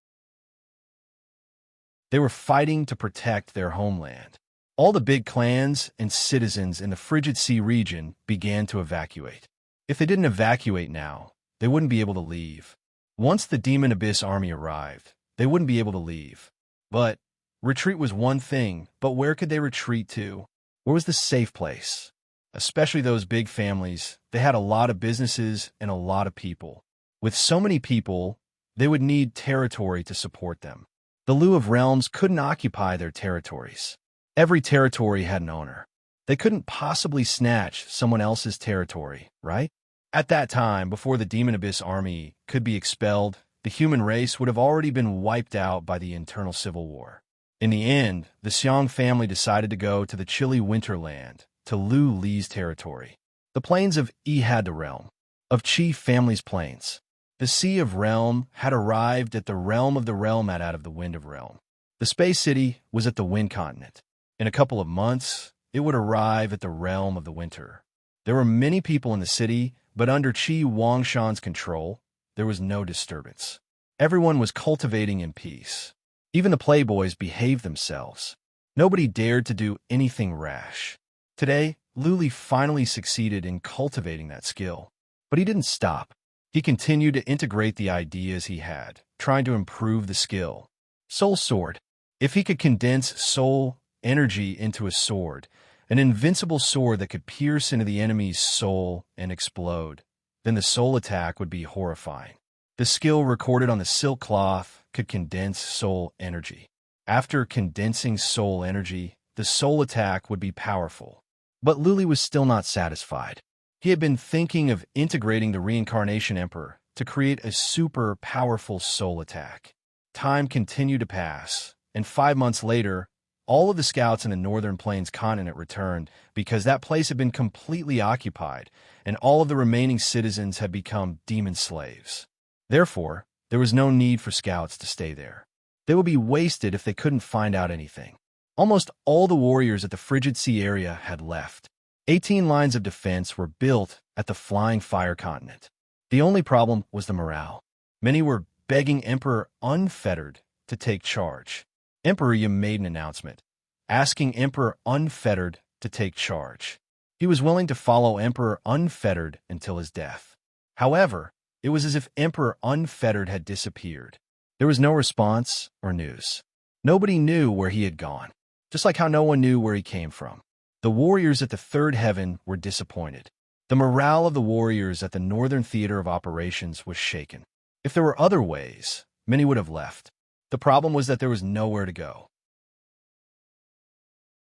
They were fighting to protect their homeland. All the big clans and citizens in the Frigid Sea region began to evacuate. If they didn't evacuate now, they wouldn't be able to leave. Once the Demon Abyss army arrived, they wouldn't be able to leave. But retreat was one thing, but where could they retreat to? Where was the safe place? Especially those big families, they had a lot of businesses and a lot of people. With so many people, they would need territory to support them. The Lu of Realms couldn't occupy their territories. Every territory had an owner. They couldn't possibly snatch someone else's territory, right? At that time, before the Demon Abyss army could be expelled, the human race would have already been wiped out by the internal civil war. In the end, the Xiong family decided to go to the chilly winterland, to Lu Li's territory. The plains of Yi had the realm, of Qi family's plains. The Sea of Realm had arrived at the realm of the realm out of the Wind of Realm. The space city was at the Wind continent. In a couple of months, it would arrive at the realm of the winter. There were many people in the city, but under Qi Wangshan's control, there was no disturbance. Everyone was cultivating in peace. Even the playboys behaved themselves. Nobody dared to do anything rash. Today, Luli finally succeeded in cultivating that skill. But he didn't stop. He continued to integrate the ideas he had, trying to improve the skill. Soul Sword. If he could condense soul energy into a sword, an invincible sword that could pierce into the enemy's soul and explode, then the soul attack would be horrifying. The skill recorded on the silk cloth could condense soul energy. After condensing soul energy, the soul attack would be powerful. But Luli was still not satisfied. He had been thinking of integrating the Reincarnation Emperor to create a super powerful soul attack. Time continued to pass, and 5 months later, all of the scouts in the Northern Plains continent returned because that place had been completely occupied, and all of the remaining citizens had become demon slaves. Therefore, there was no need for scouts to stay there. They would be wasted if they couldn't find out anything. Almost all the warriors at the Frigid Sea area had left. 18 lines of defense were built at the Flying Fire continent. The only problem was the morale. Many were begging Emperor Unfettered to take charge. Emperor Yi made an announcement, asking Emperor Unfettered to take charge. He was willing to follow Emperor Unfettered until his death. However, it was as if Emperor Unfettered had disappeared. There was no response or news. Nobody knew where he had gone, just like how no one knew where he came from. The warriors at the third heaven were disappointed. The morale of the warriors at the Northern Theater of Operations was shaken. If there were other ways, many would have left. The problem was that there was nowhere to go.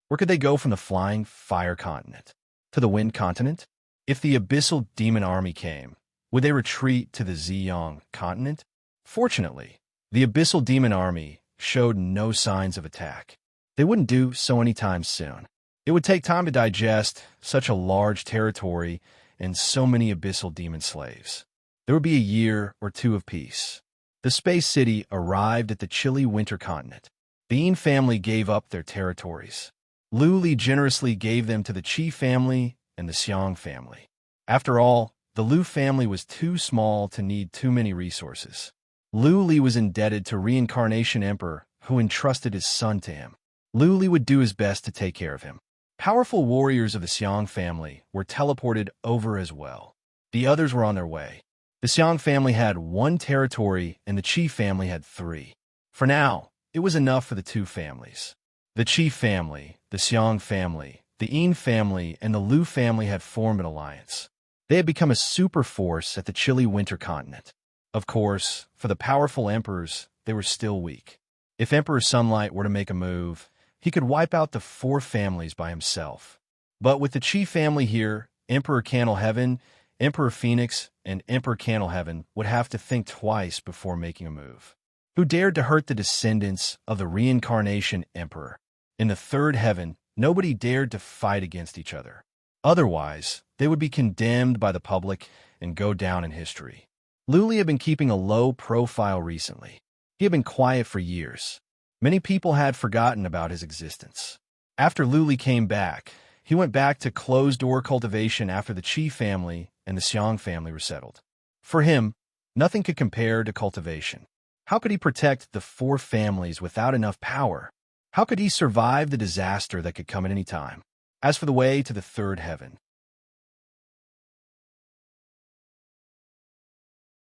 Where could they go from the Flying Fire continent? To the Wind continent? If the Abyssal Demon Army came, would they retreat to the Ziyang continent? Fortunately, the Abyssal Demon Army showed no signs of attack. They wouldn't do so anytime soon. It would take time to digest such a large territory and so many Abyssal Demon slaves. There would be a year or two of peace. The Space City arrived at the chilly winter continent. The Yin family gave up their territories. Lu Li generously gave them to the Qi family and the Xiang family. After all, the Lu family was too small to need too many resources. Lu Li was indebted to Reincarnation Emperor, who entrusted his son to him. Lu Li would do his best to take care of him. Powerful warriors of the Xiang family were teleported over as well. The others were on their way. The Xiang family had 1 territory and the Qi family had 3. For now, it was enough for the 2 families. The Qi family, the Xiang family, the Yin family, and the Lu family had formed an alliance. They had become a super force at the chilly winter continent. Of course, for the powerful emperors, they were still weak. If Emperor Sunlight were to make a move, he could wipe out the 4 families by himself. But with the Qi family here, Emperor Candle Heaven, Emperor Phoenix, and Emperor Candle Heaven would have to think twice before making a move. Who dared to hurt the descendants of the Reincarnation Emperor? In the third heaven, nobody dared to fight against each other. Otherwise, they would be condemned by the public and go down in history. Lu Li had been keeping a low profile recently. He had been quiet for years. Many people had forgotten about his existence. After Lu Li came back, he went back to closed-door cultivation after the Qi family and the Xiang family were settled. For him, nothing could compare to cultivation. How could he protect the 4 families without enough power? How could he survive the disaster that could come at any time? As for the way to the third heaven.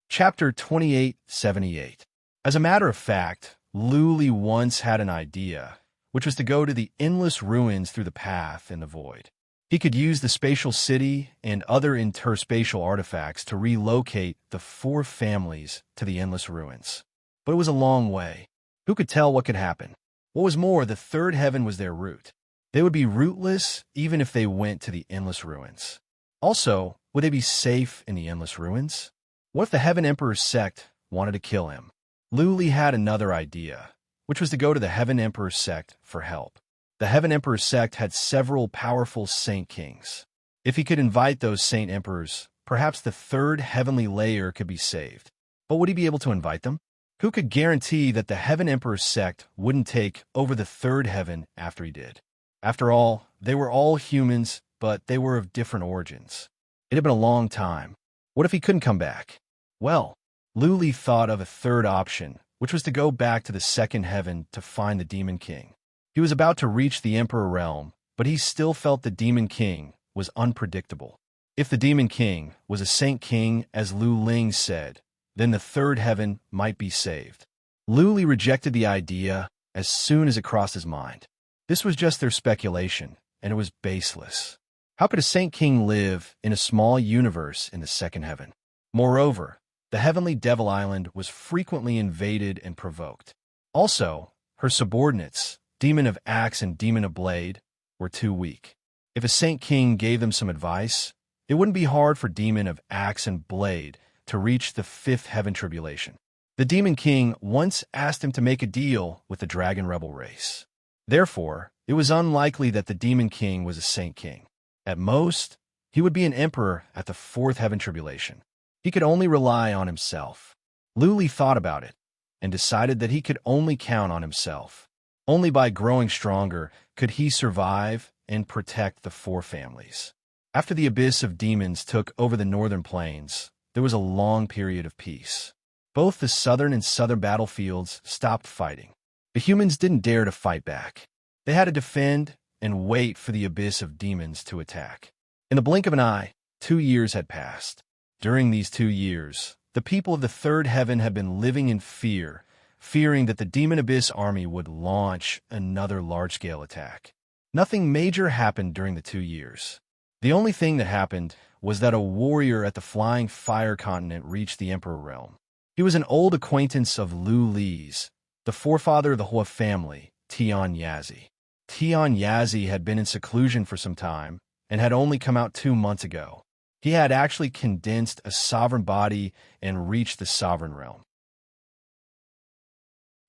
Chapter 2878. As a matter of fact, Lu Li once had an idea, which was to go to the endless ruins through the path in the void. He could use the spatial city and other interspatial artifacts to relocate the 4 families to the endless ruins. But it was a long way. Who could tell what could happen? What was more, the third heaven was their route. They would be rootless even if they went to the endless ruins. Also, would they be safe in the endless ruins? What if the Heaven Emperor's sect wanted to kill him? Lu Li had another idea, which was to go to the Heaven Emperor's sect for help. The Heaven Emperor's sect had several powerful saint kings. If he could invite those saint emperors, perhaps the third heavenly layer could be saved. But would he be able to invite them? Who could guarantee that the Heaven Emperor's sect wouldn't take over the third heaven after he did? After all, they were all humans, but they were of different origins. It had been a long time. What if he couldn't come back? Well, Lu Li thought of a third option, which was to go back to the second heaven to find the Demon King. He was about to reach the Emperor realm, but he still felt the Demon King was unpredictable. If the Demon King was a Saint King, as Lu Ling said, then the third heaven might be saved. Lu Li rejected the idea as soon as it crossed his mind. This was just their speculation, and it was baseless. How could a Saint King live in a small universe in the second heaven? Moreover, the heavenly Devil Island was frequently invaded and provoked. Also, her subordinates, Demon of Axe and Demon of Blade, were too weak. If a Saint King gave them some advice, it wouldn't be hard for Demon of Axe and Blade to reach the fifth heaven tribulation. The Demon King once asked him to make a deal with the Dragon Rebel race. Therefore, it was unlikely that the Demon King was a Saint King. At most, he would be an emperor at the fourth heaven tribulation. He could only rely on himself. Luli thought about it and decided that he could only count on himself. Only by growing stronger could he survive and protect the four families. After the abyss of demons took over the northern plains, there was a long period of peace. Both the southern and southern battlefields stopped fighting. The humans didn't dare to fight back. They had to defend and wait for the abyss of demons to attack. In the blink of an eye, 2 years had passed. During these 2 years, the people of the third heaven had been living in fear, fearing that the Demon Abyss army would launch another large-scale attack. Nothing major happened during the 2 years. The only thing that happened was that a warrior at the Flying Fire Continent reached the Emperor realm. He was an old acquaintance of Lu Li's, the forefather of the Hua family, Tian Yazi. Tian Yazi had been in seclusion for some time and had only come out 2 months ago. He had actually condensed a sovereign body and reached the sovereign realm.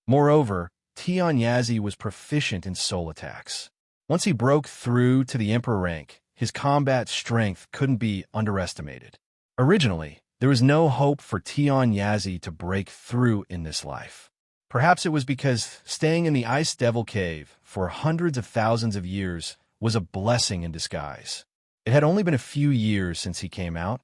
Moreover, Tian Yazi was proficient in soul attacks. Once he broke through to the Emperor rank, his combat strength couldn't be underestimated. Originally, there was no hope for Tian Yazi to break through in this life. Perhaps it was because staying in the Ice Devil Cave for hundreds of thousands of years was a blessing in disguise. It had only been a few years since he came out,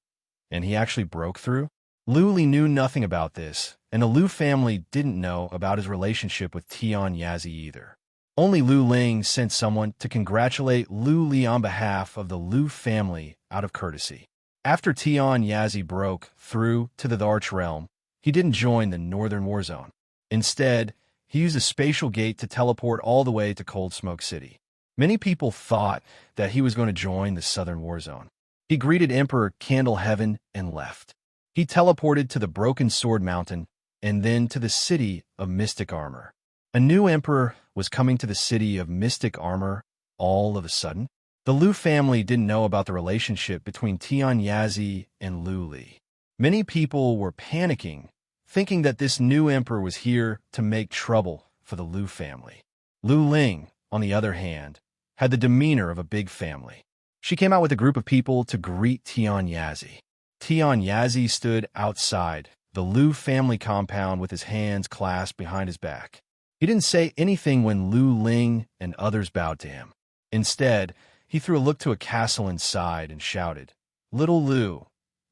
and he actually broke through. Lu Li knew nothing about this, and the Lu family didn't know about his relationship with Tian Yazi either. Only Lu Ling sent someone to congratulate Lu Li on behalf of the Lu family out of courtesy. After Tian Yazi broke through to the Arch Realm, he didn't join the Northern War Zone. Instead, he used a spatial gate to teleport all the way to Cold Smoke City. Many people thought that he was going to join the Southern War Zone. He greeted Emperor Candle Heaven and left. He teleported to the Broken Sword Mountain and then to the city of Mystic Armor. A new emperor was coming to the city of Mystic Armor all of a sudden. The Lu family didn't know about the relationship between Tian Yazi and Lu Li. Many people were panicking, thinking that this new emperor was here to make trouble for the Lu family. Lu Ling, on the other hand, had the demeanor of a big family. She came out with a group of people to greet Tian Yazi. Tian Yazi stood outside the Lu family compound with his hands clasped behind his back. He didn't say anything when Lu Ling and others bowed to him. Instead, he threw a look to a castle inside and shouted, "Little Lu,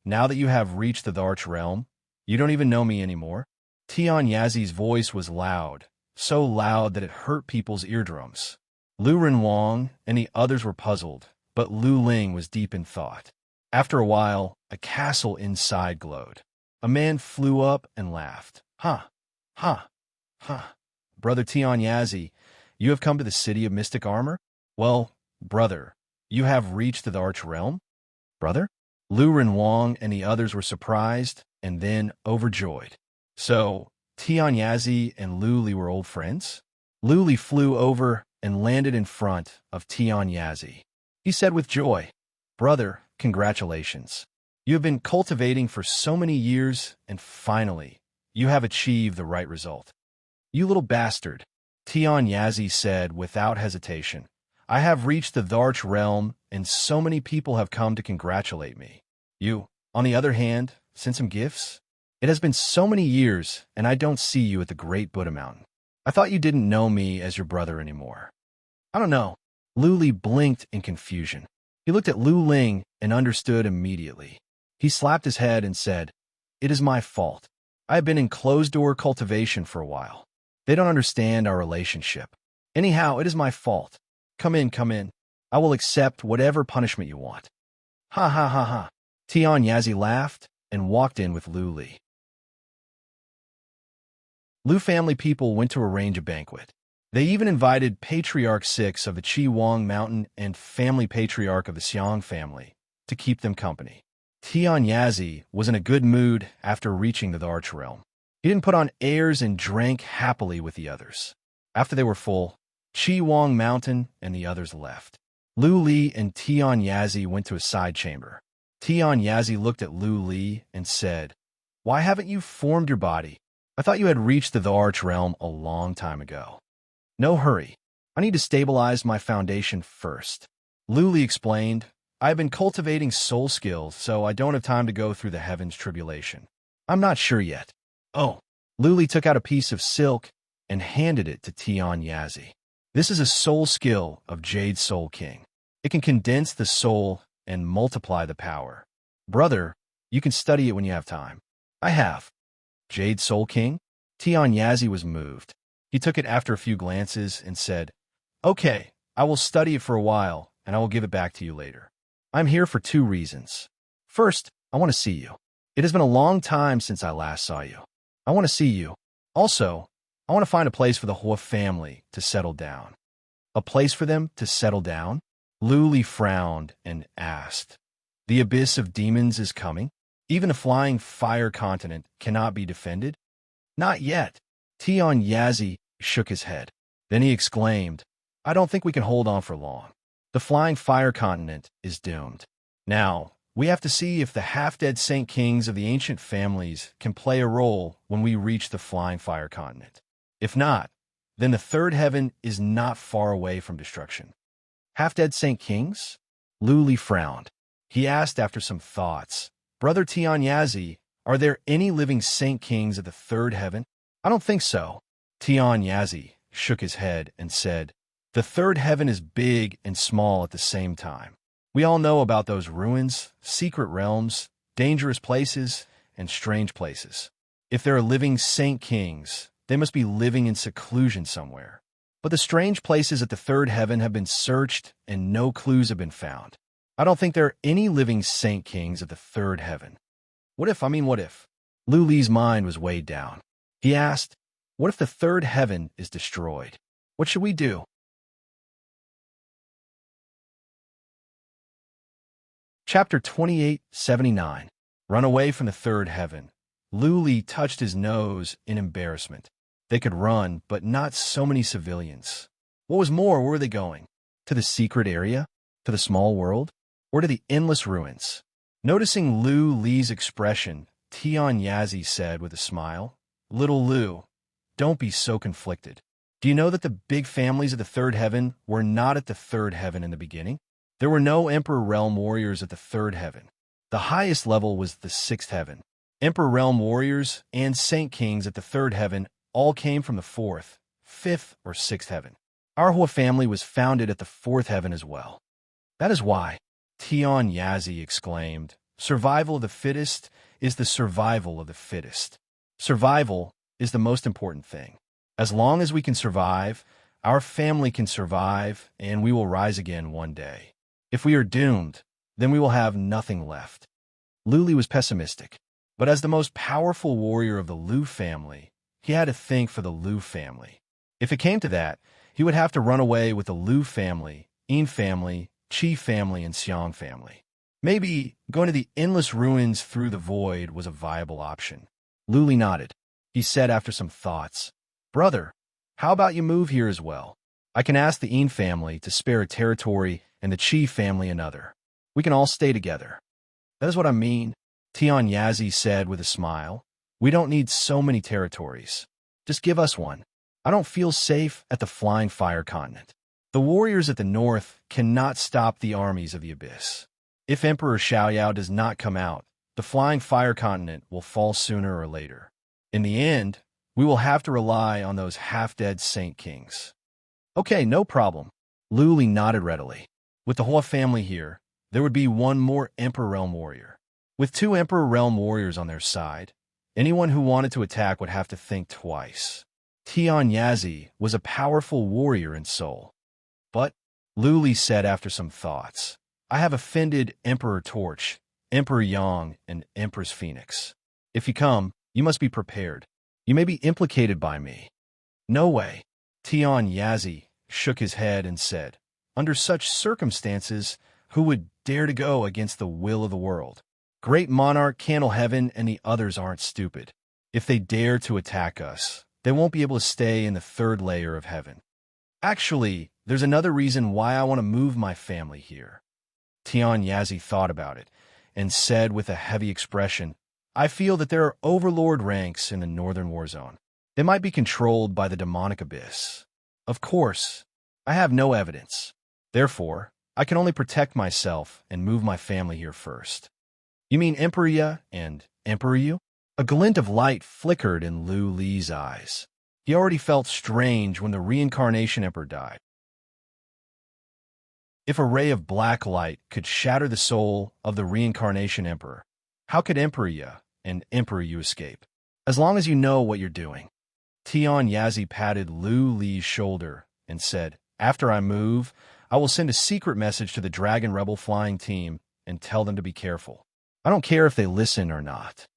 now that you have reached the Arch Realm, you don't even know me anymore." Tian Yazi's voice was loud, so loud that it hurt people's eardrums. Lu Renwang and the others were puzzled, but Lu Ling was deep in thought. After a while, a castle inside glowed. A man flew up and laughed. "Ha, ha, ha. Brother Tian Yazi, you have come to the city of Mystic Armor? Well, brother, you have reached the Arch Realm? Brother?" Lu Renwang and the others were surprised and then overjoyed. So, Tian Yazi and Lu Li were old friends? Lu Li flew over and landed in front of Tian Yazi. He said with joy, "Brother, congratulations. You have been cultivating for so many years, and finally, you have achieved the right result." "You little bastard," Tian Yazi said without hesitation. "I have reached the Arch Realm, and so many people have come to congratulate me. You, on the other hand, sent some gifts? It has been so many years, and I don't see you at the Great Buddha Mountain. I thought you didn't know me as your brother anymore." "I don't know." Lu Li blinked in confusion. He looked at Lu Ling and understood immediately. He slapped his head and said, "It is my fault. I have been in closed-door cultivation for a while. They don't understand our relationship. Anyhow, it is my fault. Come in, come in. I will accept whatever punishment you want." "Ha ha ha ha." Tian Yazi laughed and walked in with Lu Li. Lu family people went to arrange a banquet. They even invited Patriarch 6 of the Chi Wang Mountain and Family Patriarch of the Xiang family to keep them company. Tian Yazi was in a good mood after reaching the Arch Realm. He didn't put on airs and drank happily with the others. After they were full, Chi Wang Mountain and the others left. Lu Li and Tian Yazi went to a side chamber. Tian Yazi looked at Lu Li and said, Why haven't you formed your body? I thought you had reached the Arch realm a long time ago. No hurry. I need to stabilize my foundation first. Luli explained, I have been cultivating soul skills, so I don't have time to go through the heavens tribulation. I'm not sure yet. Oh. Luli took out a piece of silk and handed it to Tian Yazi. This is a soul skill of Jade Soul King. It can condense the soul and multiply the power. Brother, you can study it when you have time. I have. Jade Soul King? Tian Yazi was moved. He took it after a few glances and said, Okay, I will study it for a while, and I will give it back to you later. I'm here for 2 reasons. First, I want to see you. It has been a long time since I last saw you. I want to see you. Also, I want to find a place for the Hua family to settle down. A place for them to settle down? Luli frowned and asked, The abyss of demons is coming? Even a flying fire continent cannot be defended? Not yet. Tian Yazi shook his head. Then he exclaimed, I don't think we can hold on for long. The flying fire continent is doomed. Now, we have to see if the half-dead Saint Kings of the ancient families can play a role when we reach the flying fire continent. If not, then the third heaven is not far away from destruction. Half-dead Saint Kings? Luli frowned. He asked after some thoughts, Brother Tian Yazi, are there any living Saint Kings of the third heaven? I don't think so. Tian Yazi shook his head and said, The third heaven is big and small at the same time. We all know about those ruins, secret realms, dangerous places, and strange places. If there are living Saint Kings, they must be living in seclusion somewhere. But the strange places at the third heaven have been searched and no clues have been found. I don't think there are any living Saint Kings of the third heaven. What if? Luli's mind was weighed down. He asked, What if the third heaven is destroyed? What should we do? Chapter 2879. Run away from the third heaven. Luli touched his nose in embarrassment. They could run, but not so many civilians. What was more, where were they going? To the secret area? To the small world? Or to the endless ruins? Noticing Luli's expression, Tian Yazi said with a smile, Little Lu, don't be so conflicted. Do you know that the big families of the third heaven were not at the third heaven in the beginning? There were no Emperor Realm warriors at the third heaven. The highest level was the sixth heaven. Emperor Realm warriors and Saint Kings at the third heaven all came from the fourth, fifth, or sixth heaven. Our Hua family was founded at the fourth heaven as well. That is why, Tian Yazi exclaimed, Survival of the fittest is the survival of the fittest. Survival is the most important thing. As long as we can survive, our family can survive, and we will rise again one day. If we are doomed, then we will have nothing left. Luli was pessimistic, but as the most powerful warrior of the Lu family, he had to think for the Lu family. If it came to that, he would have to run away with the Lu family, Yin family, Qi family, and Xiang family. Maybe going to the endless ruins through the void was a viable option. Luli nodded. He said after some thoughts, Brother, how about you move here as well? I can ask the Yin family to spare a territory and the Qi family another. We can all stay together. That is what I mean, Tian Yazi said with a smile. We don't need so many territories. Just give us one. I don't feel safe at the flying fire continent. The warriors at the north cannot stop the armies of the abyss. If Emperor Xiaoyao does not come out, the flying fire continent will fall sooner or later. In the end, we will have to rely on those half-dead Saint Kings. Okay, no problem. Luli nodded readily. With the Hua family here, there would be one more Emperor Realm warrior. With 2 Emperor Realm warriors on their side, anyone who wanted to attack would have to think twice. Tian Yazi was a powerful warrior in soul. But, Luli said after some thoughts, I have offended Emperor Torch, Emperor Yang, and Empress Phoenix. If you come, you must be prepared. You may be implicated by me. No way. Tian Yazi shook his head and said, Under such circumstances, who would dare to go against the will of the world? Great Monarch, Candle Heaven, and the others aren't stupid. If they dare to attack us, they won't be able to stay in the third layer of heaven. Actually, there's another reason why I want to move my family here. Tian Yazi thought about it and said with a heavy expression, I feel that there are overlord ranks in the Northern War Zone. They might be controlled by the demonic abyss. Of course, I have no evidence. Therefore, I can only protect myself and move my family here first. You mean Emperor and Emperor? A glint of light flickered in Lu Li's eyes. He already felt strange when the reincarnation emperor died. If a ray of black light could shatter the soul of the reincarnation emperor, how could Emperor and Emperor escape? As long as you know what you're doing. Tian Yazi patted Lu Li's shoulder and said, "After I move, I will send a secret message to the Dragon Rebel flying team and tell them to be careful. I don't care if they listen or not."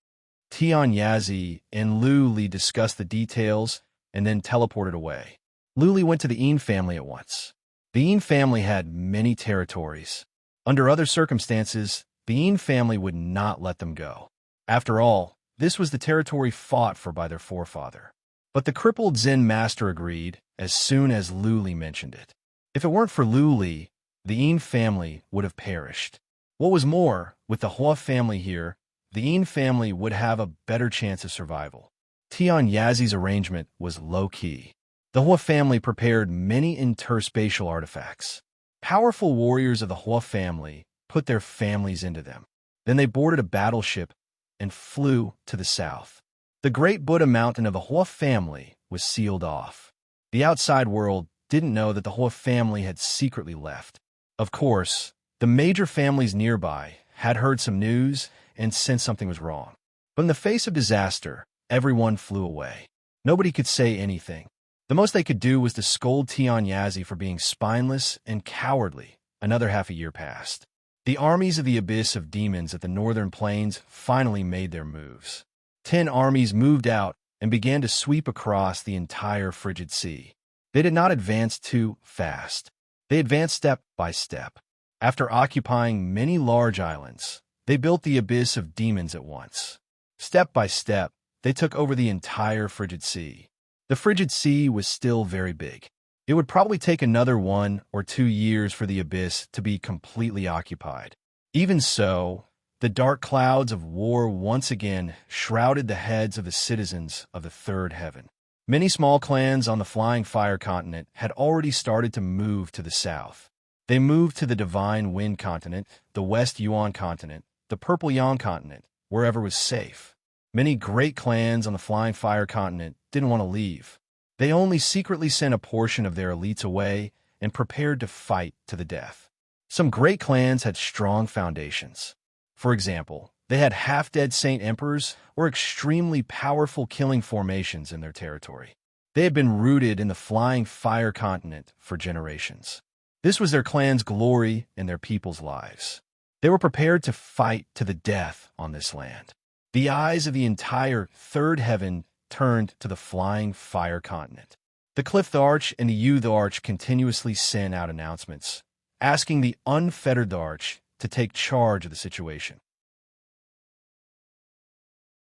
Tian Yazi and Lu Li discussed the details and then teleported away. Lu Li went to the Yin family at once. The Yin family had many territories. Under other circumstances, the Yin family would not let them go. After all, this was the territory fought for by their forefather. But the crippled Zen master agreed as soon as Lu Li mentioned it. If it weren't for Lu Li, the Yin family would have perished. What was more, with the Hua family here, the Yin family would have a better chance of survival. Tian Yazi's arrangement was low-key. The Hua family prepared many interspatial artifacts. Powerful warriors of the Hua family put their families into them. Then they boarded a battleship and flew to the south. The Great Buddha Mountain of the Hua family was sealed off. The outside world didn't know that the Hua family had secretly left. Of course, the major families nearby had heard some news and sensed something was wrong. But in the face of disaster, everyone flew away. Nobody could say anything. The most they could do was to scold Tian Yazi for being spineless and cowardly. Another half a year passed. The armies of the abyss of demons at the northern plains finally made their moves. 10 armies moved out and began to sweep across the entire frigid sea. They did not advance too fast. They advanced step by step. After occupying many large islands, they built the abyss of demons at once. Step by step, they took over the entire frigid sea. The frigid sea was still very big. It would probably take another 1 or 2 years for the abyss to be completely occupied. Even so, the dark clouds of war once again shrouded the heads of the citizens of the third heaven. Many small clans on the Flying Fire continent had already started to move to the south. They moved to the Divine Wind continent, the West Yuan continent, the Purple Yang continent, wherever was safe. Many great clans on the Flying Fire continent didn't want to leave. They only secretly sent a portion of their elites away and prepared to fight to the death. Some great clans had strong foundations. For example, they had half-dead saint emperors or extremely powerful killing formations in their territory. They had been rooted in the Flying Fire continent for generations. This was their clan's glory and their people's lives. They were prepared to fight to the death on this land. The eyes of the entire third heaven turned to the Flying Fire continent. The Cliff the Arch and the Yu the Arch continuously sent out announcements, asking the Unfettered the Arch to take charge of the situation.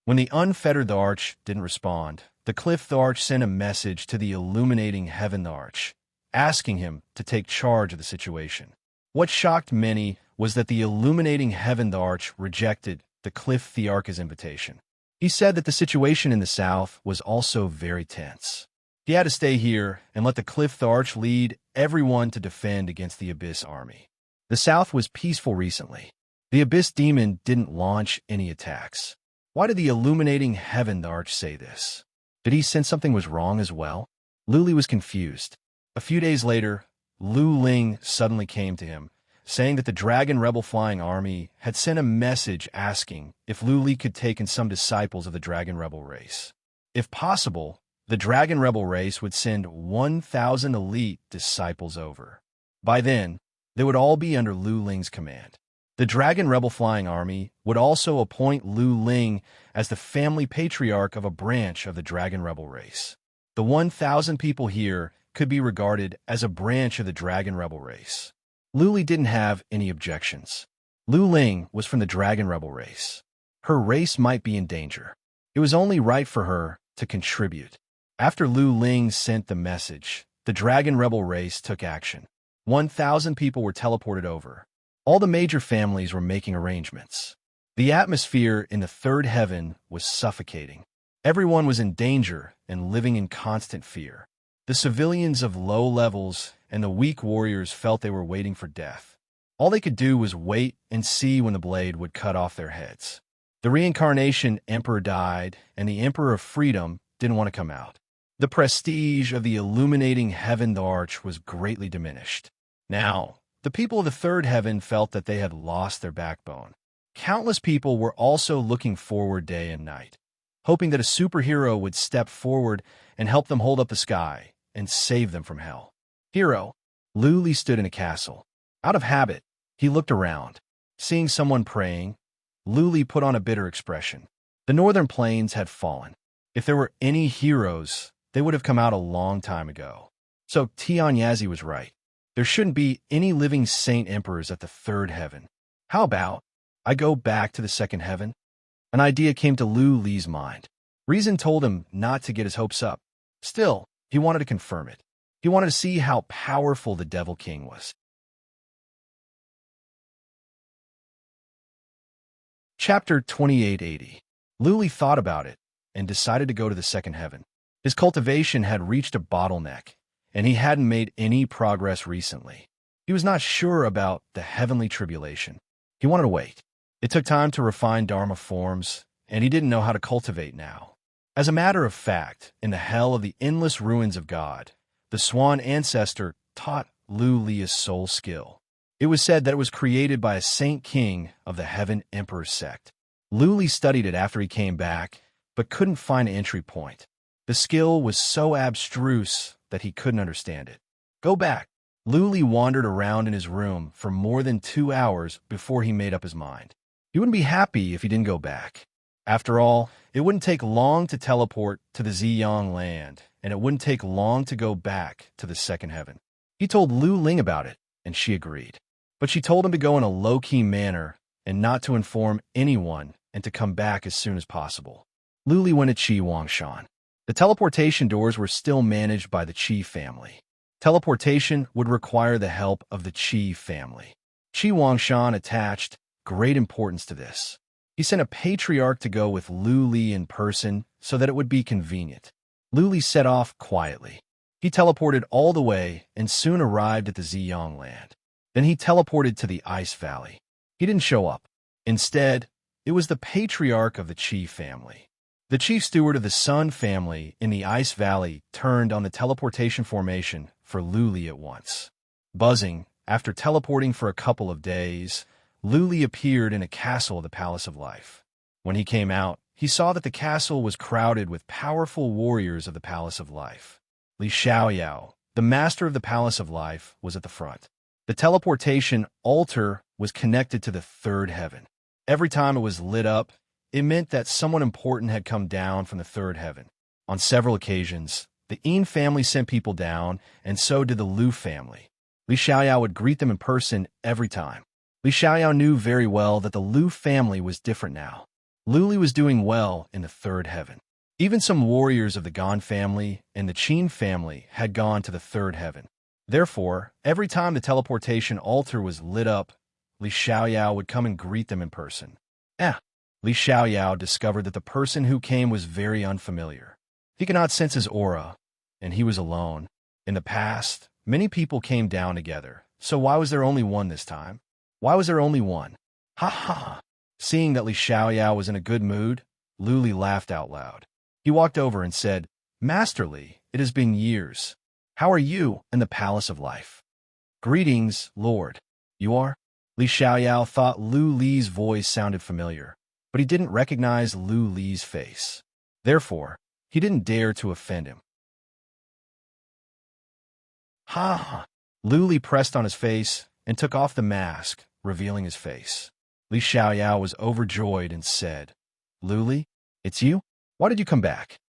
When the Unfettered the Arch didn't respond, the Cliff the Arch sent a message to the Illuminating Heaven the Arch, asking him to take charge of the situation. What shocked many was that the Illuminating Heaven the Arch rejected the Cliff Thearch's invitation. He said that the situation in the south was also very tense. He had to stay here and let the Cliff the Arch lead everyone to defend against the Abyss army. The south was peaceful recently. The Abyss demon didn't launch any attacks. Why did the Illuminating Heaven the Arch say this? Did he sense something was wrong as well? Lu Li was confused. A few days later, Lu Ling suddenly came to him, saying that the Dragon Rebel Flying Army had sent a message asking if Lu Li could take in some disciples of the Dragon Rebel race. If possible, the Dragon Rebel race would send 1,000 elite disciples over. By then, they would all be under Lu Ling's command. The Dragon Rebel Flying Army would also appoint Lu Ling as the family patriarch of a branch of the Dragon Rebel race. The 1,000 people here could be regarded as a branch of the Dragon Rebel race. Lu Li didn't have any objections. Lu Ling was from the Dragon Rebel race. Her race might be in danger. It was only right for her to contribute. After Lu Ling sent the message, the Dragon Rebel race took action. 1,000 people were teleported over. All the major families were making arrangements. The atmosphere in the third heaven was suffocating. Everyone was in danger and living in constant fear. The civilians of low levels and the weak warriors felt they were waiting for death. All they could do was wait and see when the blade would cut off their heads. The reincarnation emperor died, and the emperor of freedom didn't want to come out. The prestige of the illuminating heaven arch was greatly diminished. Now, the people of the third heaven felt that they had lost their backbone. Countless people were also looking forward day and night, hoping that a superhero would step forward and help them hold up the sky and save them from hell. Hero. Luli stood in a castle. Out of habit, he looked around. Seeing someone praying, Luli put on a bitter expression. The northern plains had fallen. If there were any heroes, they would have come out a long time ago. So Tianyazi was right. There shouldn't be any living saint emperors at the third heaven. How about I go back to the second heaven? An idea came to Lu Li's mind. Reason told him not to get his hopes up. Still, he wanted to confirm it. He wanted to see how powerful the Devil King was. Chapter 2880. Luli thought about it and decided to go to the second heaven. His cultivation had reached a bottleneck, and he hadn't made any progress recently. He was not sure about the heavenly tribulation. He wanted to wait. It took time to refine Dharma forms, and he didn't know how to cultivate now. As a matter of fact, in the hell of the endless ruins of God, the swan ancestor taught Lu Li a soul skill. It was said that it was created by a saint king of the heaven emperor sect. Lu Li studied it after he came back, but couldn't find an entry point. The skill was so abstruse that he couldn't understand it. Go back. Lu Li wandered around in his room for more than 2 hours before he made up his mind. He wouldn't be happy if he didn't go back. After all, it wouldn't take long to teleport to the Ziyang land, and it wouldn't take long to go back to the second heaven. He told Lu Ling about it, and she agreed. But she told him to go in a low-key manner and not to inform anyone and to come back as soon as possible. Lu Li went to Qi Wangshan. The teleportation doors were still managed by the Qi family. Teleportation would require the help of the Qi family. Qi Wangshan attached great importance to this. He sent a patriarch to go with Lu Li in person so that it would be convenient. Lu Li set off quietly. He teleported all the way and soon arrived at the Ziyang land. Then he teleported to the Ice Valley. He didn't show up. Instead, it was the patriarch of the Qi family. The chief steward of the Sun family in the Ice Valley turned on the teleportation formation for Lu Li at once. Buzzing, after teleporting for a couple of days, Lu Li appeared in a castle of the Palace of Life. When he came out, he saw that the castle was crowded with powerful warriors of the Palace of Life. Li Xiaoyao, the master of the Palace of Life, was at the front. The teleportation altar was connected to the third heaven. Every time it was lit up, it meant that someone important had come down from the third heaven. On several occasions, the Yin family sent people down, and so did the Lu family. Li Xiaoyao would greet them in person every time. Li Xiaoyao knew very well that the Lu family was different now. Lu Li was doing well in the third heaven. Even some warriors of the Gan family and the Qin family had gone to the third heaven. Therefore, every time the teleportation altar was lit up, Li Xiaoyao would come and greet them in person. Li Xiaoyao discovered that the person who came was very unfamiliar. He could not sense his aura, and he was alone. In the past, many people came down together, so why was there only one this time? Why was there only one? Ha ha! Seeing that Li Xiaoyao was in a good mood, Lu Li laughed out loud. He walked over and said, "Master Li, it has been years. How are you in the Palace of Life?" "Greetings, Lord. You are?" Li Xiaoyao thought Lu Li's voice sounded familiar, but he didn't recognize Lu Li's face. Therefore, he didn't dare to offend him. Ha ha! Lu Li pressed on his face and took off the mask, revealing his face. Li Xiaoyao was overjoyed and said, "Lu Li, it's you? Why did you come back?"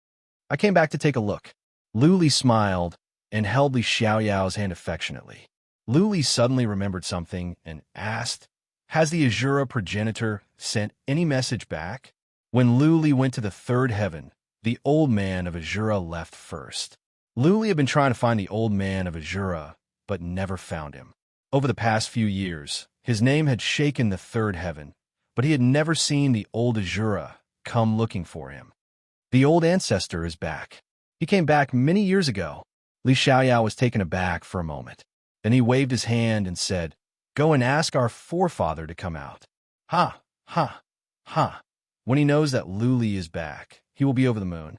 "I came back to take a look." Lu Li smiled and held Li Xiaoyao's hand affectionately. Lu Li suddenly remembered something and asked, "Has the Azura progenitor sent any message back?" When Lu Li went to the third heaven, the old man of Azura left first. Lu Li had been trying to find the old man of Azura, but never found him. Over the past few years, his name had shaken the third heaven, but he had never seen the old Azura come looking for him. The old ancestor is back. He came back many years ago. Li Xiaoyao was taken aback for a moment. Then he waved his hand and said, "Go and ask our forefather to come out." Ha, ha, ha. When he knows that Lu Li is back, he will be over the moon.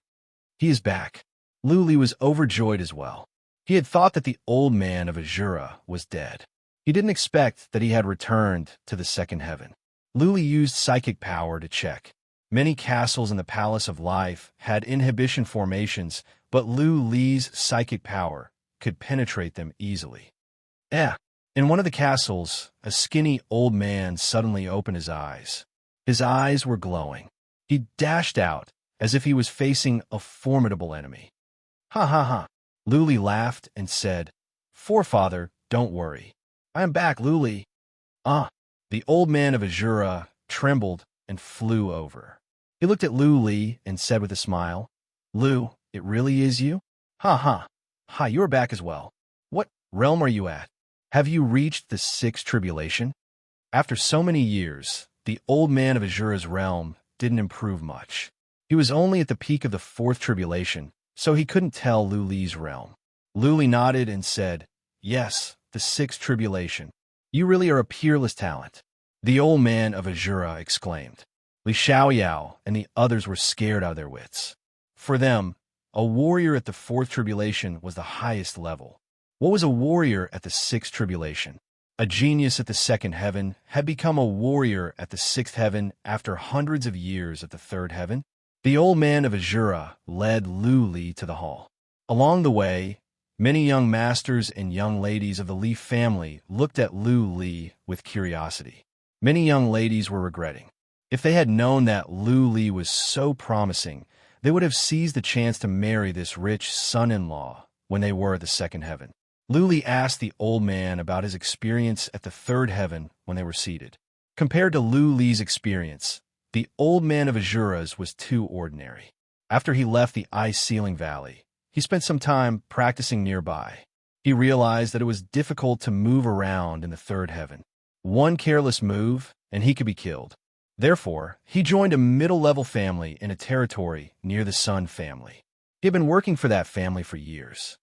He is back. Lu Li was overjoyed as well. He had thought that the old man of Azura was dead. He didn't expect that he had returned to the second heaven. Lu Li used psychic power to check. Many castles in the Palace of Life had inhibition formations, but Lu Li's psychic power could penetrate them easily. In one of the castles, a skinny old man suddenly opened his eyes. His eyes were glowing. He dashed out as if he was facing a formidable enemy. Ha ha ha. Lu Li laughed and said, "Forefather, don't worry. I am back, Lu Li." The old man of Azura trembled and flew over. He looked at Lu Li and said with a smile, "Lu, it really is you? Ha ha. Ha, you are back as well. What realm are you at? Have you reached the sixth tribulation?" After so many years, the old man of Azura's realm didn't improve much. He was only at the peak of the fourth tribulation, so he couldn't tell Lu Li's realm. Lu Li nodded and said, "Yes, the sixth tribulation. You really are a peerless talent." The old man of Azura exclaimed. Li Xiaoyao and the others were scared out of their wits. For them, a warrior at the fourth tribulation was the highest level. What was a warrior at the sixth tribulation? A genius at the second heaven had become a warrior at the sixth heaven after hundreds of years at the third heaven. The old man of Azura led Lu Li to the hall. Along the way, many young masters and young ladies of the Li family looked at Lu Li with curiosity. Many young ladies were regretting. If they had known that Lu Li was so promising, they would have seized the chance to marry this rich son-in-law when they were at the second heaven. Lu Li asked the old man about his experience at the third heaven when they were seated. Compared to Lu Li's experience, the old man of Azura's was too ordinary. After he left the ice-ceiling valley, he spent some time practicing nearby. He realized that it was difficult to move around in the third heaven. One careless move, and he could be killed. Therefore, he joined a middle-level family in a territory near the Sun family. He had been working for that family for years.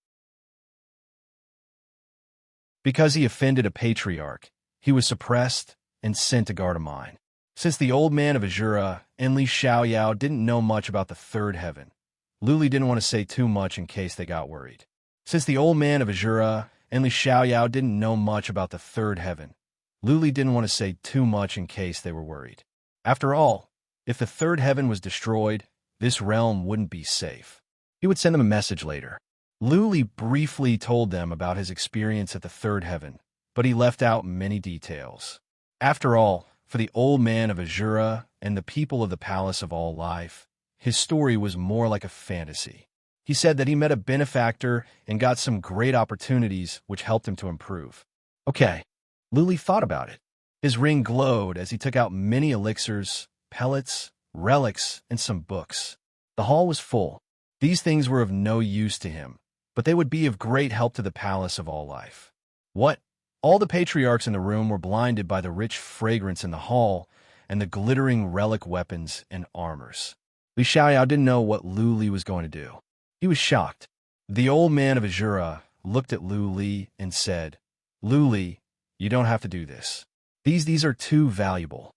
Because he offended a patriarch, he was suppressed and sent to guard a mine. Since the old man of Azura and Li Xiaoyao didn't know much about the third heaven, Lu Li didn't want to say too much in case they got worried. Since the old man of Azura and Li Xiaoyao didn't know much about the third heaven, Lu Li didn't want to say too much in case they were worried. After all, if the third heaven was destroyed, this realm wouldn't be safe. He would send them a message later. Lu Li briefly told them about his experience at the third heaven, but he left out many details. After all, for the old man of Azura and the people of the Palace of All Life, his story was more like a fantasy. He said that he met a benefactor and got some great opportunities which helped him to improve. Okay, Lu Li thought about it. His ring glowed as he took out many elixirs, pellets, relics, and some books. The hall was full. These things were of no use to him, but they would be of great help to the Palace of All Life. What? All the patriarchs in the room were blinded by the rich fragrance in the hall and the glittering relic weapons and armors. Li Xiaoyao didn't know what Lu Li was going to do. He was shocked. The old man of Azura looked at Lu Li and said, "Lu Li, you don't have to do this. These are too valuable."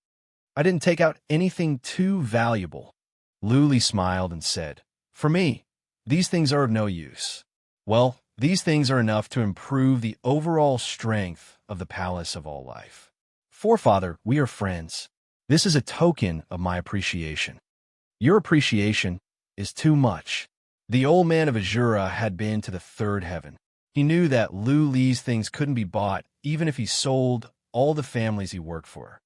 "I didn't take out anything too valuable." Lu Li smiled and said, "For me, these things are of no use." "Well, these things are enough to improve the overall strength of the Palace of All Life. Forefather, we are friends. This is a token of my appreciation." "Your appreciation is too much." The old man of Azura had been to the third heaven. He knew that Lu Li's things couldn't be bought even if he sold all the families he worked for.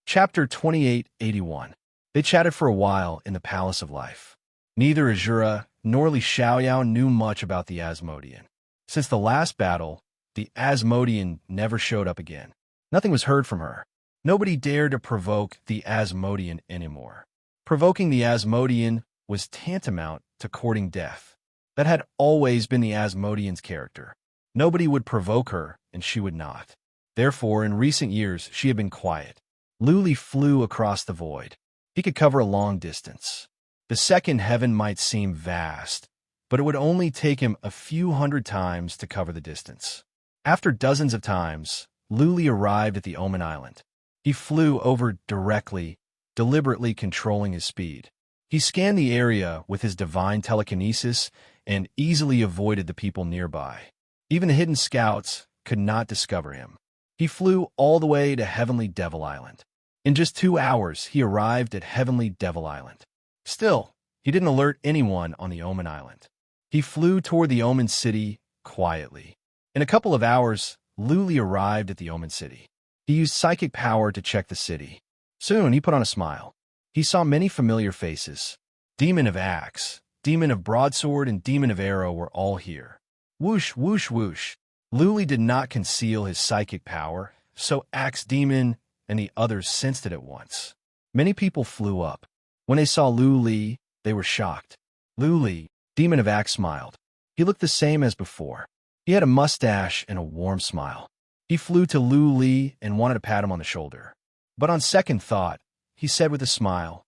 Chapter 2881. They chatted for a while in the Palace of Life. Neither Azura nor Li Xiaoyao knew much about the Asmodean. Since the last battle, the Asmodean never showed up again. Nothing was heard from her. Nobody dared to provoke the Asmodean anymore. Provoking the Asmodean was tantamount to courting death. That had always been the Asmodean's character. Nobody would provoke her, and she would not. Therefore, in recent years, she had been quiet. Luli flew across the void. He could cover a long distance. The second heaven might seem vast, but it would only take him a few hundred times to cover the distance. After dozens of times, Luli arrived at the Omen Island. He flew over directly, deliberately controlling his speed. He scanned the area with his divine telekinesis and easily avoided the people nearby. Even the hidden scouts could not discover him. He flew all the way to Heavenly Devil Island. In just 2 hours, he arrived at Heavenly Devil Island. Still, he didn't alert anyone on the Omen Island. He flew toward the Omen City quietly. In a couple of hours, Luli arrived at the Omen City. He used psychic power to check the city. Soon, he put on a smile. He saw many familiar faces. Demon of Axe, Demon of Broadsword, and Demon of Arrow were all here. Whoosh, whoosh, whoosh. Luli did not conceal his psychic power, so Axe Demon and the others sensed it at once. Many people flew up. When they saw Luli, they were shocked. Luli, Demon of Axe, smiled. He looked the same as before. He had a mustache and a warm smile. He flew to Luli and wanted to pat him on the shoulder. But on second thought, he said with a smile,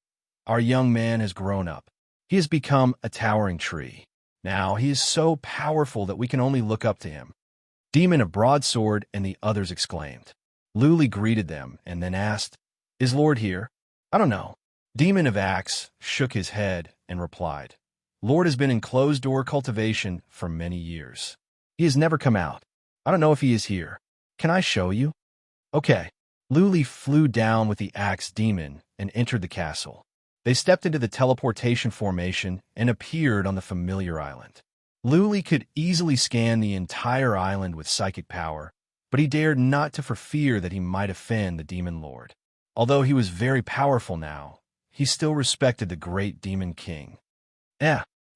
"Our young man has grown up. He has become a towering tree. Now he is so powerful that we can only look up to him." Demon of Broadsword and the others exclaimed. Luli greeted them and then asked, "Is Lord here?" "I don't know." Demon of Axe shook his head and replied, "Lord has been in closed-door cultivation for many years. He has never come out. I don't know if he is here. Can I show you?" "Okay." Luli flew down with the Axe Demon and entered the castle. They stepped into the teleportation formation and appeared on the familiar island. Luli could easily scan the entire island with psychic power, but he dared not to for fear that he might offend the Demon Lord. Although he was very powerful now, he still respected the great Demon King.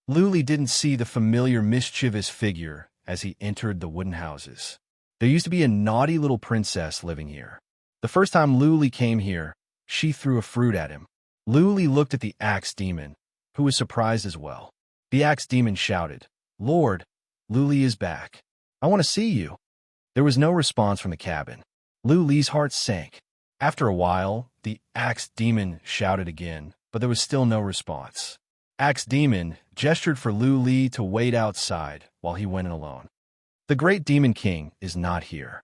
Luli didn't see the familiar mischievous figure as he entered the wooden houses. There used to be a naughty little princess living here. The first time Luli came here, she threw a fruit at him. Luli looked at the Axe Demon, who was surprised as well. The Axe Demon shouted, "Lord, Luli is back. I want to see you." There was no response from the cabin. Luli's heart sank. After a while, the Axe Demon shouted again, but there was still no response. Axe Demon gestured for Luli to wait outside while he went in alone. The great Demon King is not here.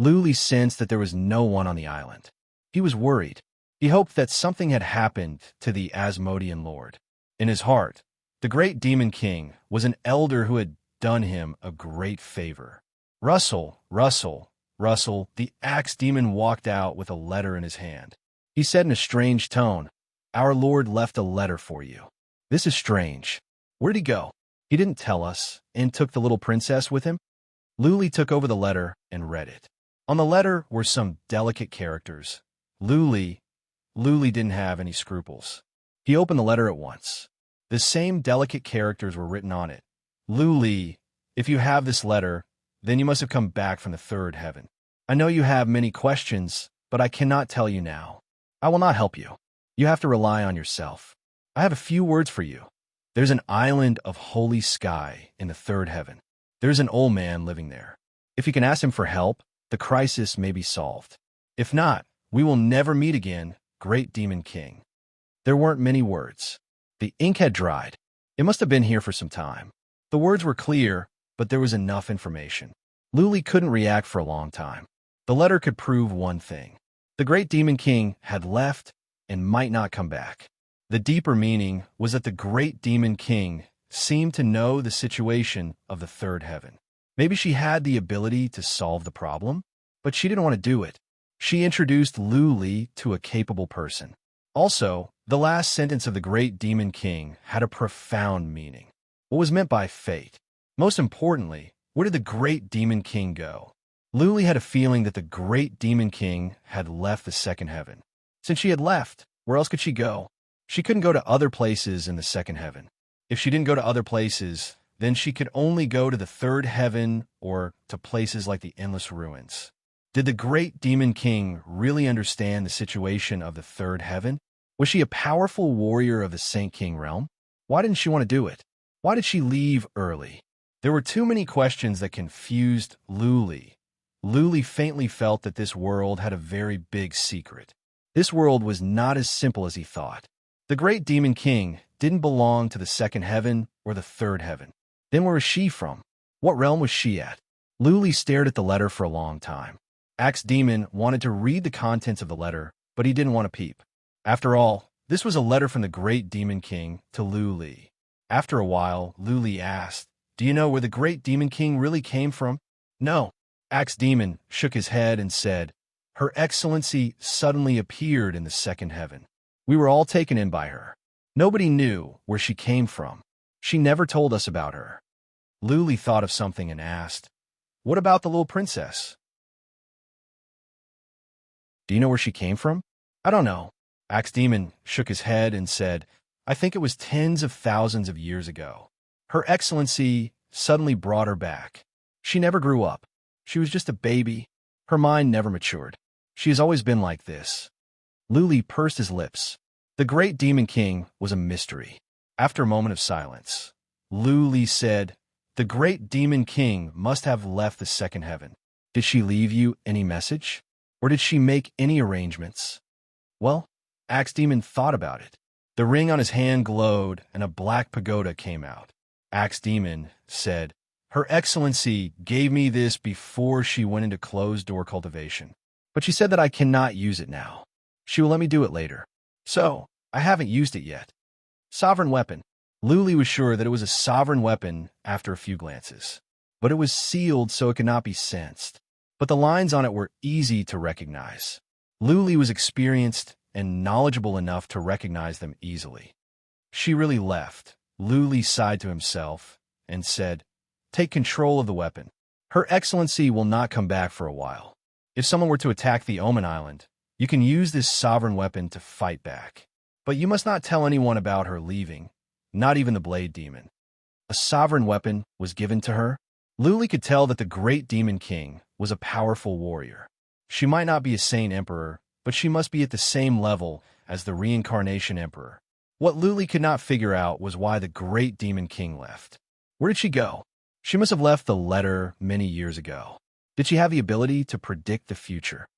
Luli sensed that there was no one on the island. He was worried. He hoped that something had happened to the Asmodean Lord. In his heart, the great Demon King was an elder who had done him a great favor. Rustle, rustle, rustle, the Axe Demon walked out with a letter in his hand. He said in a strange tone, "Our Lord left a letter for you." "This is strange. Where'd he go?" "He didn't tell us, and took the little princess with him." Luli took over the letter and read it. On the letter were some delicate characters. Luli didn't have any scruples. He opened the letter at once. The same delicate characters were written on it. "Luli, if you have this letter, then you must have come back from the third heaven. I know you have many questions, but I cannot tell you now. I will not help you. You have to rely on yourself. I have a few words for you. There's an island of holy sky in the third heaven. There's an old man living there. If you can ask him for help, the crisis may be solved. If not, we will never meet again, great Demon King." There weren't many words. The ink had dried. It must have been here for some time. The words were clear, but there was enough information. Luli couldn't react for a long time. The letter could prove one thing. The great Demon King had left and might not come back. The deeper meaning was that the great Demon King seemed to know the situation of the third heaven. Maybe she had the ability to solve the problem, but she didn't want to do it. She introduced Luli to a capable person. Also, the last sentence of the great Demon King had a profound meaning. What was meant by fate? Most importantly, where did the great Demon King go? Luli had a feeling that the great Demon King had left the second heaven. Since she had left, where else could she go? She couldn't go to other places in the second heaven. If she didn't go to other places, then she could only go to the third heaven or to places like the Endless Ruins. Did the great Demon King really understand the situation of the third heaven? Was she a powerful warrior of the Saint King realm? Why didn't she want to do it? Why did she leave early? There were too many questions that confused Luli. Luli faintly felt that this world had a very big secret. This world was not as simple as he thought. The great demon king didn't belong to the second heaven or the third heaven. Then where was she from? What realm was she at? Luli stared at the letter for a long time. Axe Demon wanted to read the contents of the letter, but he didn't want to peep. After all, this was a letter from the great demon king to Luli. After a while, Luli asked, "Do you know where the great demon king really came from?" "No." Axe Demon shook his head and said, "Her Excellency suddenly appeared in the second heaven. We were all taken in by her. Nobody knew where she came from. She never told us about her." Luli thought of something and asked, "What about the little princess? Do you know where she came from?" "I don't know." Axe Demon shook his head and said, "I think it was tens of thousands of years ago. Her Excellency suddenly brought her back. She never grew up. She was just a baby. Her mind never matured. She has always been like this." Luli pursed his lips. The great demon king was a mystery. After a moment of silence, Luli said, "The great demon king must have left the second heaven. Did she leave you any message? Or did she make any arrangements?" "Well," Axe Demon thought about it. The ring on his hand glowed and a black pagoda came out. Axe Demon said, "Her Excellency gave me this before she went into closed-door cultivation. But she said that I cannot use it now. She will let me do it later. So, I haven't used it yet." Sovereign weapon. Luli was sure that it was a sovereign weapon after a few glances. But it was sealed so it could not be sensed. But the lines on it were easy to recognize. Luli was experienced and knowledgeable enough to recognize them easily. She really left. Luli sighed to himself and said, "Take control of the weapon. Her Excellency will not come back for a while. If someone were to attack the Omen Island, you can use this sovereign weapon to fight back. But you must not tell anyone about her leaving, not even the Blade Demon." A sovereign weapon was given to her. Luli could tell that the great demon king was a powerful warrior. She might not be a sane emperor, but she must be at the same level as the reincarnation emperor. What Luli could not figure out was why the great demon king left. Where did she go? She must have left the letter many years ago. Did she have the ability to predict the future?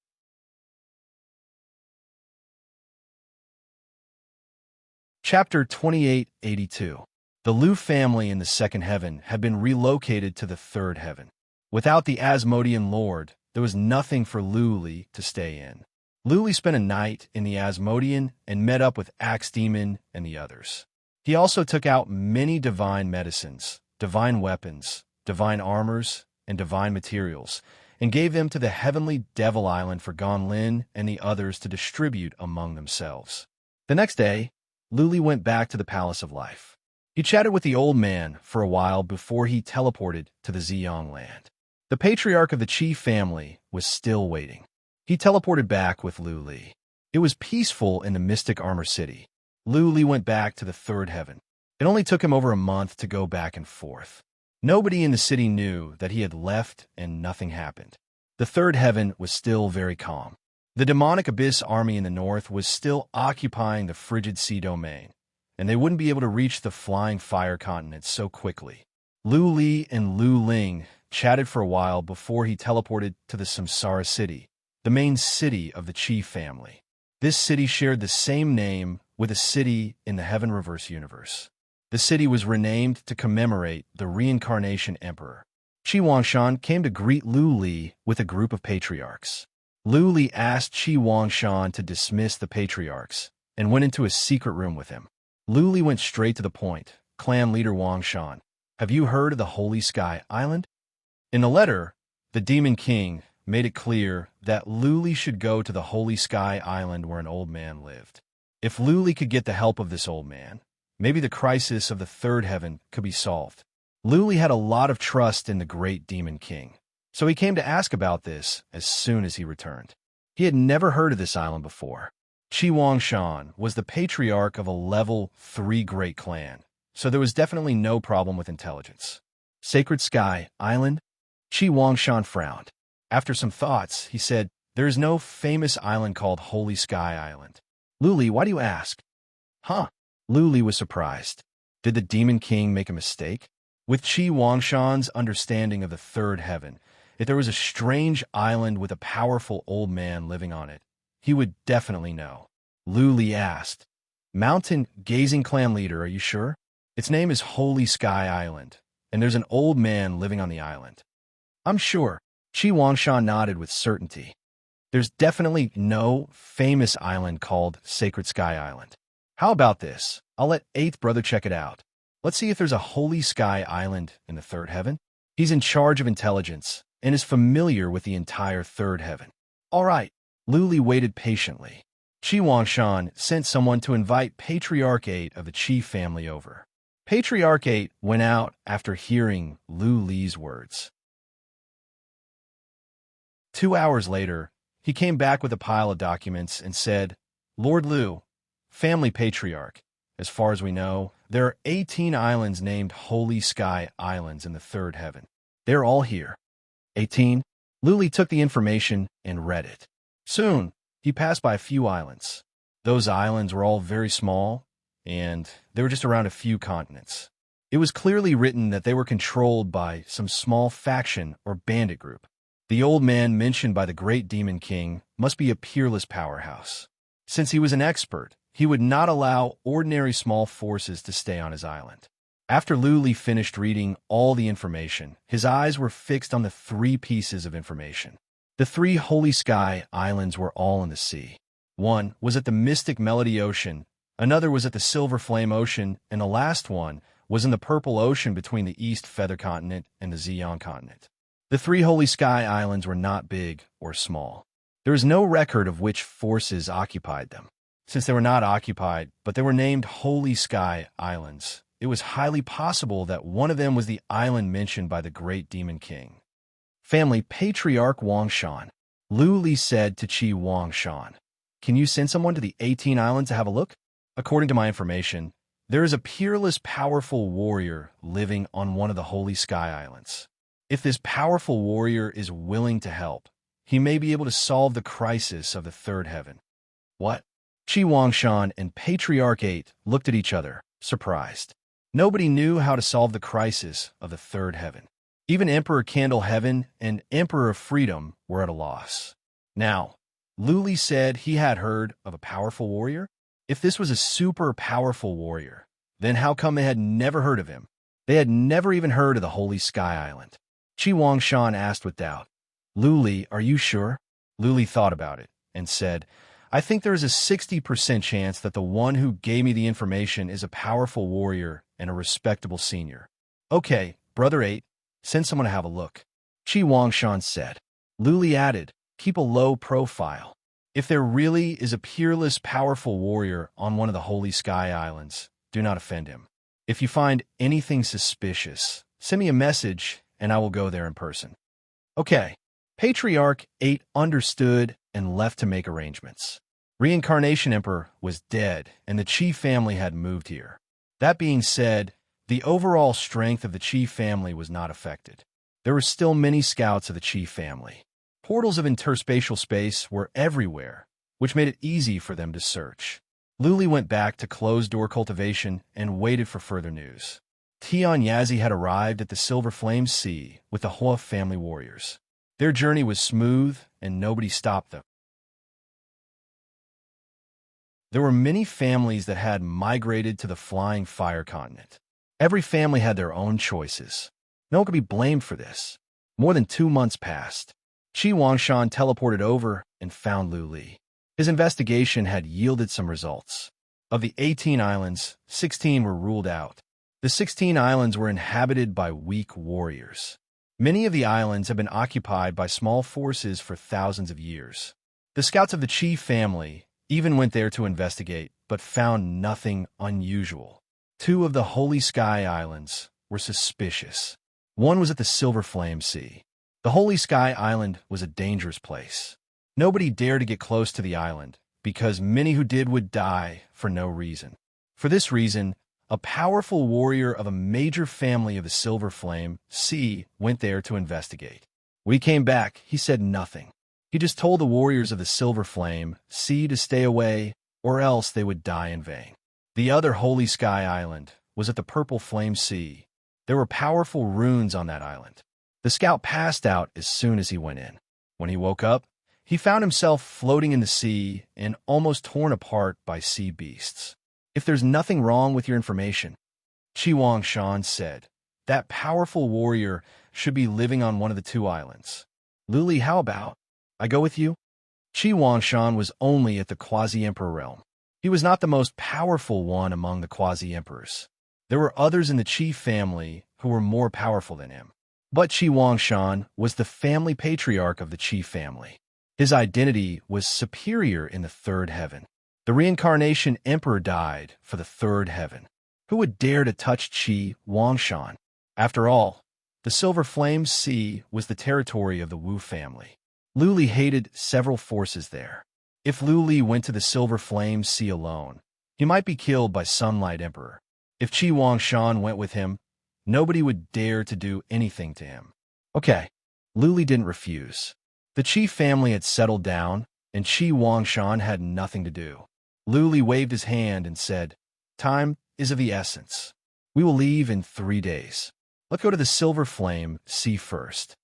Chapter 2882. The Lu family in the second heaven had been relocated to the third heaven. Without the Asmodean Lord, there was nothing for Luli to stay in. Luli spent a night in the Asmodean and met up with Axe Demon and the others. He also took out many divine medicines, divine weapons, divine armors, and divine materials, and gave them to the heavenly Devil Island for Gonlin and the others to distribute among themselves. The next day, Luli went back to the Palace of Life. He chatted with the old man for a while before he teleported to the Ziyang land. The patriarch of the Qi family was still waiting. He teleported back with Luli. It was peaceful in the Mystic Armor City. Luli went back to the third heaven. It only took him over a month to go back and forth. Nobody in the city knew that he had left and nothing happened. The third heaven was still very calm. The demonic abyss army in the north was still occupying the frigid sea domain, and they wouldn't be able to reach the flying fire continent so quickly. Lu Li and Lu Ling chatted for a while before he teleported to the Samsara city, the main city of the Qi family. This city shared the same name with a city in the Heaven Reverse universe. The city was renamed to commemorate the reincarnation emperor. Qi Wangshan came to greet Lu Li with a group of patriarchs. Lu Li asked Qi Wangshan to dismiss the patriarchs and went into a secret room with him. Lu Li went straight to the point. Clan leader Wangshan, have you heard of the Holy Sky Island? In the letter, the Demon King made it clear that Lu Li should go to the Holy Sky Island where an old man lived. If Lu Li could get the help of this old man, maybe the crisis of the third heaven could be solved. Lu Li had a lot of trust in the great Demon King, so he came to ask about this as soon as he returned. He had never heard of this island before. Qi Wangshan was the patriarch of a level 3 great clan, so there was definitely no problem with intelligence. Sacred Sky Island? Qi Wangshan frowned. After some thoughts, he said, there is no famous island called Holy Sky Island. Lu Li, why do you ask? Huh? Lu Li was surprised. Did the Demon King make a mistake? With Qi Huangshan's understanding of the third heaven, if there was a strange island with a powerful old man living on it, he would definitely know. Lu Li asked, "Mountain Gazing Clan leader, are you sure? Its name is Holy Sky Island, and there's an old man living on the island." "I'm sure." Qi Huangshan nodded with certainty. "There's definitely no famous island called Sacred Sky Island. How about this? I'll let Eighth Brother check it out. Let's see if there's a Holy Sky Island in the third heaven." He's in charge of intelligence and is familiar with the entire third heaven. All right. Lu Li waited patiently. Qi Huangshan sent someone to invite Patriarch 8 of the Qi family over. Patriarch 8 went out after hearing Lu Li's words. 2 hours later, he came back with a pile of documents and said, "Lord Lu, family patriarch, as far as we know, there are 18 islands named Holy Sky Islands in the third heaven. They're all here." 18? Lu Li took the information and read it. Soon, he passed by a few islands. Those islands were all very small, and they were just around a few continents. It was clearly written that they were controlled by some small faction or bandit group. The old man mentioned by the great demon king must be a peerless powerhouse. Since he was an expert, he would not allow ordinary small forces to stay on his island. After Lu Li finished reading all the information, his eyes were fixed on the 3 pieces of information. The 3 Holy Sky Islands were all in the sea. One was at the Mystic Melody Ocean, another was at the Silver Flame Ocean, and the last one was in the Purple Ocean between the East Feather Continent and the Xi'an Continent. The 3 Holy Sky Islands were not big or small. There is no record of which forces occupied them. Since they were not occupied, but they were named Holy Sky Islands, it was highly possible that one of them was the island mentioned by the great demon king. Family Patriarch Huangshan. Lu Li said to Qi Huangshan, "Can you send someone to the 18 islands to have a look? According to my information, there is a peerless, powerful warrior living on one of the Holy Sky Islands. If this powerful warrior is willing to help, he may be able to solve the crisis of the third heaven." What? Qi Huangshan and Patriarch 8 looked at each other, surprised. Nobody knew how to solve the crisis of the third heaven. Even Emperor Candle Heaven and Emperor Freedom were at a loss. Now, Lu Li said he had heard of a powerful warrior. If this was a super powerful warrior, then how come they had never heard of him? They had never even heard of the Holy Sky Island. Qi Huangshan asked with doubt, "Lu Li, are you sure?" Lu Li thought about it and said, "I think there is a 60% chance that the one who gave me the information is a powerful warrior and a respectable senior." "Okay, Brother 8, send someone to have a look," Qi Huangshan said. Lu Li added, "Keep a low profile. If there really is a peerless, powerful warrior on one of the Holy Sky Islands, do not offend him. If you find anything suspicious, send me a message and I will go there in person." Okay. Patriarch 8 understood and left to make arrangements. Reincarnation Emperor was dead and the Qi family had moved here. That being said, the overall strength of the Qi family was not affected. There were still many scouts of the Qi family. Portals of interspatial space were everywhere, which made it easy for them to search. Lu Li went back to closed-door cultivation and waited for further news. Tian Yazi had arrived at the Silver Flame Sea with the Hua family warriors. Their journey was smooth and nobody stopped them. There were many families that had migrated to the Flying Fire continent. Every family had their own choices. No one could be blamed for this. More than 2 months passed. Qi Huangshan teleported over and found Lu Li. His investigation had yielded some results. Of the 18 islands, 16 were ruled out. The 16 islands were inhabited by weak warriors. Many of the islands have been occupied by small forces for thousands of years. The scouts of the Qi family even went there to investigate, but found nothing unusual. 2 of the Holy Sky Islands were suspicious. One was at the Silver Flame Sea. The Holy Sky Island was a dangerous place. Nobody dared to get close to the island, because many who did would die for no reason. For this reason, a powerful warrior of a major family of the Silver Flame Sea went there to investigate. When he came back, he said nothing. He just told the warriors of the Silver Flame Sea to stay away, or else they would die in vain. The other Holy Sky Island was at the Purple Flame Sea. There were powerful runes on that island. The scout passed out as soon as he went in. When he woke up, he found himself floating in the sea and almost torn apart by sea beasts. If there's nothing wrong with your information, Chi Shan said, that powerful warrior should be living on one of the two islands. Luli, how about I go with you? Chi Shan was only at the quasi-emperor realm. He was not the most powerful one among the quasi-emperors. There were others in the Qi family who were more powerful than him. But Chi Shan was the family patriarch of the Qi family. His identity was superior in the third heaven. The reincarnation emperor died for the third heaven. Who would dare to touch Chi Shan? After all, the Silver Flame Sea was the territory of the Wu family. Lu Li hated several forces there. If Lu Li went to the Silver Flame Sea alone, he might be killed by Sunlight Emperor. If Chi Shan went with him, nobody would dare to do anything to him. Okay, Lu Li didn't refuse. The Qi family had settled down, and Chi Shan had nothing to do. Lu Li waved his hand and said, time is of the essence. We will leave in 3 days. Let's go to the Silver Flame Sea first.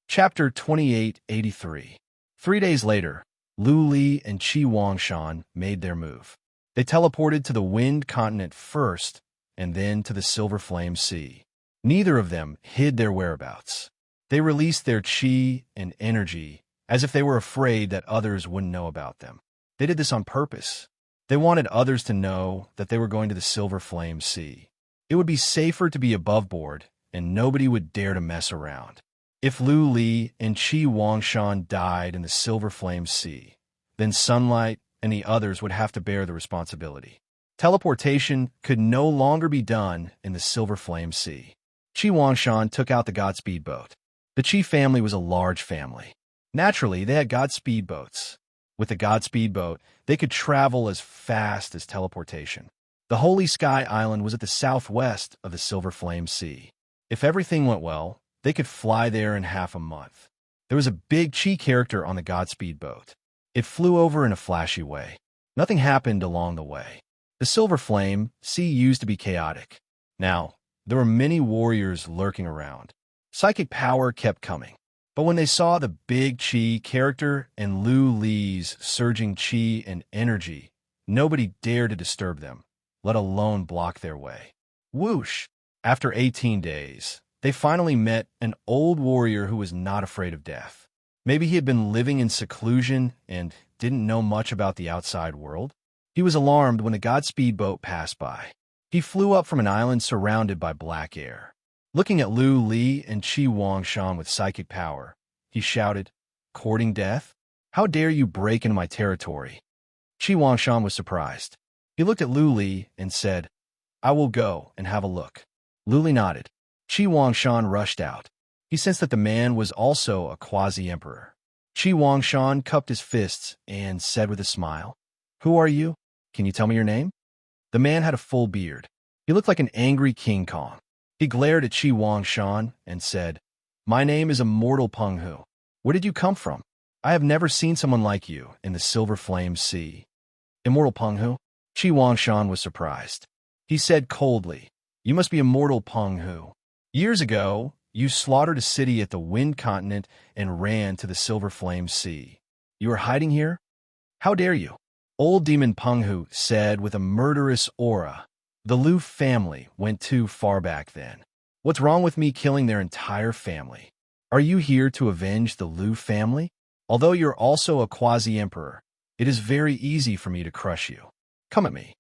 Chapter 2883. 3 days later, Lu Li and Chi Shan made their move. They teleported to the Wind Continent first, and then to the Silver Flame Sea. Neither of them hid their whereabouts. They released their qi and energy as if they were afraid that others wouldn't know about them. They did this on purpose. They wanted others to know that they were going to the Silver Flame Sea. It would be safer to be above board, and nobody would dare to mess around. If Lu Li and Chi Shan died in the Silver Flame Sea, then Sunlight and the others would have to bear the responsibility. Teleportation could no longer be done in the Silver Flame Sea. Chi Shan took out the Godspeed boat. The Qi family was a large family. Naturally, they had Godspeed boats. With the Godspeed boat, they could travel as fast as teleportation. The Holy Sky Island was at the southwest of the Silver Flame Sea. If everything went well, they could fly there in half a month. There was a big Qi character on the Godspeed boat. It flew over in a flashy way. Nothing happened along the way. The Silver Flame Sea used to be chaotic. Now, there were many warriors lurking around. Psychic power kept coming. But when they saw the big Qi character and Lu Li's surging Qi and energy, nobody dared to disturb them, let alone block their way. Whoosh! After 18 days, they finally met an old warrior who was not afraid of death. Maybe he had been living in seclusion and didn't know much about the outside world. He was alarmed when a Godspeed boat passed by. He flew up from an island surrounded by black air. Looking at Lu Li and Chi Shan with psychic power, he shouted, "Courting death? How dare you break into my territory?" Chi Shan was surprised. He looked at Lu Li and said, "I will go and have a look." Lu Li nodded. Chi Shan rushed out. He sensed that the man was also a quasi-emperor. Chi Shan cupped his fists and said with a smile, "Who are you? Can you tell me your name?" The man had a full beard. He looked like an angry King Kong. He glared at Chi Shan and said, "My name is Immortal Penghu. Where did you come from? I have never seen someone like you in the Silver Flame Sea." Immortal Penghu? Chi Shan was surprised. He said coldly, "You must be Immortal Penghu. Years ago, you slaughtered a city at the Wind Continent and ran to the Silver Flame Sea. You are hiding here? How dare you?" Old Demon Penghu said with a murderous aura, "The Lu family went too far back then. What's wrong with me killing their entire family? Are you here to avenge the Lu family? Although you're also a quasi-emperor, it is very easy for me to crush you. Come at me."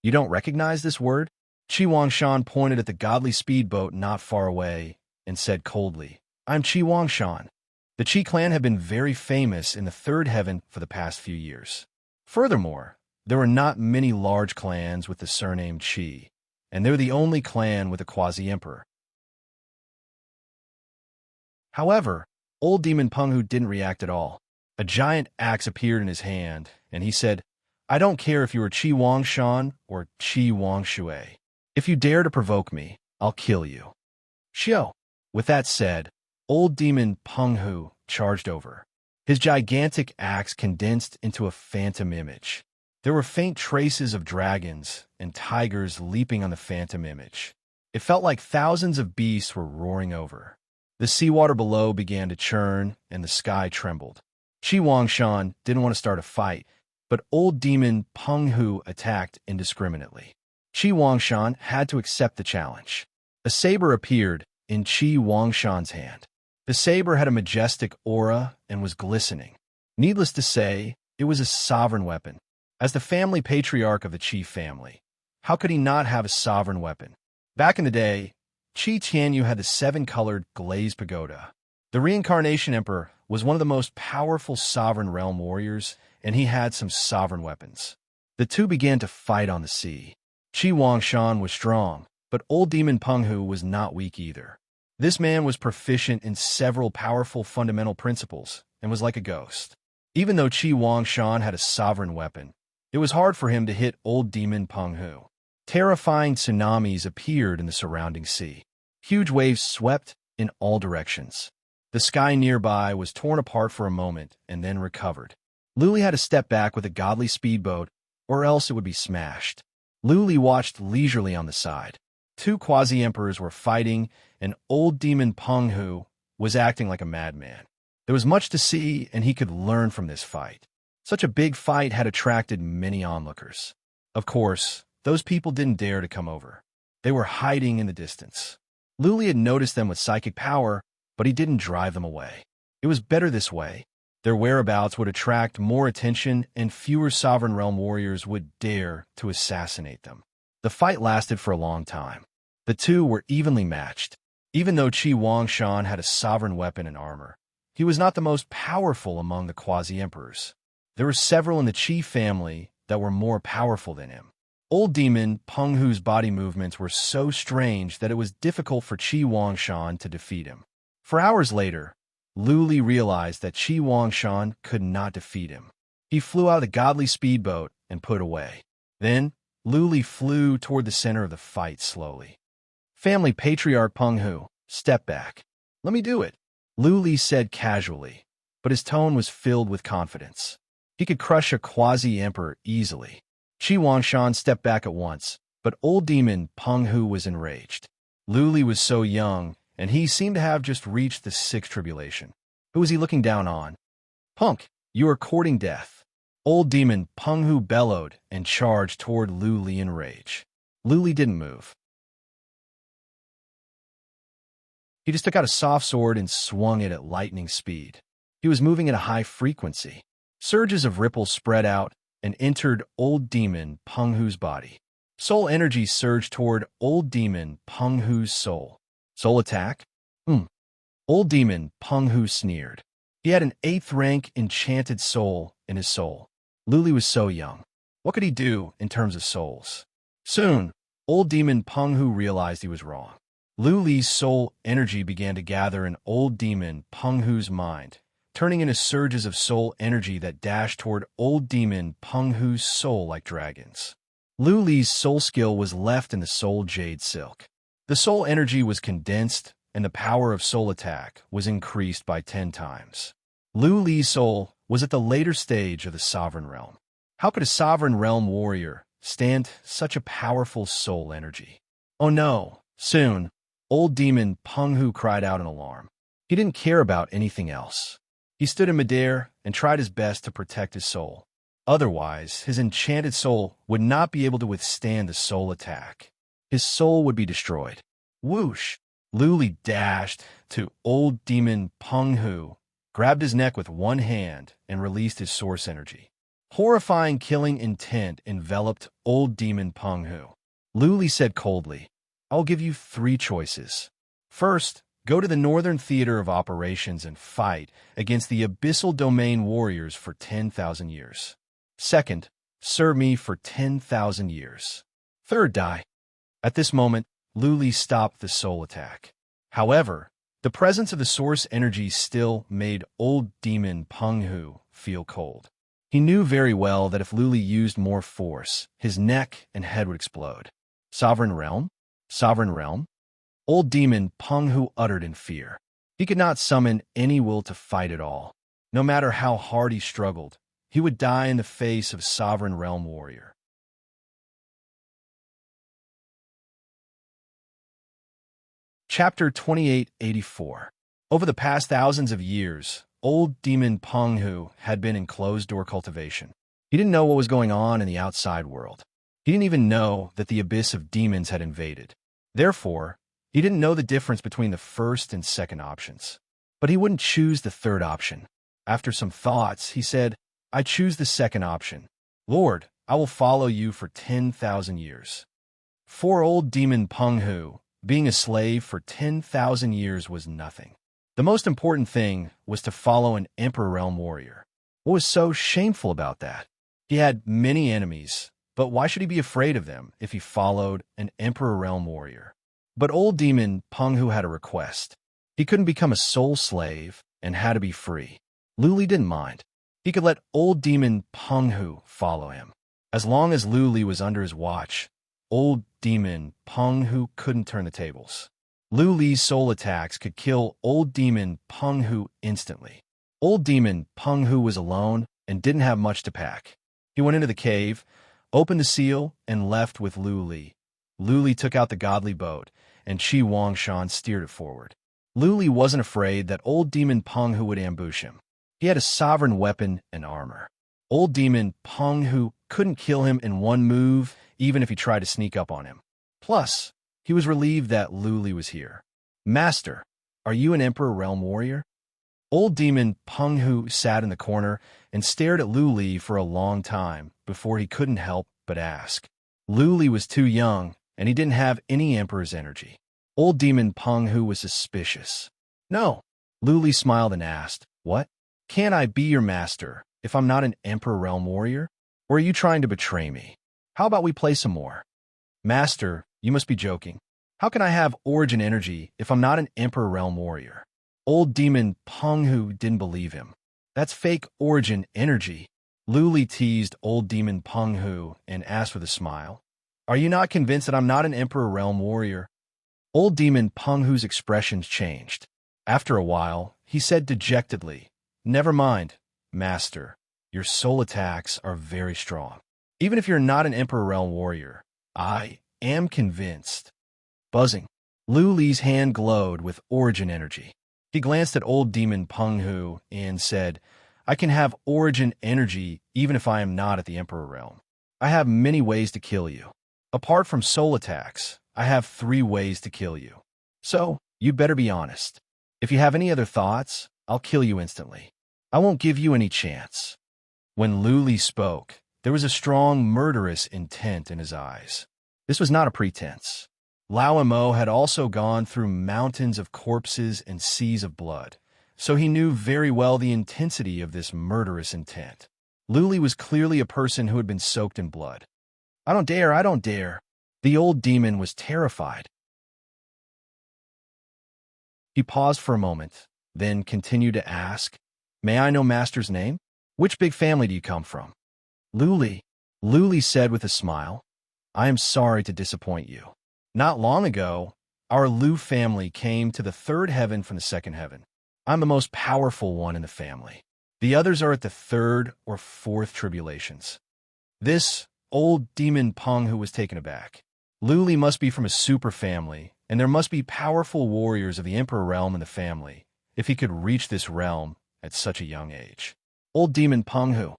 You don't recognize this word? Chi Shan pointed at the godly speedboat not far away and said coldly, "I'm Chi Shan." The Qi clan had been very famous in the third heaven for the past few years. Furthermore, there were not many large clans with the surname Qi, and they were the only clan with a quasi-emperor. However, old Demon Penghu didn't react at all. A giant axe appeared in his hand, and he said, "I don't care if you are Chi Shan or Chi Shui. If you dare to provoke me, I'll kill you." Shio. With that said, old Demon Penghu charged over. His gigantic axe condensed into a phantom image. There were faint traces of dragons and tigers leaping on the phantom image. It felt like thousands of beasts were roaring over. The seawater below began to churn, and the sky trembled. Qi Huangshan didn't want to start a fight, but old demon Peng Hu attacked indiscriminately. Qi Huangshan had to accept the challenge. A saber appeared in Qi Huangshan's hand. The saber had a majestic aura and was glistening. Needless to say, it was a sovereign weapon. As the family patriarch of the Qi family, how could he not have a sovereign weapon? Back in the day, Qi Tianyu had the seven-colored glazed pagoda. The reincarnation emperor was one of the most powerful sovereign realm warriors, and he had some sovereign weapons. The two began to fight on the sea. Qi Huangshan was strong, but old demon Peng Hu was not weak either. This man was proficient in several powerful fundamental principles and was like a ghost. Even though Qi Huangshan had a sovereign weapon, it was hard for him to hit old demon Peng Hu. Terrifying tsunamis appeared in the surrounding sea. Huge waves swept in all directions. The sky nearby was torn apart for a moment and then recovered. Luli had to step back with a godly speedboat, or else it would be smashed. Luli watched leisurely on the side. Two quasi-emperors were fighting, and old demon Peng Hu was acting like a madman. There was much to see, and he could learn from this fight. Such a big fight had attracted many onlookers. Of course, those people didn't dare to come over. They were hiding in the distance. Luli had noticed them with psychic power, but he didn't drive them away. It was better this way. Their whereabouts would attract more attention, and fewer sovereign realm warriors would dare to assassinate them. The fight lasted for a long time. The two were evenly matched. Even though Qi Huangshan had a sovereign weapon and armor, he was not the most powerful among the quasi-emperors. There were several in the Qi family that were more powerful than him. Old demon Peng Hu's body movements were so strange that it was difficult for Qi Huangshan to defeat him. For hours later, Luli realized that Qi Huangshan could not defeat him. He flew out of the godly speedboat and put away. Then, Luli flew toward the center of the fight slowly. Family patriarch Peng Hu, step back. Let me do it, Luli said casually, but his tone was filled with confidence. He could crush a quasi-emperor easily. Qi Huangshan stepped back at once, but old demon Peng Hu was enraged. Luli was so young, and he seemed to have just reached the sixth tribulation. Who was he looking down on? Punk, you are courting death. Old demon Peng Hu bellowed and charged toward Luli in rage. Luli didn't move. He just took out a soft sword and swung it at lightning speed. He was moving at a high frequency. Surges of ripples spread out and entered old demon Peng Hu's body. Soul energy surged toward old demon Peng Hu's soul. Soul attack? Old demon Peng Hu sneered. He had an 8th rank enchanted soul in his soul. Luli was so young. What could he do in terms of souls? Soon, old demon Peng Hu realized he was wrong. Luli's soul energy began to gather in old demon Peng Hu's mind, turning into surges of soul energy that dashed toward old demon Peng Hu's soul like dragons. Luli's soul skill was left in the soul jade silk. The soul energy was condensed, and the power of soul attack was increased by 10 times. Luli's soul was at the later stage of the sovereign realm. How could a sovereign realm warrior stand such a powerful soul energy? Oh no! Soon, old demon Peng Hu cried out in alarm. He didn't care about anything else. He stood in midair and tried his best to protect his soul. Otherwise, his enchanted soul would not be able to withstand the soul attack. His soul would be destroyed. Whoosh! Luli dashed to old demon Peng Hu, grabbed his neck with one hand, and released his source energy. Horrifying killing intent enveloped old demon Peng Hu. Luli said coldly, I'll give you 3 choices. First, go to the Northern Theater of Operations and fight against the Abyssal Domain warriors for 10,000 years. Second, serve me for 10,000 years. Third, die. At this moment, Luli stopped the soul attack. However, the presence of the source energy still made old demon Peng Hu feel cold. He knew very well that if Luli used more force, his neck and head would explode. Sovereign realm? Sovereign realm? Old demon Peng Hu uttered in fear. He could not summon any will to fight at all. No matter how hard he struggled, he would die in the face of sovereign realm warrior. Chapter 2884. Over the past thousands of years, old demon Penghu had been in closed-door cultivation. He didn't know what was going on in the outside world. He didn't even know that the abyss of demons had invaded. Therefore, he didn't know the difference between the first and second options. But he wouldn't choose the third option. After some thoughts, he said, "I choose the second option. Lord, I will follow you for 10,000 years." For old demon Penghu, being a slave for 10,000 years was nothing. The most important thing was to follow an Emperor Realm warrior. What was so shameful about that? He had many enemies, but why should he be afraid of them if he followed an Emperor Realm warrior? But old demon Penghu had a request. He couldn't become a soul slave and had to be free. Luli didn't mind. He could let old demon Penghu follow him. As long as Luli was under his watch, old demon Penghu couldn't turn the tables. Luli's soul attacks could kill old demon Penghu instantly. Old demon Penghu was alone and didn't have much to pack. He went into the cave, opened the seal, and left with Luli. Luli took out the godly boat, and Qi Wangshan steered it forward. Luli wasn't afraid that old demon Penghu would ambush him. He had a sovereign weapon and armor. Old demon Penghu couldn't kill him in one move, even if he tried to sneak up on him. Plus, he was relieved that Luli was here. "Master, are you an Emperor Realm warrior?" Old demon Penghu sat in the corner and stared at Luli for a long time before he couldn't help but ask. Luli was too young, and he didn't have any Emperor's energy. Old demon Penghu was suspicious. "No." Luli smiled and asked, "What? Can't I be your master if I'm not an Emperor Realm warrior? Or are you trying to betray me? How about we play some more?" "Master, you must be joking. How can I have origin energy if I'm not an Emperor Realm warrior?" Old demon Penghu didn't believe him. "That's fake origin energy." Luli teased old demon Penghu and asked with a smile, "Are you not convinced that I'm not an Emperor Realm warrior?" Old demon Penghu's expressions changed. After a while, he said dejectedly, "Never mind, master. Your soul attacks are very strong. Even if you're not an Emperor Realm warrior, I am convinced." Buzzing. Luli's hand glowed with origin energy. He glanced at old demon Penghu and said, "I can have origin energy even if I am not at the Emperor Realm. I have many ways to kill you. Apart from soul attacks, I have 3 ways to kill you. So, you'd better be honest. If you have any other thoughts, I'll kill you instantly. I won't give you any chance." When Luli spoke, there was a strong murderous intent in his eyes. This was not a pretense. Lao Mo had also gone through mountains of corpses and seas of blood, so he knew very well the intensity of this murderous intent. Luli was clearly a person who had been soaked in blood. "I don't dare, I don't dare." The old demon was terrified. He paused for a moment, then continued to ask, "May I know Master's name? Which big family do you come from?" "Luli," Luli said with a smile, "I am sorry to disappoint you. Not long ago, our Lu family came to the 3rd heaven from the 2nd heaven. I'm the most powerful one in the family. The others are at the 3rd or 4th tribulations." This old demon Penghu was taken aback. Luli must be from a super family, and there must be powerful warriors of the Emperor Realm in the family if he could reach this realm at such a young age. "Old demon Penghu,"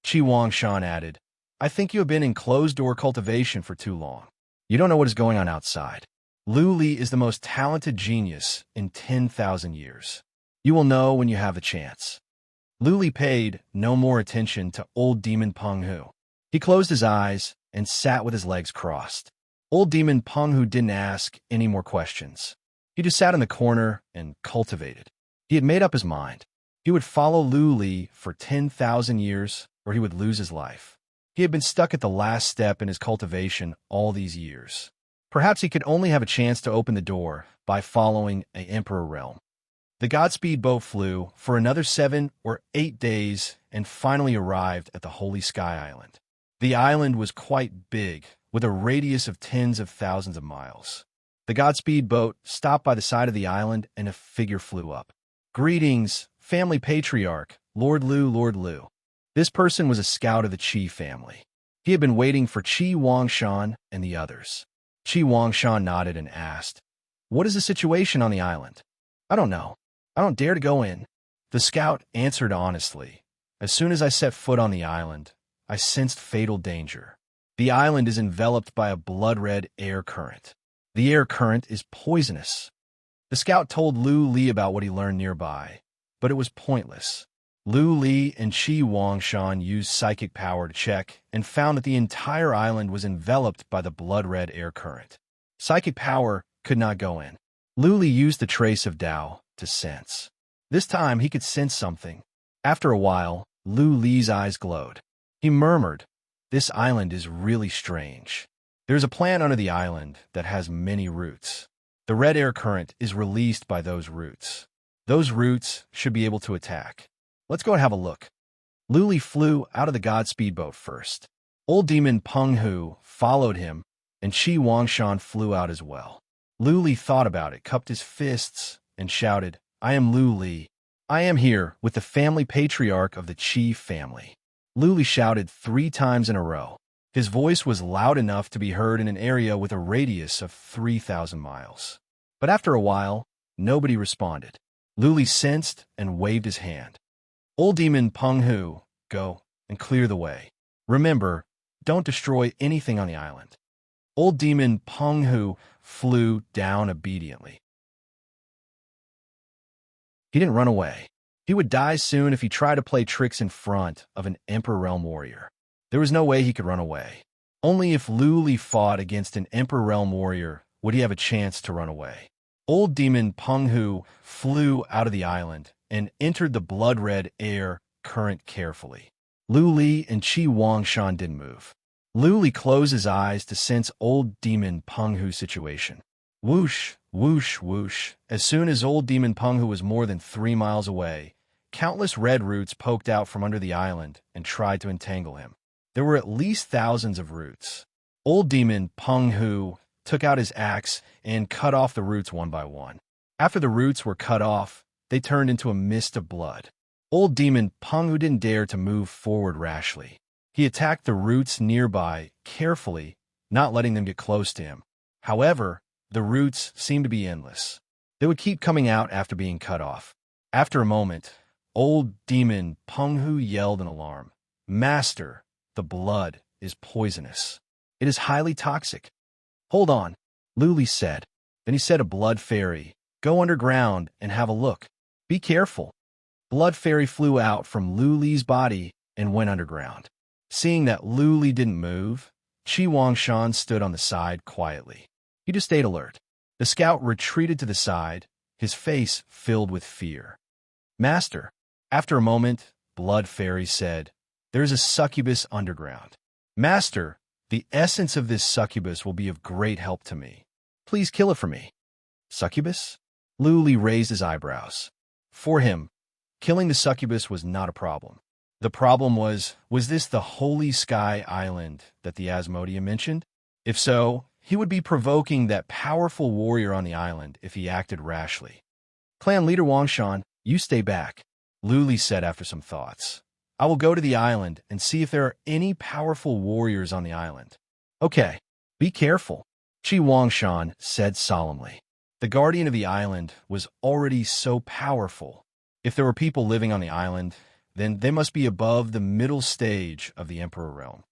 Qi Wangshan added, "I think you have been in closed-door cultivation for too long. You don't know what is going on outside. Luli is the most talented genius in 10,000 years. You will know when you have the chance." Luli paid no more attention to old demon Penghu. He closed his eyes and sat with his legs crossed. Old demon Penghu didn't ask any more questions. He just sat in the corner and cultivated. He had made up his mind. He would follow Luli for 10,000 years, or he would lose his life. He had been stuck at the last step in his cultivation all these years. Perhaps he could only have a chance to open the door by following an Emperor Realm. The Godspeed boat flew for another 7 or 8 days and finally arrived at the Holy Sky Island. The island was quite big, with a radius of tens of thousands of miles. The Godspeed boat stopped by the side of the island and a figure flew up. "Greetings, family patriarch," Lord Lu, Lord Lu. This person was a scout of the Qi family. He had been waiting for Qi Wangshan and the others. Qi Wangshan nodded and asked, "What is the situation on the island?" "I don't know. I don't dare to go in." The scout answered honestly. "As soon as I set foot on the island, I sensed fatal danger. The island is enveloped by a blood-red air current. The air current is poisonous." The scout told Lu Li about what he learned nearby, but it was pointless. Lu Li and Qi Wangshan used psychic power to check and found that the entire island was enveloped by the blood-red air current. Psychic power could not go in. Lu Li used the trace of Tao to sense. This time he could sense something. After a while, Lu Li's eyes glowed. He murmured, "This island is really strange. There's a plant under the island that has many roots. The red air current is released by those roots. Those roots should be able to attack. Let's go and have a look." Lu Li flew out of the god speedboat first. Old demon Peng Hu followed him, and Qi Wangshan flew out as well. Lu Li thought about it, cupped his fists, and shouted, "I am Lu Li. I am here with the family patriarch of the Qi family." Lu Li shouted 3 times in a row. His voice was loud enough to be heard in an area with a radius of 3,000 miles. But after a while, nobody responded. Lu Li sensed and waved his hand. "Old demon Peng Hu, go and clear the way. Remember, don't destroy anything on the island." Old demon Peng Hu flew down obediently. He didn't run away. He would die soon if he tried to play tricks in front of an Emperor Realm warrior. There was no way he could run away. Only if Lu Li fought against an Emperor Realm warrior would he have a chance to run away. Old demon Peng Hu flew out of the island and entered the blood-red air current carefully. Lu Li and Qi Wangshan didn't move. Lu Li closed his eyes to sense old demon Peng Hu's situation. Whoosh, whoosh, whoosh. As soon as old demon Peng Hu was more than 3 miles away, countless red roots poked out from under the island and tried to entangle him. There were at least thousands of roots. Old demon Peng Hu took out his axe and cut off the roots one by one. After the roots were cut off, they turned into a mist of blood. Old demon Peng Hu didn't dare to move forward rashly. He attacked the roots nearby carefully, not letting them get close to him. However, the roots seemed to be endless. They would keep coming out after being cut off. After a moment, old demon Peng Hu yelled in alarm, "Master, the blood is poisonous. It is highly toxic." "Hold on," Lu Li said. Then he said a blood fairy, "Go underground and have a look. Be careful." Blood fairy flew out from Lu Li's body and went underground. Seeing that Lu Li didn't move, Qi Wangshan stood on the side quietly. He just stayed alert. The scout retreated to the side, his face filled with fear. "Master." After a moment, Blood Fairy said, "There is a succubus underground. Master, the essence of this succubus will be of great help to me. Please kill it for me." "Succubus?" Lu Li raised his eyebrows. For him, killing the succubus was not a problem. The problem was this the Holy Sky Island that the Asmodia mentioned? If so, he would be provoking that powerful warrior on the island if he acted rashly. "Clan leader Wangshan, you stay back," Lu Li said after some thoughts. "I will go to the island and see if there are any powerful warriors on the island." "Okay, be careful," Qi Wangshan said solemnly. The guardian of the island was already so powerful. If there were people living on the island, then they must be above the middle stage of the Emperor Realm.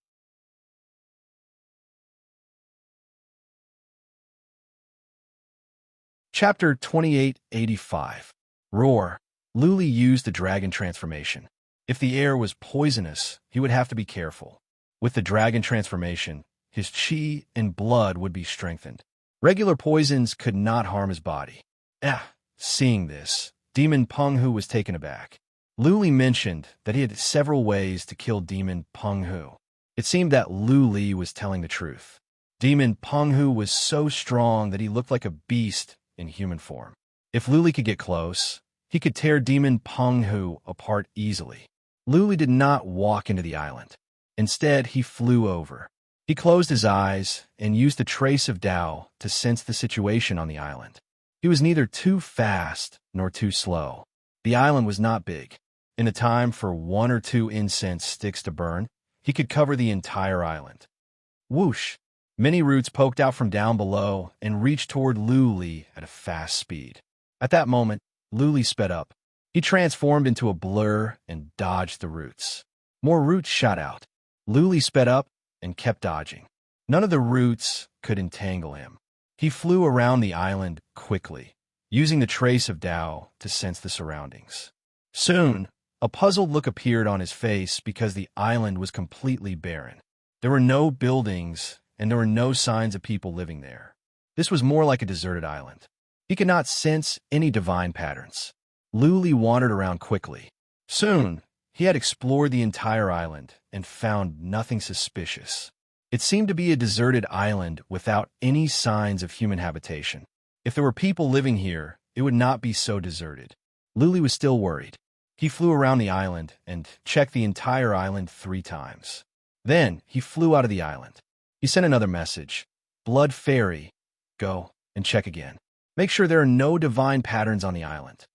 Chapter 2885. Roar. Lu Li used the dragon transformation. If the air was poisonous, he would have to be careful. With the dragon transformation, his qi and blood would be strengthened. Regular poisons could not harm his body. Seeing this, Demon Peng Hu was taken aback. Lu Li mentioned that he had several ways to kill Demon Peng Hu. It seemed that Lu Li was telling the truth. Demon Peng Hu was so strong that he looked like a beast in human form. If Lu Li could get close, he could tear Demon Peng Hu apart easily. Lu Li did not walk into the island. Instead, he flew over. He closed his eyes and used the trace of Tao to sense the situation on the island. He was neither too fast nor too slow. The island was not big. In a time for 1 or 2 incense sticks to burn, he could cover the entire island. Whoosh! Many roots poked out from down below and reached toward Luli at a fast speed. At that moment, Luli sped up. He transformed into a blur and dodged the roots. More roots shot out. Luli sped up and kept dodging. None of the roots could entangle him. He flew around the island quickly, using the trace of Tao to sense the surroundings. Soon, a puzzled look appeared on his face because the island was completely barren. There were no buildings, and there were no signs of people living there. This was more like a deserted island. He could not sense any divine patterns. Luli wandered around quickly. Soon, he had explored the entire island and found nothing suspicious. It seemed to be a deserted island without any signs of human habitation. If there were people living here, it would not be so deserted. Luli was still worried. He flew around the island and checked the entire island 3 times. Then, he flew out of the island. He sent another message. Blood Fairy, go and check again. Make sure there are no divine patterns on the island.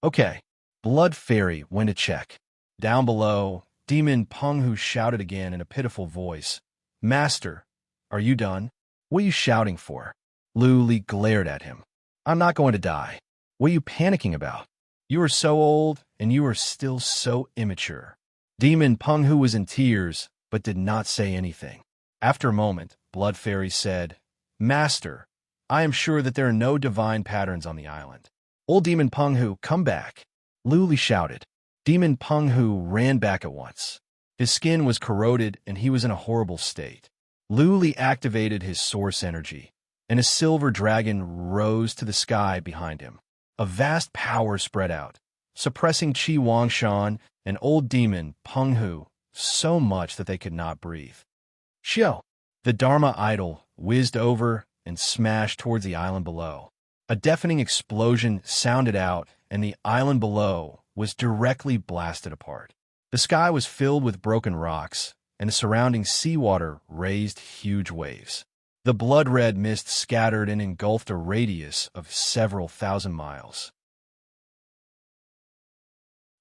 Okay, Blood Fairy went to check. Down below, Demon Penghu shouted again in a pitiful voice. Master, are you done? What are you shouting for? Luli glared at him. I'm not going to die. What are you panicking about? You are so old, and you are still so immature. Demon Penghu was in tears, but did not say anything. After a moment, Blood Fairy said, Master, I am sure that there are no divine patterns on the island. Old Demon Penghu, come back. Luli shouted. Demon Penghu ran back at once. His skin was corroded, and he was in a horrible state. Luli activated his source energy, and a silver dragon rose to the sky behind him. A vast power spread out, suppressing Qi Wangshan and old demon Penghu so much that they could not breathe. Xiao! The Dharma idol whizzed over and smashed towards the island below. A deafening explosion sounded out, and the island below was directly blasted apart. The sky was filled with broken rocks, and the surrounding seawater raised huge waves. The blood-red mist scattered and engulfed a radius of several thousand miles.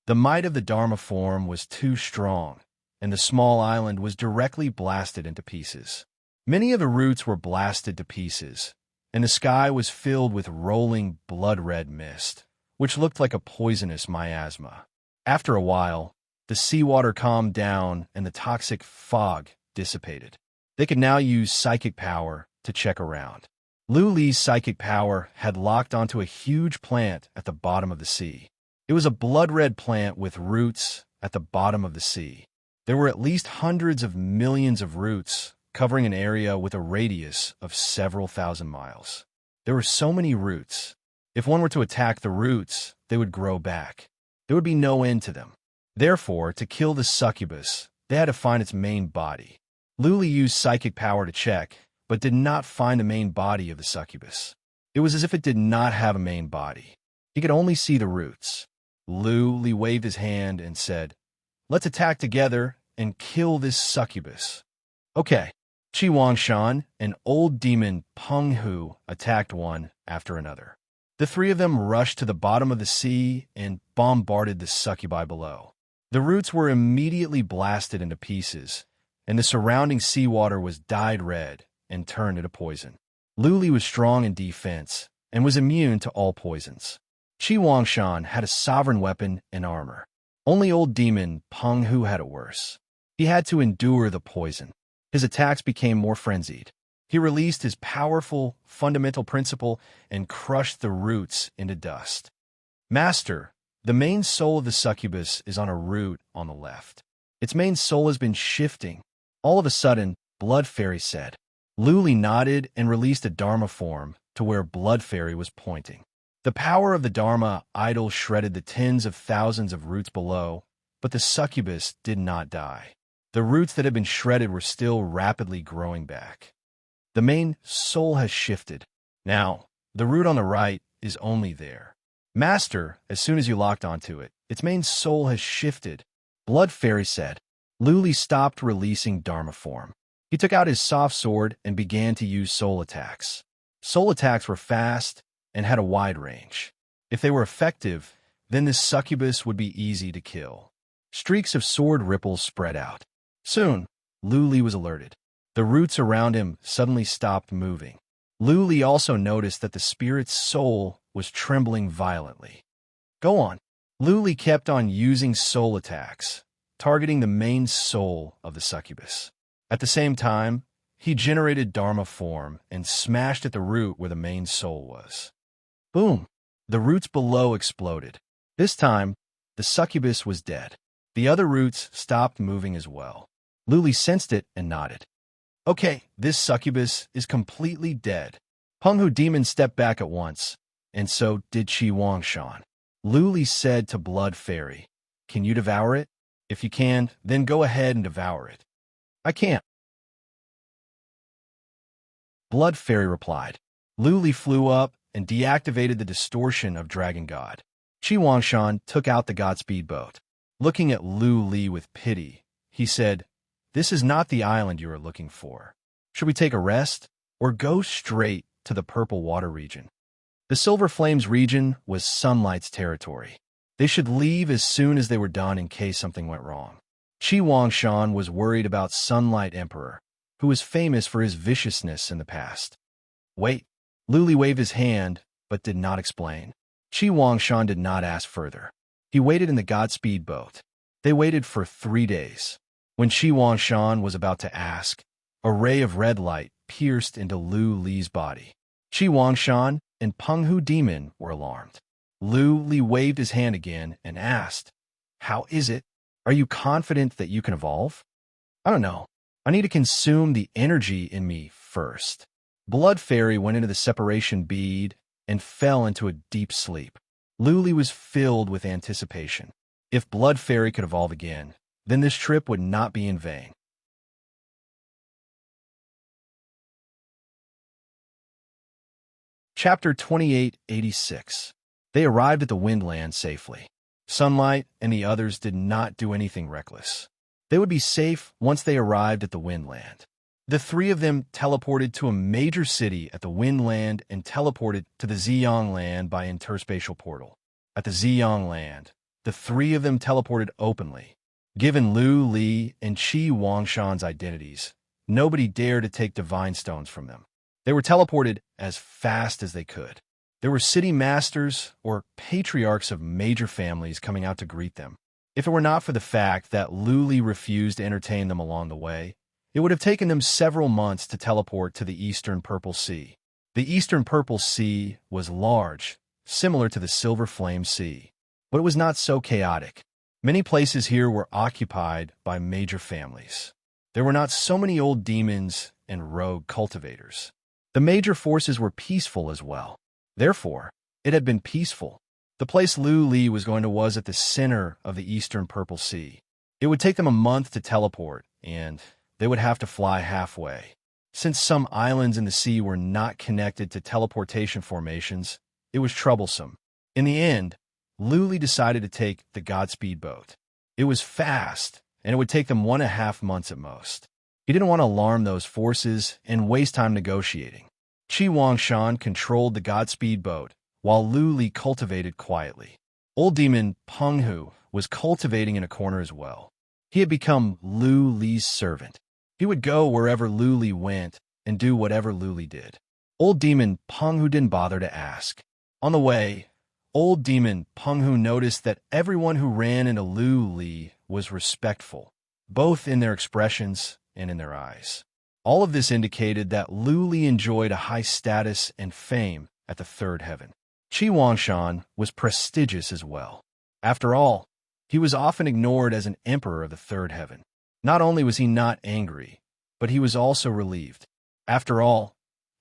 The might of the Dharma form was too strong, and the small island was directly blasted into pieces. Many of the roots were blasted to pieces, and the sky was filled with rolling blood-red mist, which looked like a poisonous miasma. After a while, the seawater calmed down and the toxic fog dissipated. They could now use psychic power to check around. Luli's psychic power had locked onto a huge plant at the bottom of the sea. It was a blood-red plant with roots at the bottom of the sea. There were at least hundreds of millions of roots covering an area with a radius of several thousand miles. There were so many roots. If one were to attack the roots, they would grow back. There would be no end to them. Therefore, to kill the succubus, they had to find its main body. Luli used psychic power to check, but did not find the main body of the succubus. It was as if it did not have a main body. He could only see the roots. Luli waved his hand and said, Let's attack together and kill this succubus. Okay. Qi Wangshan and old demon Penghu attacked one after another. The 3 of them rushed to the bottom of the sea and bombarded the succubi below. The roots were immediately blasted into pieces, and the surrounding seawater was dyed red and turned into poison. Luli was strong in defense and was immune to all poisons. Qi Wangshan had a sovereign weapon and armor. Only old demon Penghu had it worse. He had to endure the poison. His attacks became more frenzied. He released his powerful, fundamental principle and crushed the roots into dust. Master, the main soul of the succubus is on a root on the left. Its main soul has been shifting. All of a sudden, Blood Fairy said. Luli nodded and released a Dharma form to where Blood Fairy was pointing. The power of the Dharma idol shredded the tens of thousands of roots below, but the succubus did not die. The roots that had been shredded were still rapidly growing back. The main soul has shifted. Now, the root on the right is only there. Master, as soon as you locked onto it, its main soul has shifted. Blood Fairy said. Luli stopped releasing Dharma form. He took out his soft sword and began to use soul attacks. Soul attacks were fast and had a wide range. If they were effective, then this succubus would be easy to kill. Streaks of sword ripples spread out. Soon, Lu Li was alerted. The roots around him suddenly stopped moving. Lu Li also noticed that the spirit's soul was trembling violently. Go on. Lu Li kept on using soul attacks, targeting the main soul of the succubus. At the same time, he generated Dharma form and smashed at the root where the main soul was. Boom! The roots below exploded. This time, the succubus was dead. The other roots stopped moving as well. Lu Li sensed it and nodded. Okay, this succubus is completely dead. Peng Hu demon stepped back at once, and so did Qi Wangshan. Lu Li said to Blood Fairy, "Can you devour it? If you can, then go ahead and devour it." "I can't." Blood Fairy replied. Lu Li flew up and deactivated the distortion of Dragon God. Qi Wangshan took out the Godspeed boat. Looking at Lu Li with pity, he said, "This is not the island you are looking for. Should we take a rest, or go straight to the Purple Water region?" The Silver Flames region was Sunlight's territory. They should leave as soon as they were done in case something went wrong. Qi Wangshan was worried about Sunlight Emperor, who was famous for his viciousness in the past. Wait. Lu Li waved his hand, but did not explain. Qi Wangshan did not ask further. He waited in the Godspeed boat. They waited for 3 days. When Qi Wangshan was about to ask, a ray of red light pierced into Lu Li's body. Qi Wangshan and Peng Hu demon were alarmed. Lu Li waved his hand again and asked, "How is it? Are you confident that you can evolve?" "I don't know. I need to consume the energy in me first." Blood Fairy went into the separation bead and fell into a deep sleep. Lu Li was filled with anticipation. If Blood Fairy could evolve again, then this trip would not be in vain. Chapter 2886. They arrived at the Windland safely. Sunlight and the others did not do anything reckless. They would be safe once they arrived at the Windland. The 3 of them teleported to a major city at the Windland and teleported to the Ziyang land by interspatial portal. At the Ziyang land, the 3 of them teleported openly. Given Lu Li and Qi Wangshan's identities, nobody dared to take divine stones from them. They were teleported as fast as they could. There were city masters or patriarchs of major families coming out to greet them. If it were not for the fact that Lu Li refused to entertain them along the way, it would have taken them several months to teleport to the Eastern Purple Sea. The Eastern Purple Sea was large, similar to the Silver Flame Sea, but it was not so chaotic. Many places here were occupied by major families. There were not so many old demons and rogue cultivators. The major forces were peaceful as well. Therefore, it had been peaceful. The place Lu Li was going to was at the center of the Eastern Purple Sea. It would take them a month to teleport, and they would have to fly halfway. Since some islands in the sea were not connected to teleportation formations, it was troublesome. In the end, Lu Li decided to take the Godspeed boat. It was fast, and it would take them 1.5 months at most. He didn't want to alarm those forces and waste time negotiating. Qi Wangshan controlled the Godspeed boat, while Lu Li cultivated quietly. Old demon Peng Hu was cultivating in a corner as well. He had become Lu Li's servant. He would go wherever Lu Li went and do whatever Lu Li did. Old demon Peng Hu didn't bother to ask. On the way, old demon Peng Hu noticed that everyone who ran into Lu Li was respectful, both in their expressions and in their eyes. All of this indicated that Lu Li enjoyed a high status and fame at the third heaven. Qi Wangshan was prestigious as well. After all, he was often ignored as an emperor of the third heaven. Not only was he not angry, but he was also relieved. After all,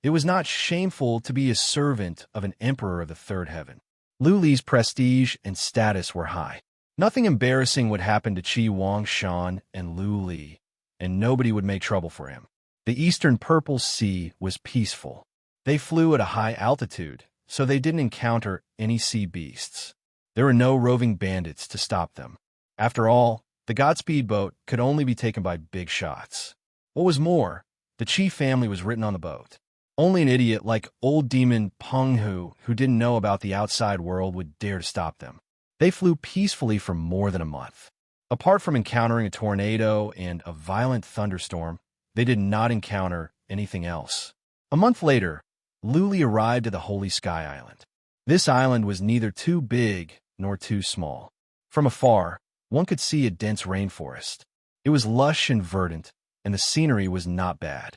it was not shameful to be a servant of an emperor of the third heaven. Lu Li's prestige and status were high. Nothing embarrassing would happen to Qi Wangshan and Lu Li, and nobody would make trouble for him. The Eastern Purple Sea was peaceful. They flew at a high altitude, so they didn't encounter any sea beasts. There were no roving bandits to stop them. After all, the Godspeed boat could only be taken by big shots. What was more, the Qi family was written on the boat. Only an idiot like old demon Peng Hu, who didn't know about the outside world, would dare to stop them. They flew peacefully for more than a month. Apart from encountering a tornado and a violent thunderstorm, they did not encounter anything else. A month later, Luli arrived at the Holy Sky Island. This island was neither too big nor too small. From afar, one could see a dense rainforest. It was lush and verdant, and the scenery was not bad.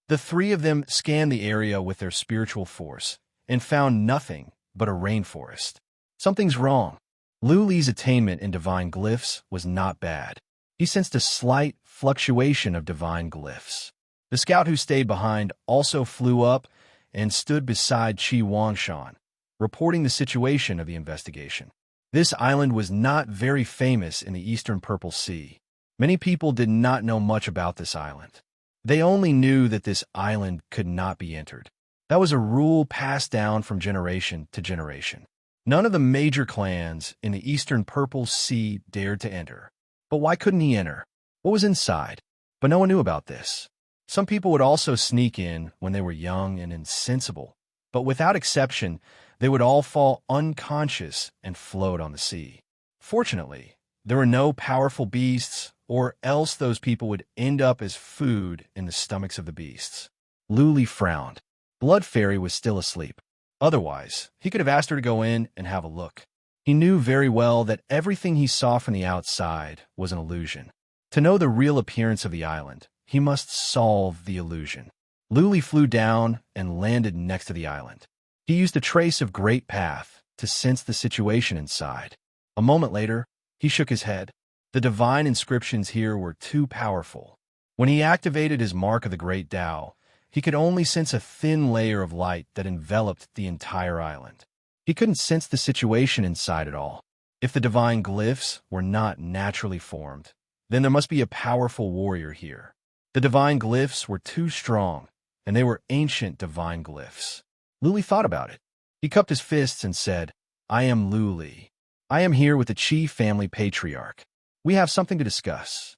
The three of them scanned the area with their spiritual force and found nothing but a rainforest. Something's wrong. Luli's attainment in divine glyphs was not bad. He sensed a slight fluctuation of divine glyphs. The scout who stayed behind also flew up and stood beside Qi Wangshan, reporting the situation of the investigation. This island was not very famous in the eastern Purple Sea. Many people did not know much about this island. They only knew that this island could not be entered. That was a rule passed down from generation to generation. None of the major clans in the eastern Purple Sea dared to enter. But why couldn't he enter? What was inside? But no one knew about this. Some people would also sneak in when they were young and insensible, but without exception, they would all fall unconscious and float on the sea. Fortunately, there were no powerful beasts, or else those people would end up as food in the stomachs of the beasts. Luli frowned. Blood Fairy was still asleep. Otherwise, he could have asked her to go in and have a look. He knew very well that everything he saw from the outside was an illusion. To know the real appearance of the island, he must solve the illusion. Luli flew down and landed next to the island. He used a trace of Great Path to sense the situation inside. A moment later, he shook his head. The divine inscriptions here were too powerful. When he activated his mark of the Great Tao, he could only sense a thin layer of light that enveloped the entire island. He couldn't sense the situation inside at all. If the divine glyphs were not naturally formed, then there must be a powerful warrior here. The divine glyphs were too strong, and they were ancient divine glyphs. Luli thought about it. He cupped his fists and said, "I am Luli. I am here with the Qi family patriarch. We have something to discuss."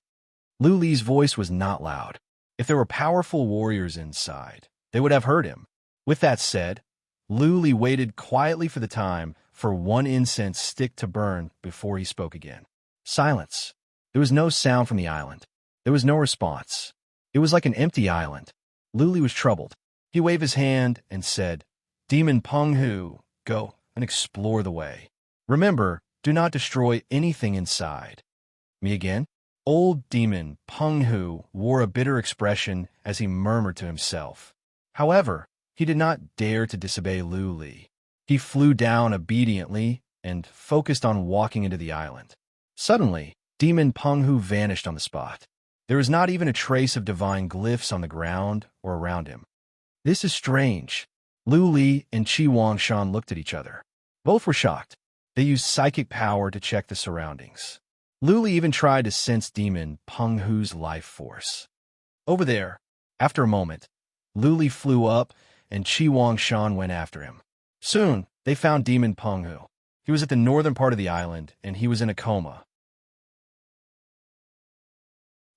Luli's voice was not loud. If there were powerful warriors inside, they would have heard him. With that said, Luli waited quietly for the time for one incense stick to burn before he spoke again. Silence. There was no sound from the island. There was no response. It was like an empty island. Luli was troubled. He waved his hand and said, "Demon Penghu, go and explore the way. Remember, do not destroy anything inside." Me again? Old demon Penghu wore a bitter expression as he murmured to himself. However, he did not dare to disobey Luli. He flew down obediently and focused on walking into the island. Suddenly, demon Penghu vanished on the spot. There was not even a trace of divine glyphs on the ground or around him. This is strange. Luli and Qi Wangshan looked at each other. Both were shocked. They used psychic power to check the surroundings. Luli even tried to sense demon Penghu's life force. Over there, after a moment, Luli flew up and Qi Wangshan went after him. Soon, they found demon Penghu. He was at the northern part of the island, and he was in a coma.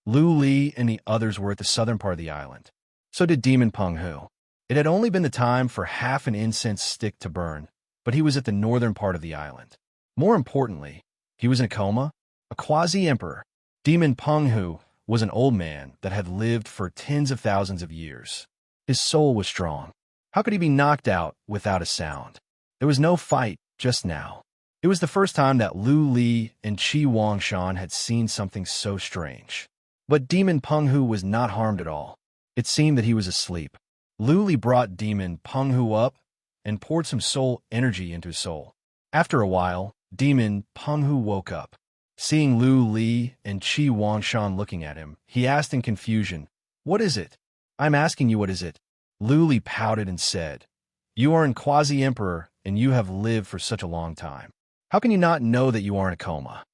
Luli and the others were at the southern part of the island. So did demon Penghu. It had only been the time for half an incense stick to burn, but he was at the northern part of the island. More importantly, he was in a coma. A quasi-emperor, demon Penghu, was an old man that had lived for tens of thousands of years. His soul was strong. How could he be knocked out without a sound? There was no fight just now. It was the first time that Luli and Qi Wangshan had seen something so strange. But demon Penghu was not harmed at all. It seemed that he was asleep. Luli brought demon Penghu up and poured some soul energy into his soul. After a while, demon Penghu woke up. Seeing Luli and Qi Wangshan looking at him, he asked in confusion, "What is it?" "I'm asking you what is it." Luli pouted and said, "You are an quasi-emperor, and you have lived for such a long time. How can you not know that you are in a coma?"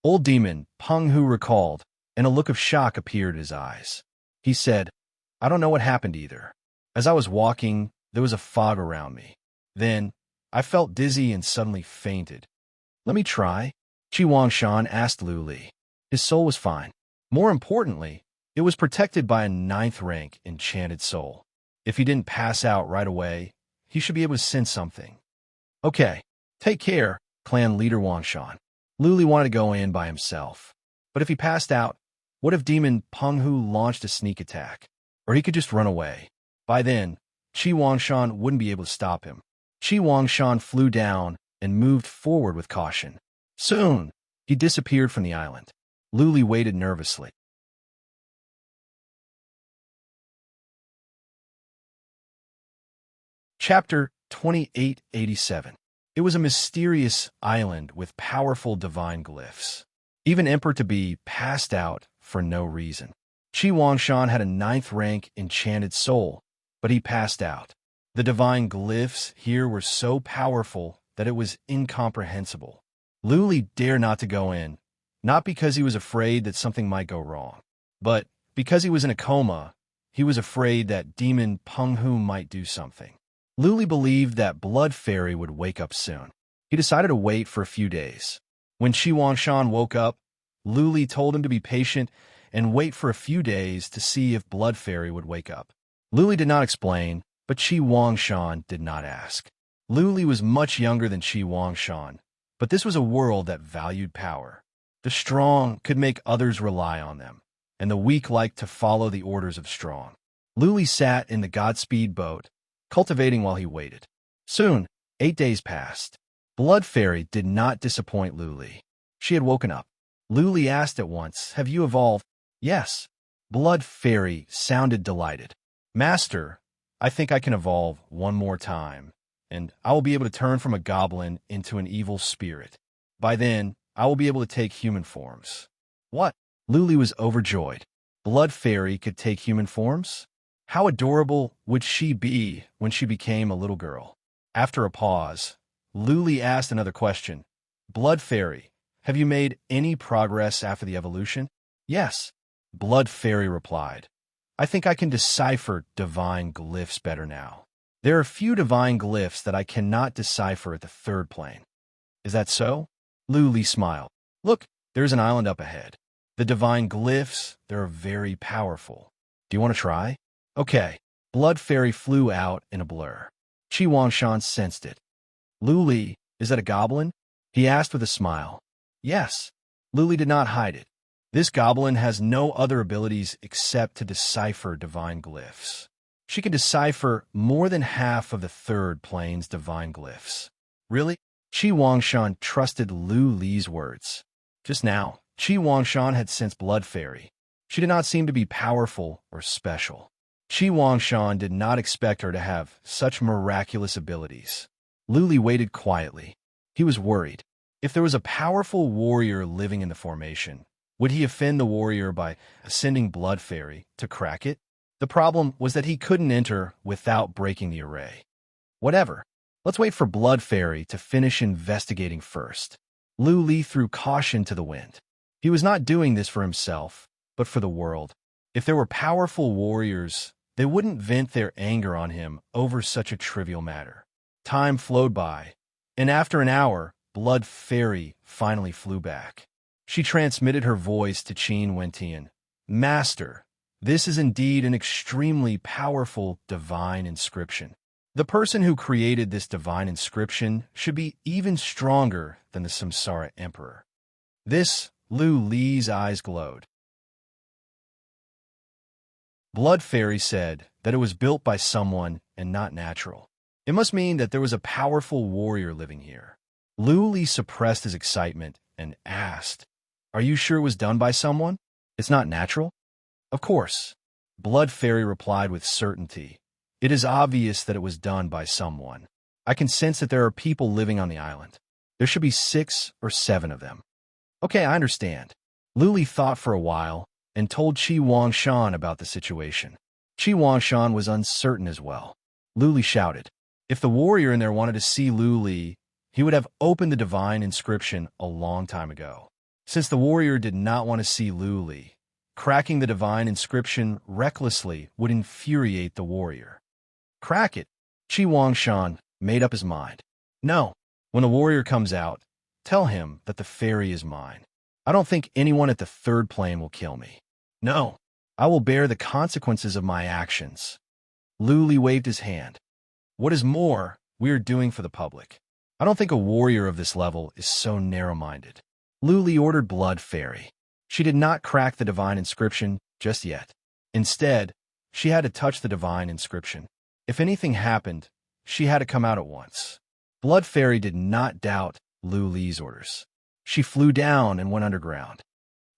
Old demon Penghu recalled, and a look of shock appeared in his eyes. He said, "I don't know what happened either. As I was walking, there was a fog around me. Then, I felt dizzy and suddenly fainted." "Let me try." Qi Wangshan asked Luli. His soul was fine. More importantly, it was protected by a 9th rank enchanted soul. If he didn't pass out right away, he should be able to sense something. Okay, take care, clan leader Wangshan. Luli wanted to go in by himself. But if he passed out, what if demon Penghu launched a sneak attack? Or he could just run away. By then, Qi Wangshan wouldn't be able to stop him. Qi Wangshan flew down and moved forward with caution. Soon, he disappeared from the island. Luli waited nervously. Chapter 2887. It was a mysterious island with powerful divine glyphs. Even Emperor-to-be passed out for no reason. Qi Wangshan had a 9th rank enchanted soul, but he passed out. The divine glyphs here were so powerful that it was incomprehensible. Luli dared not to go in, not because he was afraid that something might go wrong, but because he was in a coma. He was afraid that demon Penghu might do something. Luli believed that Blood Fairy would wake up soon. He decided to wait for a few days. When Qi Wangshan woke up, Luli told him to be patient and wait for a few days to see if Blood Fairy would wake up. Luli did not explain, but Qi Wangshan did not ask. Luli was much younger than Qi Wangshan, but this was a world that valued power. The strong could make others rely on them, and the weak liked to follow the orders of strong. Luli sat in the Godspeed boat, cultivating while he waited. Soon, 8 days passed. Blood Fairy did not disappoint Luli. She had woken up. Luli asked at once, "Have you evolved?" "Yes." Blood Fairy sounded delighted. "Master, I think I can evolve one more time, and I will be able to turn from a goblin into an evil spirit. By then, I will be able to take human forms." "What?" Luli was overjoyed. Blood Fairy could take human forms? How adorable would she be when she became a little girl? After a pause, Luli asked another question. "Blood Fairy, have you made any progress after the evolution?" "Yes." Blood Fairy replied. "I think I can decipher divine glyphs better now. There are few divine glyphs that I cannot decipher at the 3rd plane." "Is that so?" Luli smiled. "Look, there's an island up ahead. The divine glyphs, they're very powerful. Do you want to try?" "Okay." Blood Fairy flew out in a blur. Qi Wangshan sensed it. "Luli, is that a goblin?" he asked with a smile. "Yes." Luli did not hide it. This goblin has no other abilities except to decipher divine glyphs. She can decipher more than half of the 3rd plane's divine glyphs. "Really?" Qi Wangshan trusted Luli's words. Just now, Qi Wangshan had sensed Blood Fairy. She did not seem to be powerful or special. Qi Wangshan did not expect her to have such miraculous abilities. Luli waited quietly. He was worried. If there was a powerful warrior living in the formation, would he offend the warrior by sending Blood Fairy to crack it? The problem was that he couldn't enter without breaking the array. Whatever. Let's wait for Blood Fairy to finish investigating first. Luli threw caution to the wind. He was not doing this for himself, but for the world. If there were powerful warriors, they wouldn't vent their anger on him over such a trivial matter. Time flowed by, and after an hour, Blood Fairy finally flew back. She transmitted her voice to Qin Wentian. "Master, this is indeed an extremely powerful divine inscription. The person who created this divine inscription should be even stronger than the Samsara Emperor." This, Li's eyes glowed. Blood Fairy said that it was built by someone and not natural. It must mean that there was a powerful warrior living here. Li suppressed his excitement and asked, "Are you sure it was done by someone? It's not natural?" "Of course." Blood Fairy replied with certainty. "It is obvious that it was done by someone. I can sense that there are people living on the island. There should be 6 or 7 of them." "Okay, I understand." Luli thought for a while and told Qi Wangshan about the situation. Qi Wangshan was uncertain as well. Luli shouted. If the warrior in there wanted to see Luli, he would have opened the divine inscription a long time ago. Since the warrior did not want to see Luli, cracking the divine inscription recklessly would infuriate the warrior. "Crack it." Qi Wangshan made up his mind. "No. When the warrior comes out, tell him that the fairy is mine. I don't think anyone at the 3rd plane will kill me. No, I will bear the consequences of my actions." Luli waved his hand. "What is more, we are doing for the public. I don't think a warrior of this level is so narrow-minded. Lu Li ordered Blood Fairy. She did not crack the divine inscription just yet. Instead, she had to touch the divine inscription. If anything happened, she had to come out at once. Blood Fairy did not doubt Lu Li's orders. She flew down and went underground.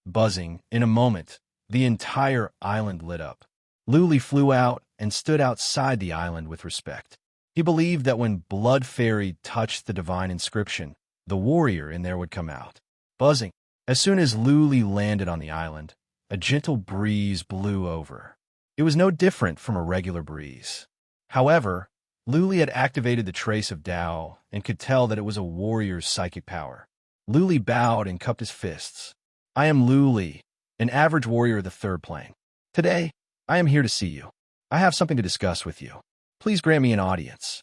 Buzzing, in a moment, the entire island lit up. Lu Li flew out and stood outside the island with respect. He believed that when Blood Fairy touched the divine inscription, the warrior in there would come out. Buzzing. As soon as Lu Li landed on the island, a gentle breeze blew over. It was no different from a regular breeze. However, Lu Li had activated the trace of Tao and could tell that it was a warrior's psychic power. Lu Li bowed and cupped his fists. I am Lu Li, an average warrior of the third plane. Today, I am here to see you. I have something to discuss with you. Please grant me an audience.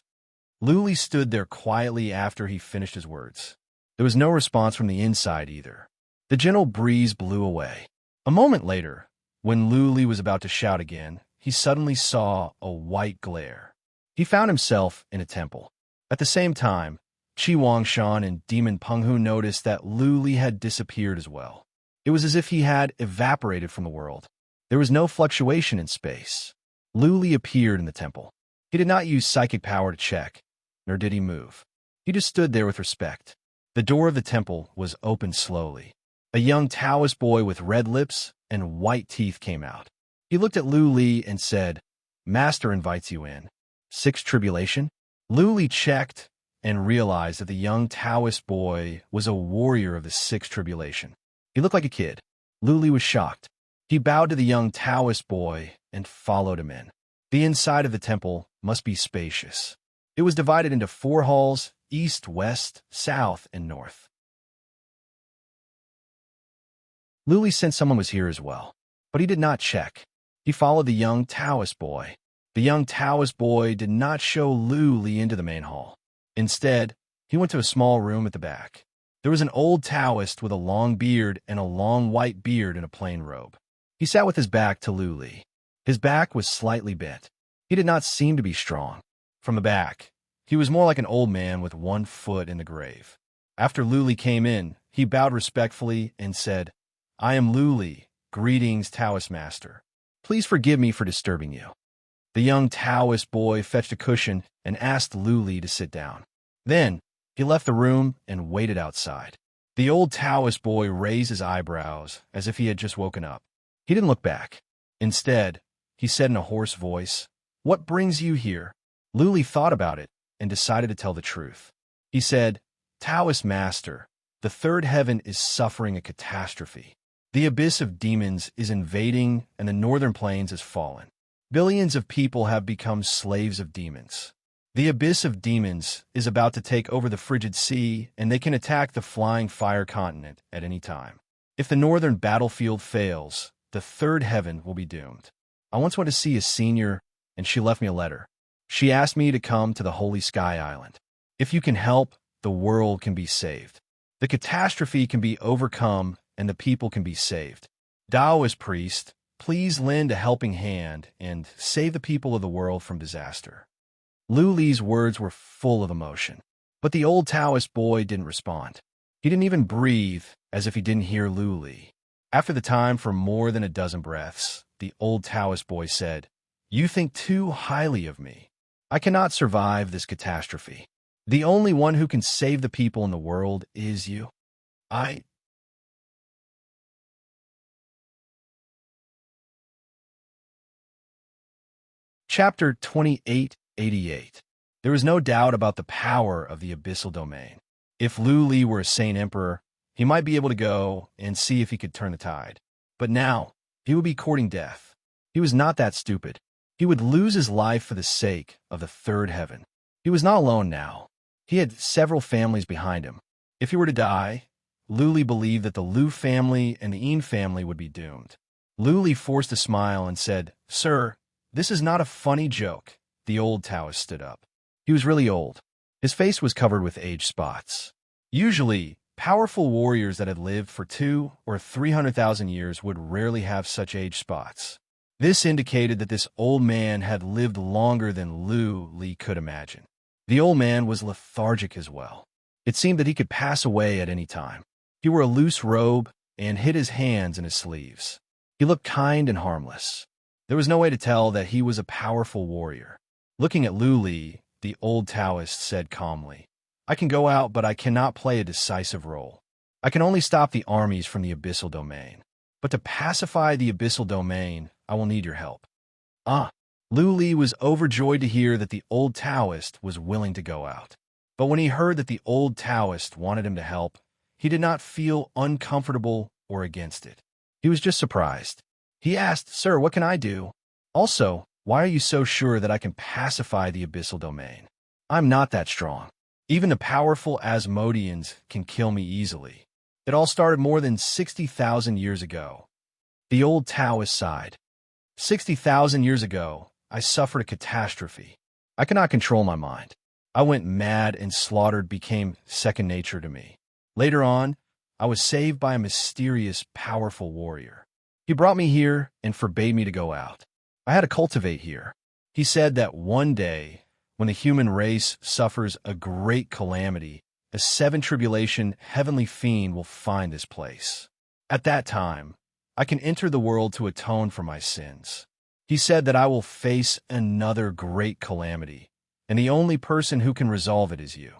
Lu Li stood there quietly after he finished his words. There was no response from the inside either. The gentle breeze blew away. A moment later, when Lu Li was about to shout again, he suddenly saw a white glare. He found himself in a temple. At the same time, Qi Wangshan and Demon Penghu noticed that Lu Li had disappeared as well. It was as if he had evaporated from the world. There was no fluctuation in space. Lu Li appeared in the temple. He did not use psychic power to check, nor did he move. He just stood there with respect. The door of the temple was opened slowly. A young Taoist boy with red lips and white teeth came out. He looked at Lu Li and said, Master invites you in. Sixth tribulation? Lu Li checked and realized that the young Taoist boy was a warrior of the sixth tribulation. He looked like a kid. Lu Li was shocked. He bowed to the young Taoist boy and followed him in. The inside of the temple must be spacious. It was divided into 4 halls, east, west, south, and north. Lu Li sensed someone was here as well, but he did not check. He followed the young Taoist boy. The young Taoist boy did not show Lu Li into the main hall. Instead, he went to a small room at the back. There was an old Taoist with a long beard and a long white beard in a plain robe. He sat with his back to Lu Li. His back was slightly bent. He did not seem to be strong. From the back, he was more like an old man with 1 foot in the grave. After Lu Li came in, he bowed respectfully and said, I am Lu Li. Greetings, Taoist master. Please forgive me for disturbing you. The young Taoist boy fetched a cushion and asked Lu Li to sit down. Then, he left the room and waited outside. The old Taoist boy raised his eyebrows as if he had just woken up. He didn't look back. Instead, he said in a hoarse voice, What brings you here? Lu Li thought about it and decided to tell the truth. He said, Taoist master, the third heaven is suffering a catastrophe. The abyss of demons is invading and the northern plains has fallen. Billions of people have become slaves of demons. The abyss of demons is about to take over the frigid sea and they can attack the flying fire continent at any time. If the northern battlefield fails, the third heaven will be doomed. I once went to see a senior and she left me a letter. She asked me to come to the Holy Sky Island. If you can help, the world can be saved. The catastrophe can be overcome and the people can be saved. Taoist priest, please lend a helping hand and save the people of the world from disaster. Lu Li's words were full of emotion, but the old Taoist boy didn't respond. He didn't even breathe, as if he didn't hear Lu Li. After the time for more than a dozen breaths, the old Taoist boy said, You think too highly of me. I cannot survive this catastrophe. The only one who can save the people in the world is you. Chapter 2888. There is no doubt about the power of the abyssal domain. If Lu Li were a sane emperor, he might be able to go and see if he could turn the tide. But now, he would be courting death. He was not that stupid. He would lose his life for the sake of the third heaven. He was not alone now. He had several families behind him. If he were to die, Lu Li believed that the Lu family and the Yin family would be doomed. Lu Li forced a smile and said, Sir, this is not a funny joke. The old Taoist stood up. He was really old. His face was covered with age spots. Usually, powerful warriors that had lived for 200,000 or 300,000 years would rarely have such age spots. This indicated that this old man had lived longer than Lu Li could imagine. The old man was lethargic as well. It seemed that he could pass away at any time. He wore a loose robe and hid his hands in his sleeves. He looked kind and harmless. There was no way to tell that he was a powerful warrior. Looking at Lu Li, the old Taoist said calmly, "I can go out, but I cannot play a decisive role. I can only stop the armies from the abyssal domain. But to pacify the abyssal domain, I will need your help." Ah! Lu Li was overjoyed to hear that the old Taoist was willing to go out. But when he heard that the old Taoist wanted him to help, he did not feel uncomfortable or against it. He was just surprised. He asked, "Sir, what can I do? Also, why are you so sure that I can pacify the abyssal domain? I'm not that strong. Even the powerful Asmodeans can kill me easily. It all started more than 60,000 years ago." The old Taoist sighed. 60,000 years ago, I suffered a catastrophe. I cannot control my mind. I went mad and slaughtered became second nature to me. Later on, I was saved by a mysterious, powerful warrior. He brought me here and forbade me to go out. I had to cultivate here. He said that one day, when the human race suffers a great calamity, a seven tribulation heavenly fiend will find this place. At that time, I can enter the world to atone for my sins. He said that I will face another great calamity, and the only person who can resolve it is you.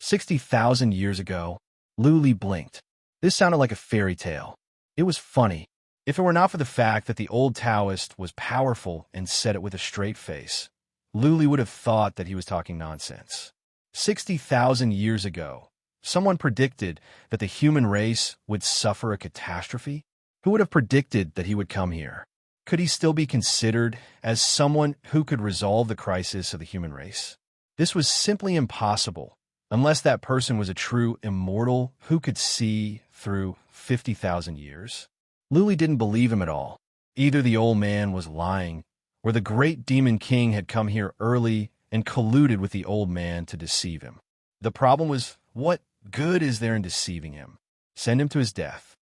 60,000 years ago, Lu Li blinked. This sounded like a fairy tale. It was funny. If it were not for the fact that the old Taoist was powerful and said it with a straight face, Lu Li would have thought that he was talking nonsense. 60,000 years ago, someone predicted that the human race would suffer a catastrophe? Who would have predicted that he would come here? Could he still be considered as someone who could resolve the crisis of the human race? This was simply impossible, unless that person was a true immortal who could see through 50,000 years. Lu Li didn't believe him at all. Either the old man was lying, or the great demon king had come here early and colluded with the old man to deceive him. The problem was, what good is there in deceiving him? Send him to his death.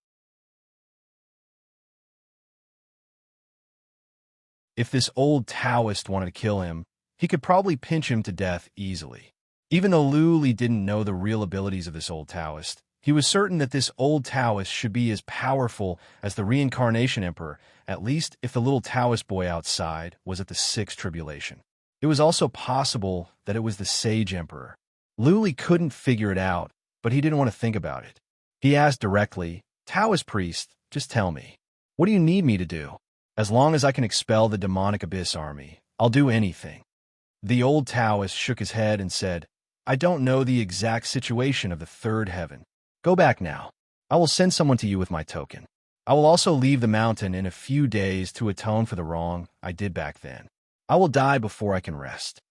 If this old Taoist wanted to kill him, he could probably pinch him to death easily. Even though Lu Li didn't know the real abilities of this old Taoist, he was certain that this old Taoist should be as powerful as the reincarnation emperor, at least if the little Taoist boy outside was at the sixth tribulation. It was also possible that it was the sage emperor. Lu Li couldn't figure it out, but he didn't want to think about it. He asked directly, "Taoist priest, just tell me, what do you need me to do? As long as I can expel the demonic abyss army, I'll do anything." The old Taoist shook his head and said, "I don't know the exact situation of the third heaven. Go back now. I will send someone to you with my token. I will also leave the mountain in a few days to atone for the wrong I did back then. I will die before I can rest."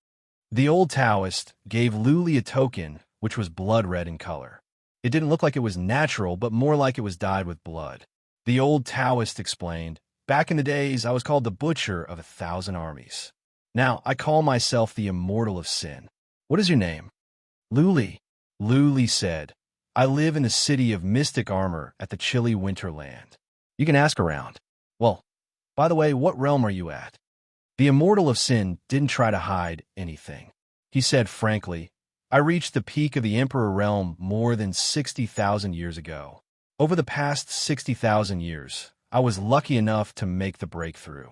The old Taoist gave Lu Li a token which was blood red in color. It didn't look like it was natural, but more like it was dyed with blood. The old Taoist explained, "Back in the days, I was called the Butcher of 1,000 armies. Now, I call myself the Immortal of Sin. What is your name?" "Lu Li." Lu Li said, "I live in the city of mystic armor at the chilly winter land. You can ask around. Well, by the way, what realm are you at?" The Immortal of Sin didn't try to hide anything. He said frankly, "I reached the peak of the Emperor realm more than 60,000 years ago. Over the past 60,000 years, I was lucky enough to make the breakthrough."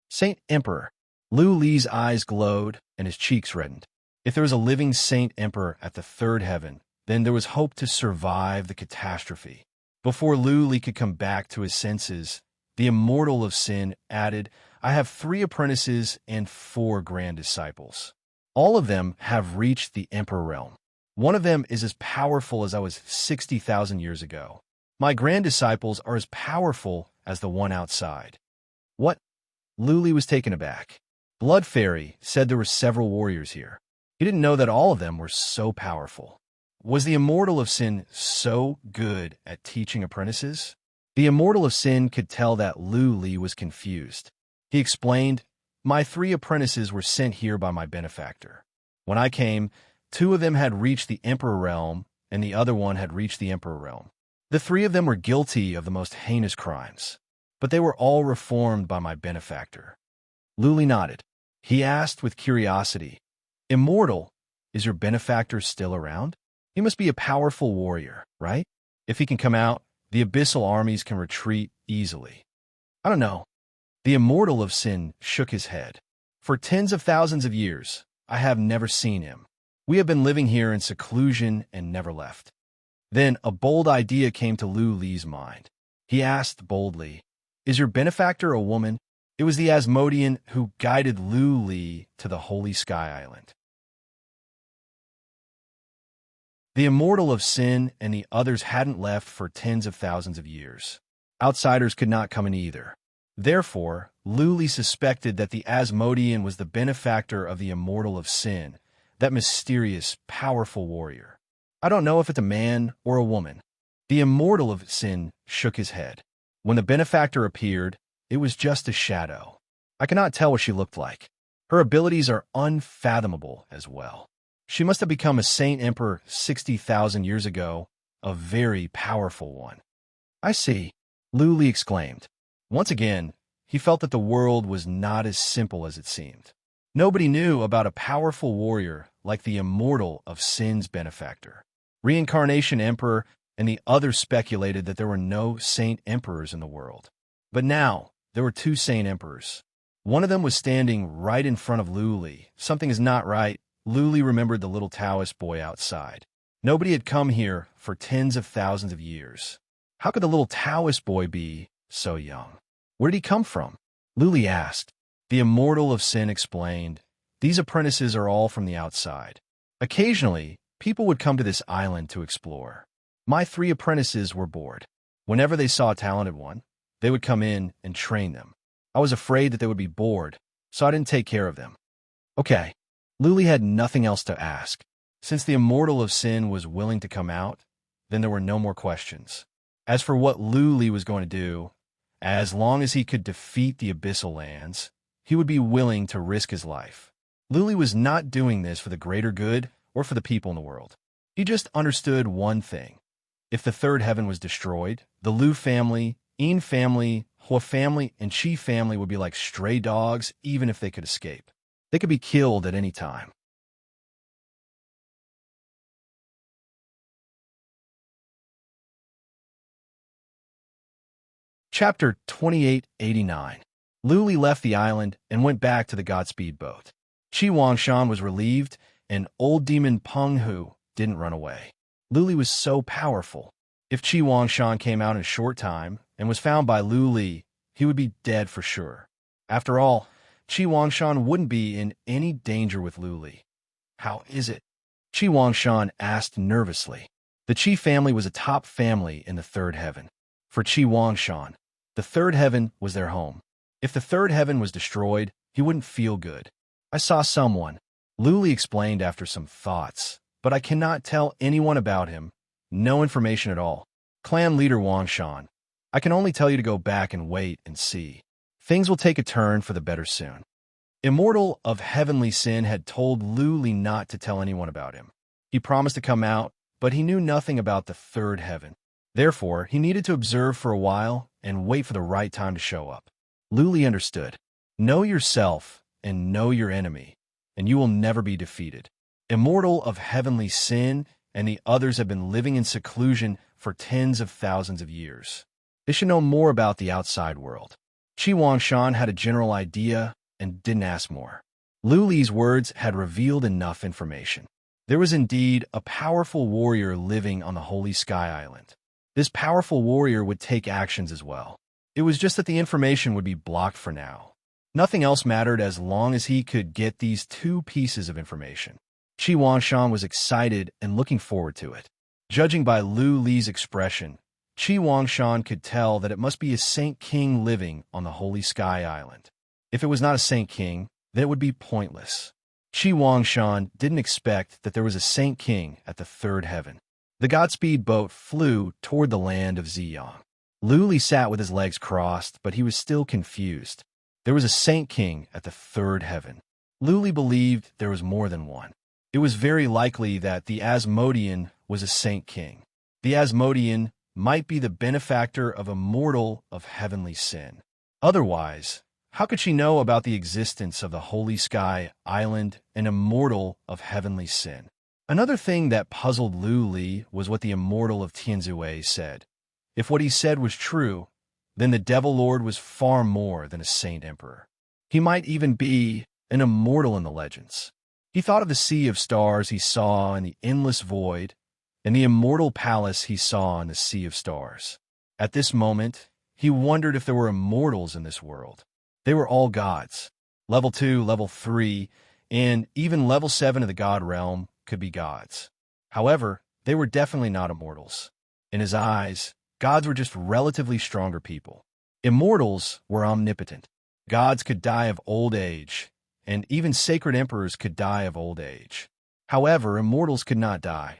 "Saint Emperor." Lu Li's eyes glowed and his cheeks reddened. If there was a living Saint Emperor at the third heaven, then there was hope to survive the catastrophe. Before Lu Li could come back to his senses, the Immortal of Sin added, "I have 3 apprentices and 4 grand disciples. All of them have reached the Emperor realm. One of them is as powerful as I was 60,000 years ago. My grand disciples are as powerful as the one outside." "What?" Lu Li was taken aback. Blood Fairy said there were several warriors here. He didn't know that all of them were so powerful. Was the Immortal of Sin so good at teaching apprentices? The Immortal of Sin could tell that Lu Li was confused. He explained, "My 3 apprentices were sent here by my benefactor. When I came, 2 of them had reached the Emperor realm, and the other one had reached the Emperor realm. The 3 of them were guilty of the most heinous crimes, but they were all reformed by my benefactor." Lu Li nodded. He asked with curiosity, "Immortal, is your benefactor still around?" He must be a powerful warrior, right? If he can come out, the abyssal armies can retreat easily. I don't know. The immortal of sin shook his head. For tens of thousands of years, I have never seen him. We have been living here in seclusion and never left. Then a bold idea came to Lu Li's mind. He asked boldly, "Is your benefactor a woman?" It was the Asmodean who guided Lu Li to the Holy Sky Island. The immortal of sin and the others hadn't left for tens of thousands of years. Outsiders could not come in either. Therefore, Lu Li suspected that the Asmodean was the benefactor of the immortal of sin, that mysterious, powerful warrior. I don't know if it's a man or a woman. The immortal of sin shook his head. When the benefactor appeared, it was just a shadow. I cannot tell what she looked like. Her abilities are unfathomable as well. She must have become a saint emperor 60,000 years ago, a very powerful one. I see, Lu Li exclaimed. Once again, he felt that the world was not as simple as it seemed. Nobody knew about a powerful warrior like the immortal of sin's benefactor. Reincarnation Emperor and the others speculated that there were no saint emperors in the world. But now, there were two saint emperors. One of them was standing right in front of Lu Li. Something is not right. Lu Li remembered the little Taoist boy outside. Nobody had come here for tens of thousands of years. How could the little Taoist boy be so young? Where did he come from? Lu Li asked. The immortal of sin explained, "These apprentices are all from the outside. Occasionally, people would come to this island to explore. My 3 apprentices were bored. Whenever they saw a talented one, they would come in and train them. I was afraid that they would be bored, so I didn't take care of them." Okay. Lu Li had nothing else to ask. Since the immortal of sin was willing to come out, then there were no more questions. As for what Lu Li was going to do, as long as he could defeat the abyssal lands, he would be willing to risk his life. Lu Li was not doing this for the greater good or for the people in the world. He just understood one thing. If the third heaven was destroyed, the Lu family, Yin family, Hua family, and Qi family would be like stray dogs even if they could escape. They could be killed at any time. Chapter 2889. Lu Li left the island and went back to the Godspeed boat. Qi Wangshan was relieved, and old demon Peng Hu didn't run away. Lu Li was so powerful. If Qi Wangshan came out in a short time and was found by Lu Li, he would be dead for sure. After all, Qi Wangshan wouldn't be in any danger with Lu Li. How is it? Qi Wangshan asked nervously. The Qi family was a top family in the third heaven. For Qi Wangshan, the third heaven was their home. If the third heaven was destroyed, he wouldn't feel good. I saw someone, Lu Li explained after some thoughts, but I cannot tell anyone about him. No information at all. Clan leader Wangshan, I can only tell you to go back and wait and see. Things will take a turn for the better soon. Immortal of heavenly sin had told Lu Li not to tell anyone about him. He promised to come out, but he knew nothing about the third heaven. Therefore, he needed to observe for a while and wait for the right time to show up. Lu Li understood. Know yourself and know your enemy, and you will never be defeated. Immortal of heavenly sin and the others have been living in seclusion for tens of thousands of years. They should know more about the outside world. Qi Wangshan had a general idea and didn't ask more. Lu Li's words had revealed enough information. There was indeed a powerful warrior living on the Holy Sky Island. This powerful warrior would take actions as well. It was just that the information would be blocked for now. Nothing else mattered as long as he could get these 2 pieces of information. Qi Wangshan was excited and looking forward to it. Judging by Lu Li's expression, Qi Wangshan could tell that it must be a Saint King living on the Holy Sky Island. If it was not a Saint King, then it would be pointless. Qi Wangshan didn't expect that there was a Saint King at the third heaven. The Godspeed boat flew toward the land of Ziyang. Lu Li sat with his legs crossed, but he was still confused. There was a Saint King at the third heaven. Lu Li believed there was more than one. It was very likely that the Asmodean was a Saint King. The Asmodean might be the benefactor of a mortal of heavenly sin. Otherwise, how could she know about the existence of the Holy Sky Island and immortal of heavenly sin? Another thing that puzzled Lu Li was what the immortal of Tianzue said. If what he said was true, then the Devil Lord was far more than a saint emperor. He might even be an immortal in the legends. He thought of the sea of stars he saw in the endless void, and the immortal palace he saw in the sea of stars. At this moment, he wondered if there were immortals in this world. They were all gods. Level 2, Level 3, and even Level 7 of the god realm could be gods. However, they were definitely not immortals. In his eyes, gods were just relatively stronger people. Immortals were omnipotent. Gods could die of old age, and even sacred emperors could die of old age. However, immortals could not die.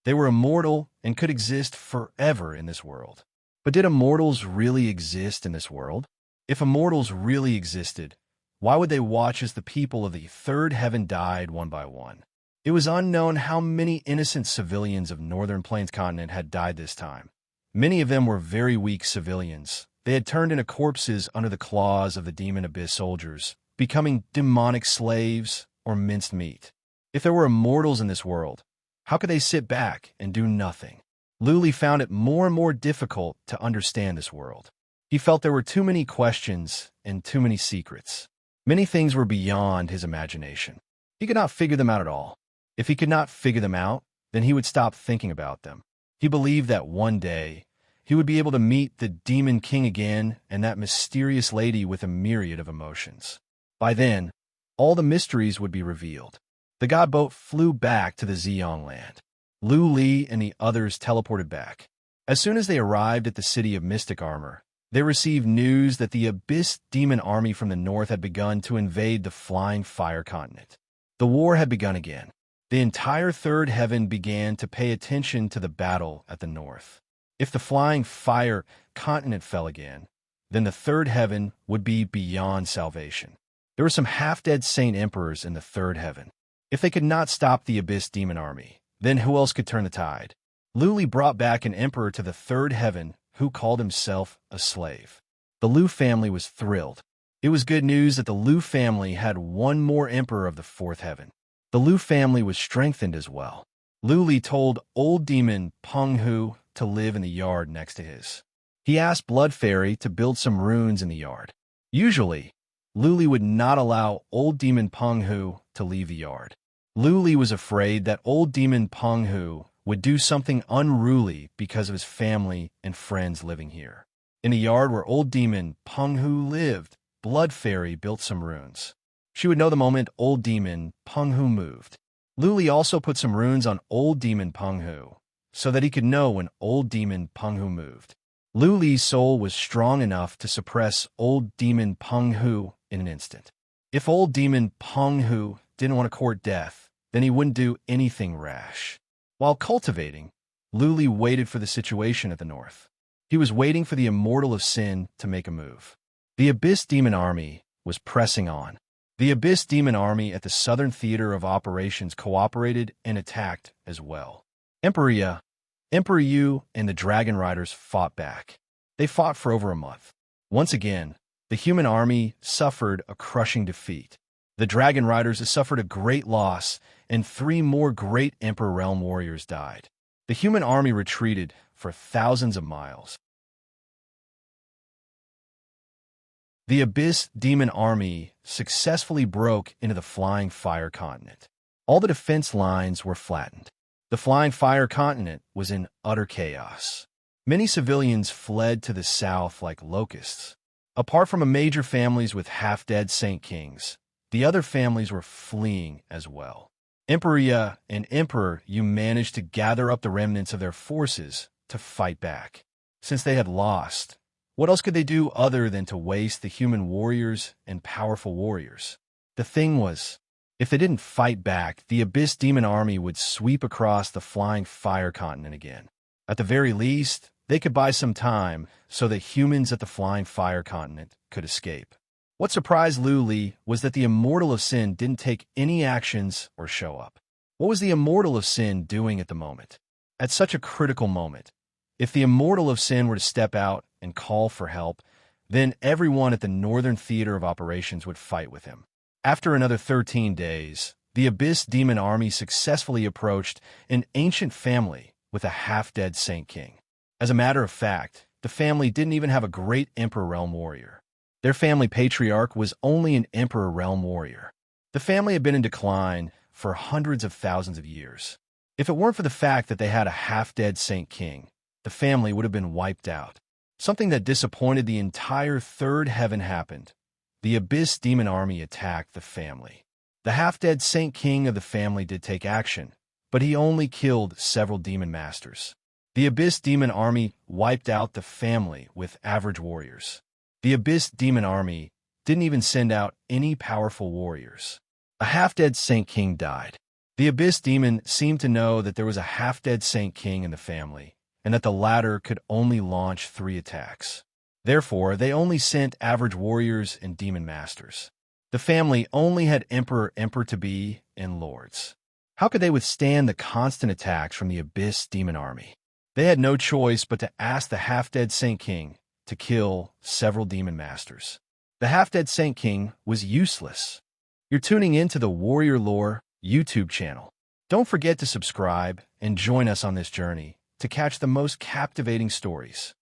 They were immortal and could exist forever in this world. But did immortals really exist in this world? If immortals really existed, why would they watch as the people of the third heaven died one by one? It was unknown how many innocent civilians of Northern Plains continent had died this time. Many of them were very weak civilians. They had turned into corpses under the claws of the demon abyss soldiers, becoming demonic slaves or minced meat. If there were immortals in this world, how could they sit back and do nothing? Lu Li found it more and more difficult to understand this world. He felt there were too many questions and too many secrets. Many things were beyond his imagination. He could not figure them out at all. If he could not figure them out, then he would stop thinking about them. He believed that one day he would be able to meet the Demon King again and that mysterious lady with a myriad of emotions. By then, all the mysteries would be revealed. The god boat flew back to the Ziyang land. Lu Li and the others teleported back. As soon as they arrived at the city of Mystic Armor, they received news that the Abyss Demon army from the north had begun to invade the Flying Fire continent. The war had begun again. The entire third heaven began to pay attention to the battle at the north. If the Flying Fire continent fell again, then the third heaven would be beyond salvation. There were some half-dead saint emperors in the third heaven. If they could not stop the Abyss Demon army, then who else could turn the tide? Lu Li brought back an emperor to the third heaven who called himself a slave. The Lu family was thrilled. It was good news that the Lu family had one more emperor of the fourth heaven. The Lu family was strengthened as well. Lu Li told old demon Peng Hu to live in the yard next to his. He asked Blood Fairy to build some runes in the yard. Usually, Lu Li would not allow old demon Peng Hu to leave the yard. Lu Li was afraid that old demon Peng Hu would do something unruly because of his family and friends living here. In the yard where old demon Peng Hu lived, Blood Fairy built some runes. She would know the moment old demon Peng Hu moved. Lu Li also put some runes on old demon Peng Hu, so that he could know when old demon Peng Hu moved. Lu Li's soul was strong enough to suppress old demon Peng Hu in an instant. If old demon Peng Hu didn't want to court death, then he wouldn't do anything rash. While cultivating, Lu Li waited for the situation at the north. He was waiting for the immortal of sin to make a move. The Abyss Demon Army was pressing on. The Abyss Demon Army at the Southern Theater of Operations cooperated and attacked as well. Emperor Yu, and the Dragon Riders fought back. They fought for over a month. Once again, the human army suffered a crushing defeat. The Dragon Riders suffered a great loss, and 3 more great Emperor Realm warriors died. The human army retreated for thousands of miles. The Abyss Demon Army successfully broke into the Flying Fire continent. All the defense lines were flattened. The Flying Fire continent was in utter chaos. Many civilians fled to the south like locusts. Apart from major families with half-dead Saint Kings, the other families were fleeing as well. Emperor and Emperor Yu managed to gather up the remnants of their forces to fight back. Since they had lost, what else could they do other than to waste the human warriors and powerful warriors? The thing was, if they didn't fight back, the Abyss Demon Army would sweep across the Flying Fire continent again. At the very least, they could buy some time so that humans at the Flying Fire continent could escape. What surprised Lu Li was that the Immortal of Sin didn't take any actions or show up. What was the Immortal of Sin doing at the moment? At such a critical moment, if the Immortal of Sin were to step out and call for help, then everyone at the Northern Theater of Operations would fight with him. After another 13 days, the Abyss Demon Army successfully approached an ancient family with a half-dead Saint King. As a matter of fact, the family didn't even have a great Emperor Realm warrior. Their family patriarch was only an Emperor Realm warrior. The family had been in decline for hundreds of thousands of years. If it weren't for the fact that they had a half-dead Saint King, the family would have been wiped out. Something that disappointed the entire third heaven happened. The Abyss Demon Army attacked the family. The half-dead Saint King of the family did take action, but he only killed several demon masters. The Abyss Demon Army wiped out the family with average warriors. The Abyss Demon Army didn't even send out any powerful warriors. A half-dead Saint King died. The Abyss Demon seemed to know that there was a half-dead Saint King in the family, and that the latter could only launch 3 attacks. Therefore, they only sent average warriors and demon masters. The family only had Emperor-to-be, and lords. How could they withstand the constant attacks from the Abyss Demon Army? They had no choice but to ask the half-dead Saint King to kill several demon masters. The half-dead Saint King was useless. You're tuning into the Warrior Lore YouTube channel. Don't forget to subscribe and join us on this journey to catch the most captivating stories.